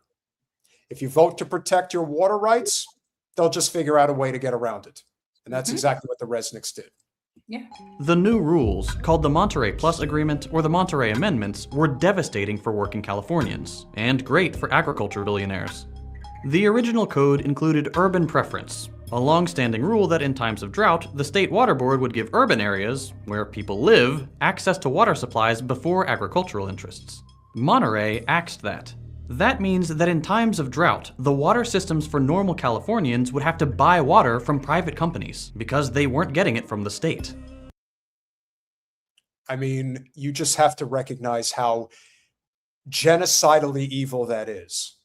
If you vote to protect your water rights, they'll just figure out a way to get around it. And that's exactly what the Resnicks did. Yeah. The new rules, called the Monterey Plus Agreement or the Monterey Amendments, were devastating for working Californians, and great for agriculture billionaires. The original code included urban preference, a long-standing rule that in times of drought, the state water board would give urban areas, where people live, access to water supplies before agricultural interests. Monterey axed that. That means that in times of drought, the water systems for normal Californians would have to buy water from private companies because they weren't getting it from the state. I mean, you just have to recognize how genocidally evil that is.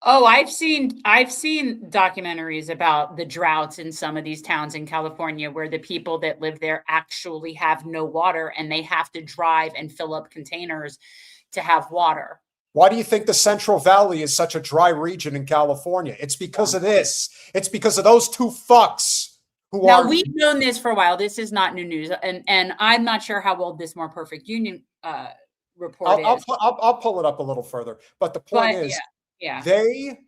Oh, I've seen documentaries about the droughts in some of these towns in California where the people that live there actually have no water and they have to drive and fill up containers to have water. Why do you think the Central Valley is such a dry region in California? It's because of this. It's because of those two fucks who now, are. We've known this for a while. This is not new news. And I'm not sure how old this More Perfect Union report is. I'll pull it up a little further. But the point is, yeah. They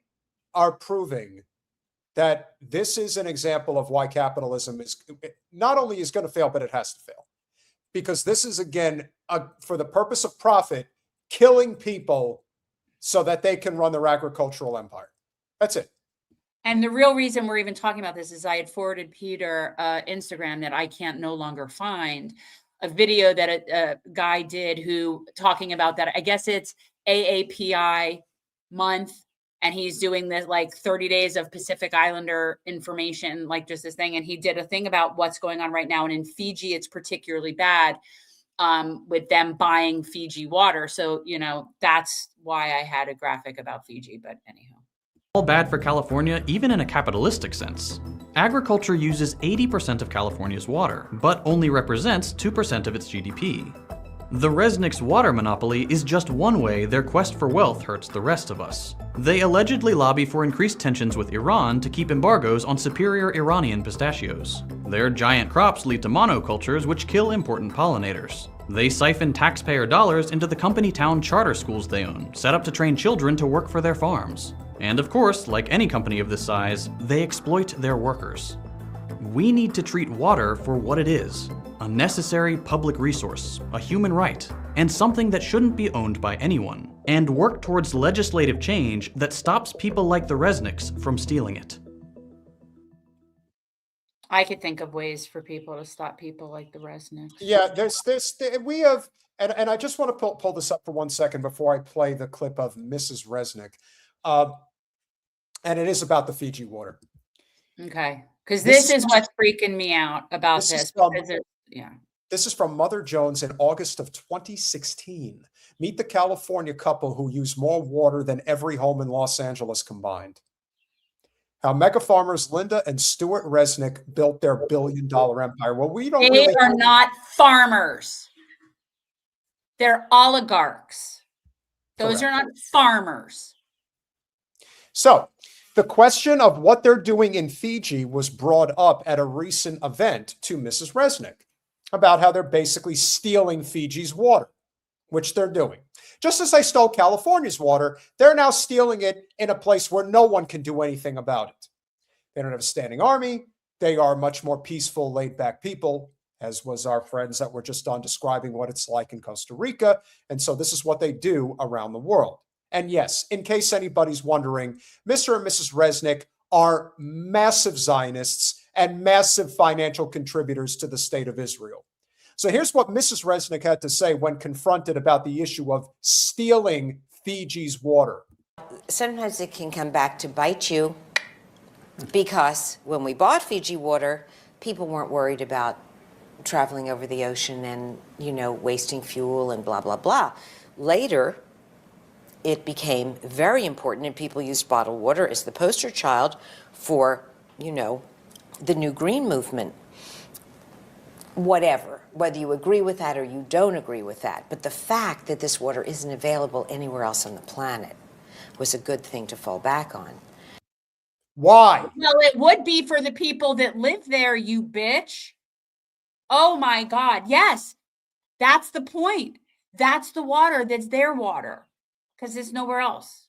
are proving that this is an example of why capitalism is not only is going to fail, but it has to fail. Because this is, again, for the purpose of profit, killing people so that they can run their agricultural empire. That's it. And the real reason we're even talking about this is I had forwarded Peter Instagram that I can't no longer find a video that a guy did who talking about that. I guess it's AAPI month, and he's doing this like 30 days of Pacific Islander information, like just this thing. And he did a thing about what's going on right now. And in Fiji, it's particularly bad with them buying Fiji water. So, you know, that's why I had a graphic about Fiji, but anyhow. All bad for California, even in a capitalistic sense. Agriculture uses 80% of California's water, but only represents 2% of its GDP. The Resnicks water monopoly is just one way their quest for wealth hurts the rest of us. They allegedly lobby for increased tensions with Iran to keep embargoes on superior Iranian pistachios. Their giant crops lead to monocultures which kill important pollinators. They siphon taxpayer dollars into the company town charter schools they own, set up to train children to work for their farms. And of course, like any company of this size, they exploit their workers. We need to treat water for what it is. A necessary public resource, a human right, and something that shouldn't be owned by anyone, and work towards legislative change that stops people like the Resnicks from stealing it. I could think of ways for people to stop people like the Resnicks. Yeah, we have, and I just want to pull this up for 1 second before I play the clip of Mrs. Resnick. And it is about the Fiji water. Okay, because this is what's freaking me out about this. This is from Mother Jones in August of 2016. Meet the California couple who use more water than every home in Los Angeles combined. How mega farmers Linda and Stuart Resnick built their billion-dollar empire. Well, we don't. They are not farmers. They're oligarchs. Those Correct. are not farmers. So the question of what they're doing in Fiji was brought up at a recent event to Mrs. Resnick about how they're basically stealing Fiji's water, which they're doing. Just as they stole California's water, they're now stealing it in a place where no one can do anything about it. They don't have a standing army. They are much more peaceful, laid-back people, as was our friends that were just on describing what it's like in Costa Rica. And so this is what they do around the world. And yes, in case anybody's wondering, Mr. and Mrs. Resnick are massive Zionists and massive financial contributors to the state of Israel. So here's what Mrs. Resnick had to say when confronted about the issue of stealing Fiji's water. Sometimes it can come back to bite you because when we bought Fiji water, people weren't worried about traveling over the ocean and, you know, wasting fuel and blah, blah, blah. Later, it became very important and people used bottled water as the poster child for, you know, the new green movement. Whatever, whether you agree with that or you don't agree with that. But the fact that this water isn't available anywhere else on the planet was a good thing to fall back on. Why? Well, it would be for the people that live there, you bitch. Oh my God. Yes, that's the point. That's the water that's their water because it's nowhere else.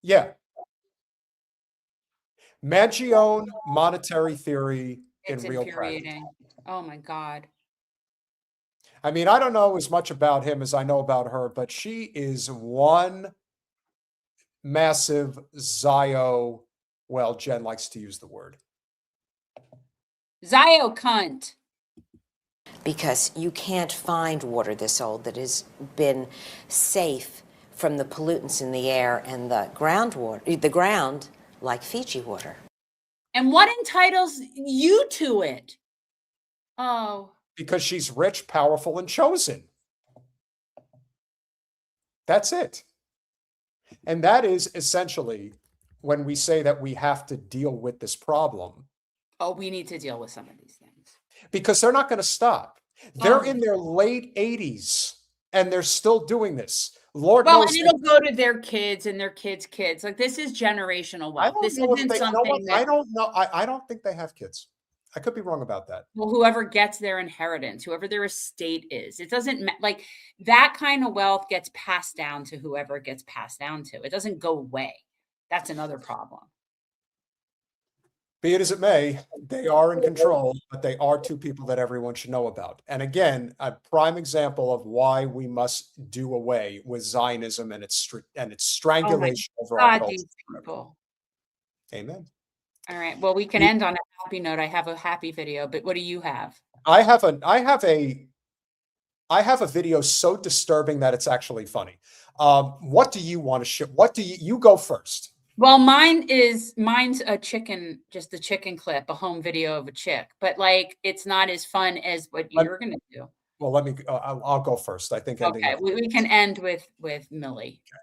Yeah. Magione monetary theory It's in real practice. infuriating. Oh my God. I mean, I don't know as much about him as I know about her, but she is one massive Zio. Well, Jen likes to use the word. Zio cunt. Because you can't find water this old that has been safe from the pollutants in the air and the ground, like Fiji water. And what entitles you to it? Oh. Because she's rich, powerful, and chosen. That's it. And that is essentially when we say that we have to deal with this problem. Oh, we need to deal with some of these things. Because they're not going to stop. They're in their late 80s and they're still doing this. Lord knows. And it'll go to their kids and their kids' kids. Like, this is generational wealth. This isn't something that, I don't know. I don't think they have kids. I could be wrong about that. Well, whoever gets their inheritance, whoever their estate is, it doesn't like that kind of wealth gets passed down to whoever it gets passed down to. It doesn't go away. That's another problem. Be it as it may, they are in control, but they are two people that everyone should know about. And again, a prime example of why we must do away with Zionism and its strangulation over our culture. These people. Amen. All right. Well, we can end on a happy note. I have a happy video, but what do you have? I have a video so disturbing that it's actually funny. What do you want to show? What do you go first? Well, mine's a chicken, just a chicken clip, a home video of a chick, but like, it's not as fun as what you're going to do. Well, I'll go first. I think. Okay. We can end with Millie. Okay.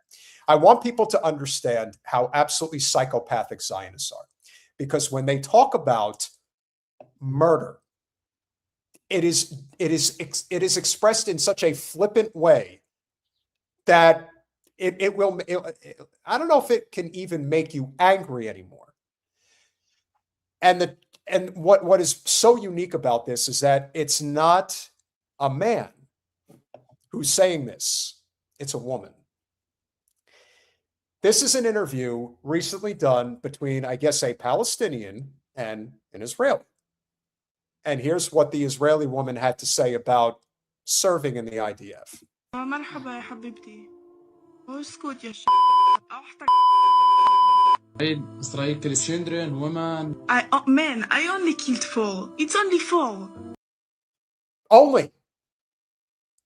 I want people to understand how absolutely psychopathic Zionists are. Because when they talk about murder, it is expressed in such a flippant way that it will. I don't know if it can even make you angry anymore. And what is so unique about this is that it's not a man who's saying this; it's a woman. This is an interview recently done between, I guess, a Palestinian and an Israeli. And here's what the Israeli woman had to say about serving in the IDF. Israel killed children, women. Man, I only killed 4. It's only 4.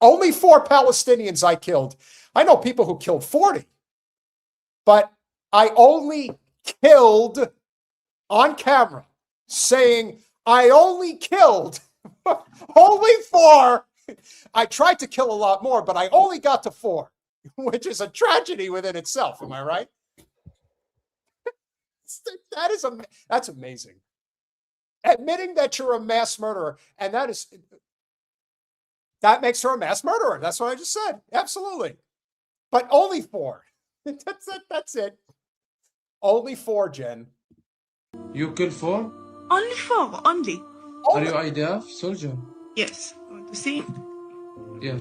Only 4 Palestinians I killed. I know people who killed 40. But I only killed on camera, saying I only killed only 4. I tried to kill a lot more, but I only got to 4, which is a tragedy within itself. Am I right? That's amazing. Admitting that you're a mass murderer, and that makes her a mass murderer. That's what I just said. Absolutely. But only 4. That's it. That's it. Only 4, Jen. You kill 4? Only 4. Only. Are you IDF soldier? Yes. Want to see? Yeah.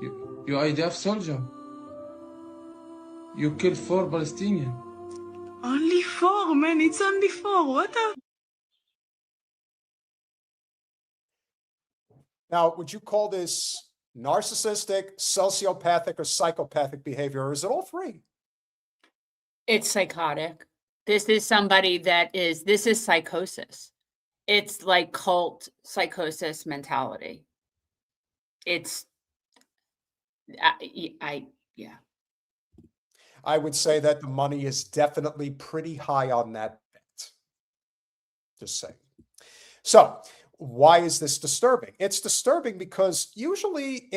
You IDF soldier. You kill 4 Palestinians. Only 4, man. It's only 4. What a... Now, would you call this narcissistic, sociopathic, or psychopathic behavior, or is it all 3? It's psychotic. This is somebody this is psychosis. It's like cult psychosis mentality. It's, yeah. I would say that the money is definitely pretty high on that bet. Just saying. So, why is this disturbing? It's disturbing because usually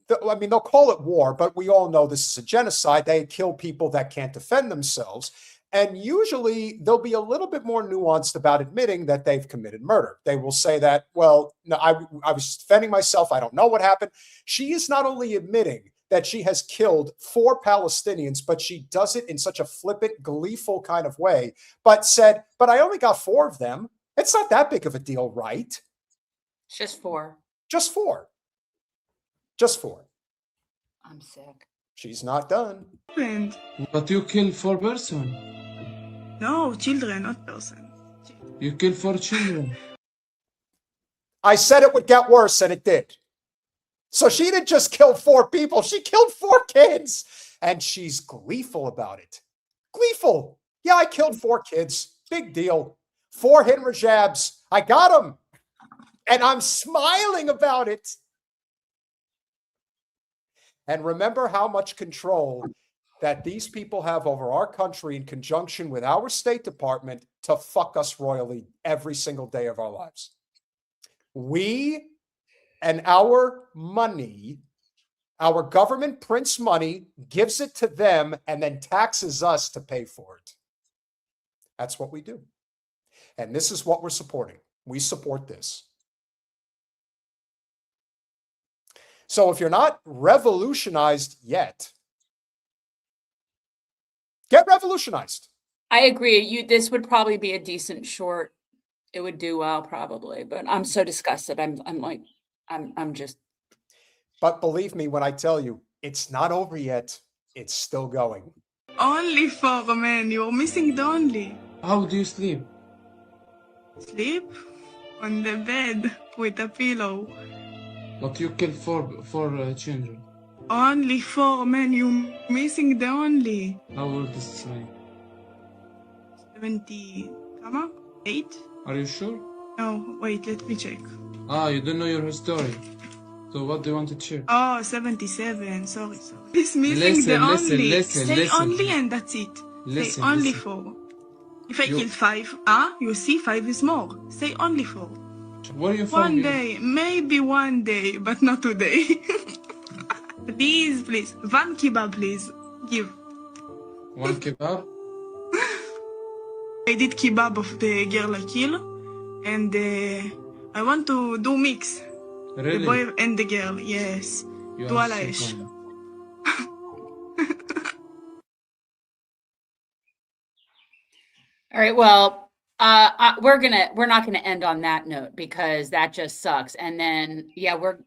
they'll call it war, but we all know this is a genocide. They kill people that can't defend themselves. And usually they'll be a little bit more nuanced about admitting that they've committed murder. They will say that, well, no, I was defending myself. I don't know what happened. She is not only admitting that she has killed 4 Palestinians, but she does it in such a flippant, gleeful kind of way, but said, but I only got 4 of them. It's not that big of a deal, right? It's just 4. Just 4. Just 4. I'm sick. She's not done. But you kill 4 persons. No, children, not persons. You kill 4 children. I said it would get worse, and it did. So she didn't just kill 4 people. She killed 4 kids. And she's gleeful about it. Gleeful. Yeah, I killed 4 kids. Big deal. 4 Hidra jabs. I got them. And I'm smiling about it. And remember how much control that these people have over our country in conjunction with our State Department to fuck us royally every single day of our lives. We and our money, our government prints money, gives it to them, and then taxes us to pay for it. That's what we do. And this is what we're supporting. We support this. So if you're not revolutionized yet, get revolutionized. I agree. This would probably be a decent short. It would do well, probably. But I'm so disgusted. I'm just. But believe me when I tell you, it's not over yet. It's still going. Only for men. You're missing the only. How do you sleep? Sleep on the bed with a pillow. But you kill four children. Only for men. You're missing the only. How old is this man? 70, 8? Are you sure? No, wait, let me check. You don't know your history. So what do you want to check? Oh, 77. Sorry. He's missing the only. Say only and that's it. Say only 4. If I kill 5, you see 5 is more. Say only 4. Where are you from? One day, maybe one day, but not today. Please. One kebab, please. Give. One kebab? I did kebab of the girl I kill, and I want to do mix. Really? The boy and the girl, yes. You Do are ala so ish. funny. All right. Well, we're not gonna end on that note because that just sucks. And then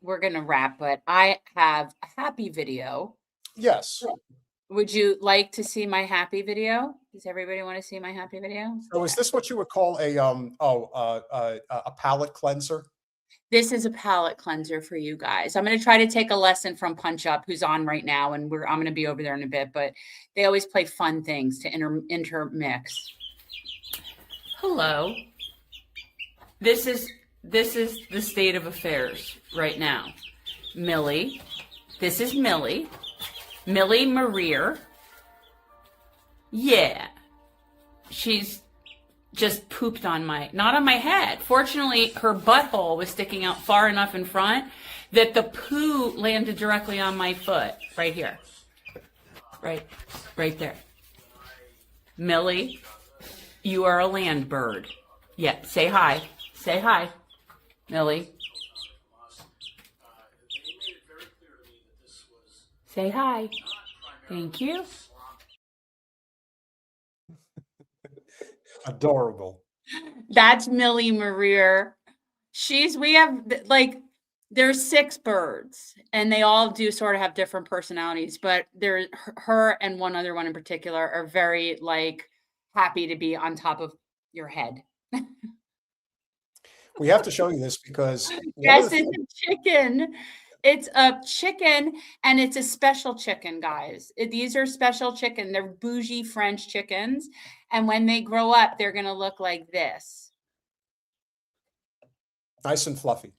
we're gonna wrap. But I have a happy video. Yes. Would you like to see my happy video? Does everybody want to see my happy video? So is this what you would call a palate cleanser? This is a palate cleanser for you guys. I'm going to try to take a lesson from Punch Up, who's on right now, and I'm going to be over there in a bit. But they always play fun things to intermix. Hello. This is the state of affairs right now. Millie. This is Millie. Millie Maria. Yeah. She's just pooped on not on my head. Fortunately, her butthole was sticking out far enough in front that the poo landed directly on my foot. Right here. Right there. Millie, you are a land bird. Yeah, say hi. Say hi, Millie. Say hi. Thank you. Adorable. That's Millie Maria. There's 6 birds and they all do sort of have different personalities, but her and one other one in particular are very happy to be on top of your head. We have to show you this because yes, it's a chicken. It's a chicken, and it's a special chicken, guys. These are special chicken. They're bougie French chickens, and when they grow up, they're going to look like this. Nice and fluffy.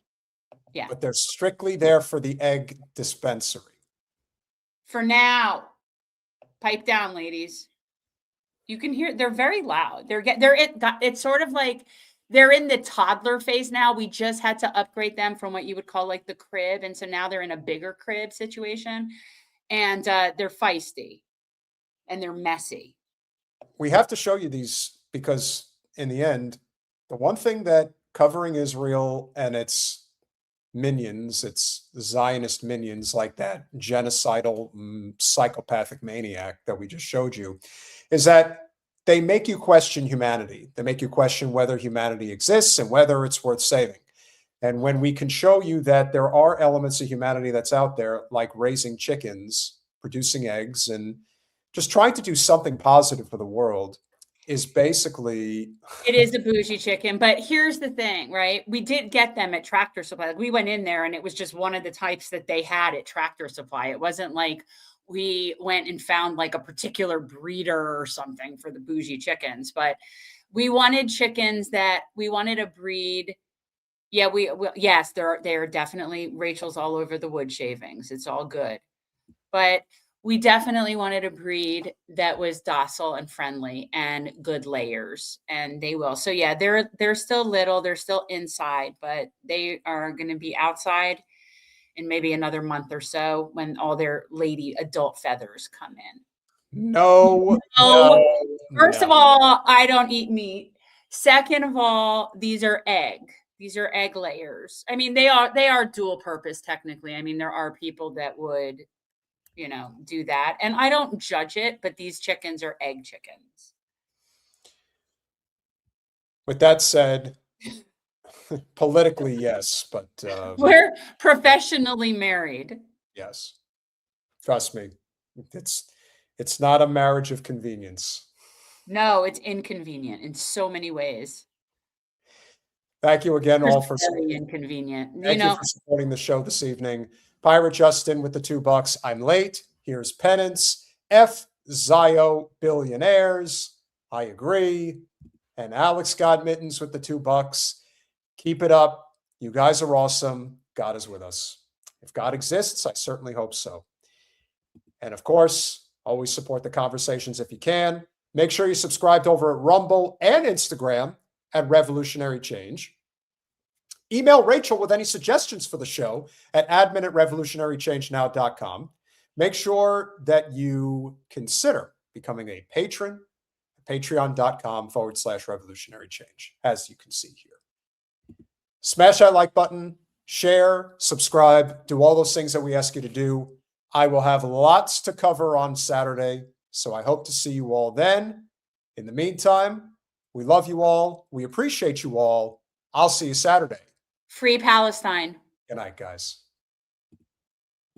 Yeah. But they're strictly there for the egg dispensary. For now. Pipe down, ladies. You can hear, they're very loud. It's sort of like they're in the toddler phase now. We just had to upgrade them from what you would call the crib. And so now they're in a bigger crib situation. And they're feisty. And they're messy. We have to show you these because in the end, the one thing that covering Israel and its minions, its Zionist minions like that genocidal psychopathic maniac that we just showed you, is that they make you question humanity. They make you question whether humanity exists and whether it's worth saving. And when we can show you that there are elements of humanity that's out there, like raising chickens, producing eggs, and just trying to do something positive for the world, is basically... It is a bougie chicken, but here's the thing, right? We did get them at Tractor Supply. We went in there and it was just one of the types that they had at Tractor Supply. It wasn't like we went and found a particular breeder or something for the bougie chickens, but we wanted chickens that we wanted a breed. Yeah, yes, they're definitely Rachel's all over the wood shavings. It's all good. but we definitely wanted a breed that was docile and friendly and good layers, and they will. So yeah, they're still little, they're still inside, but they are going to be outside in maybe another month or so when all their lady adult feathers come in. No. First of all, I don't eat meat. Second of all, these are egg layers. I mean, they are dual purpose technically. I mean, there are people that would, do that. And I don't judge it, but these chickens are egg chickens. With that said, politically, yes, but we're professionally married. Yes. Trust me. It's not a marriage of convenience. No, it's inconvenient in so many ways. Thank you again all for very inconvenient. Thank you for supporting the show this evening. Pirate Justin with the $2. I'm late. Here's penance. F Zio billionaires. I agree. And Alex got mittens with the $2. Keep it up. You guys are awesome. God is with us. If God exists, I certainly hope so. And of course, always support the conversations if you can. Make sure you subscribed over at Rumble and Instagram at Revolutionary Change. Email Rachel with any suggestions for the show at admin@revolutionarychangenow.com. Make sure that you consider becoming a patron at patreon.com/revolutionary change, as you can see here. Smash that like button, share, subscribe, do all those things that we ask you to do. I will have lots to cover on Saturday, so I hope to see you all then. In the meantime, we love you all. We appreciate you all. I'll see you Saturday. Free Palestine. Good night, guys.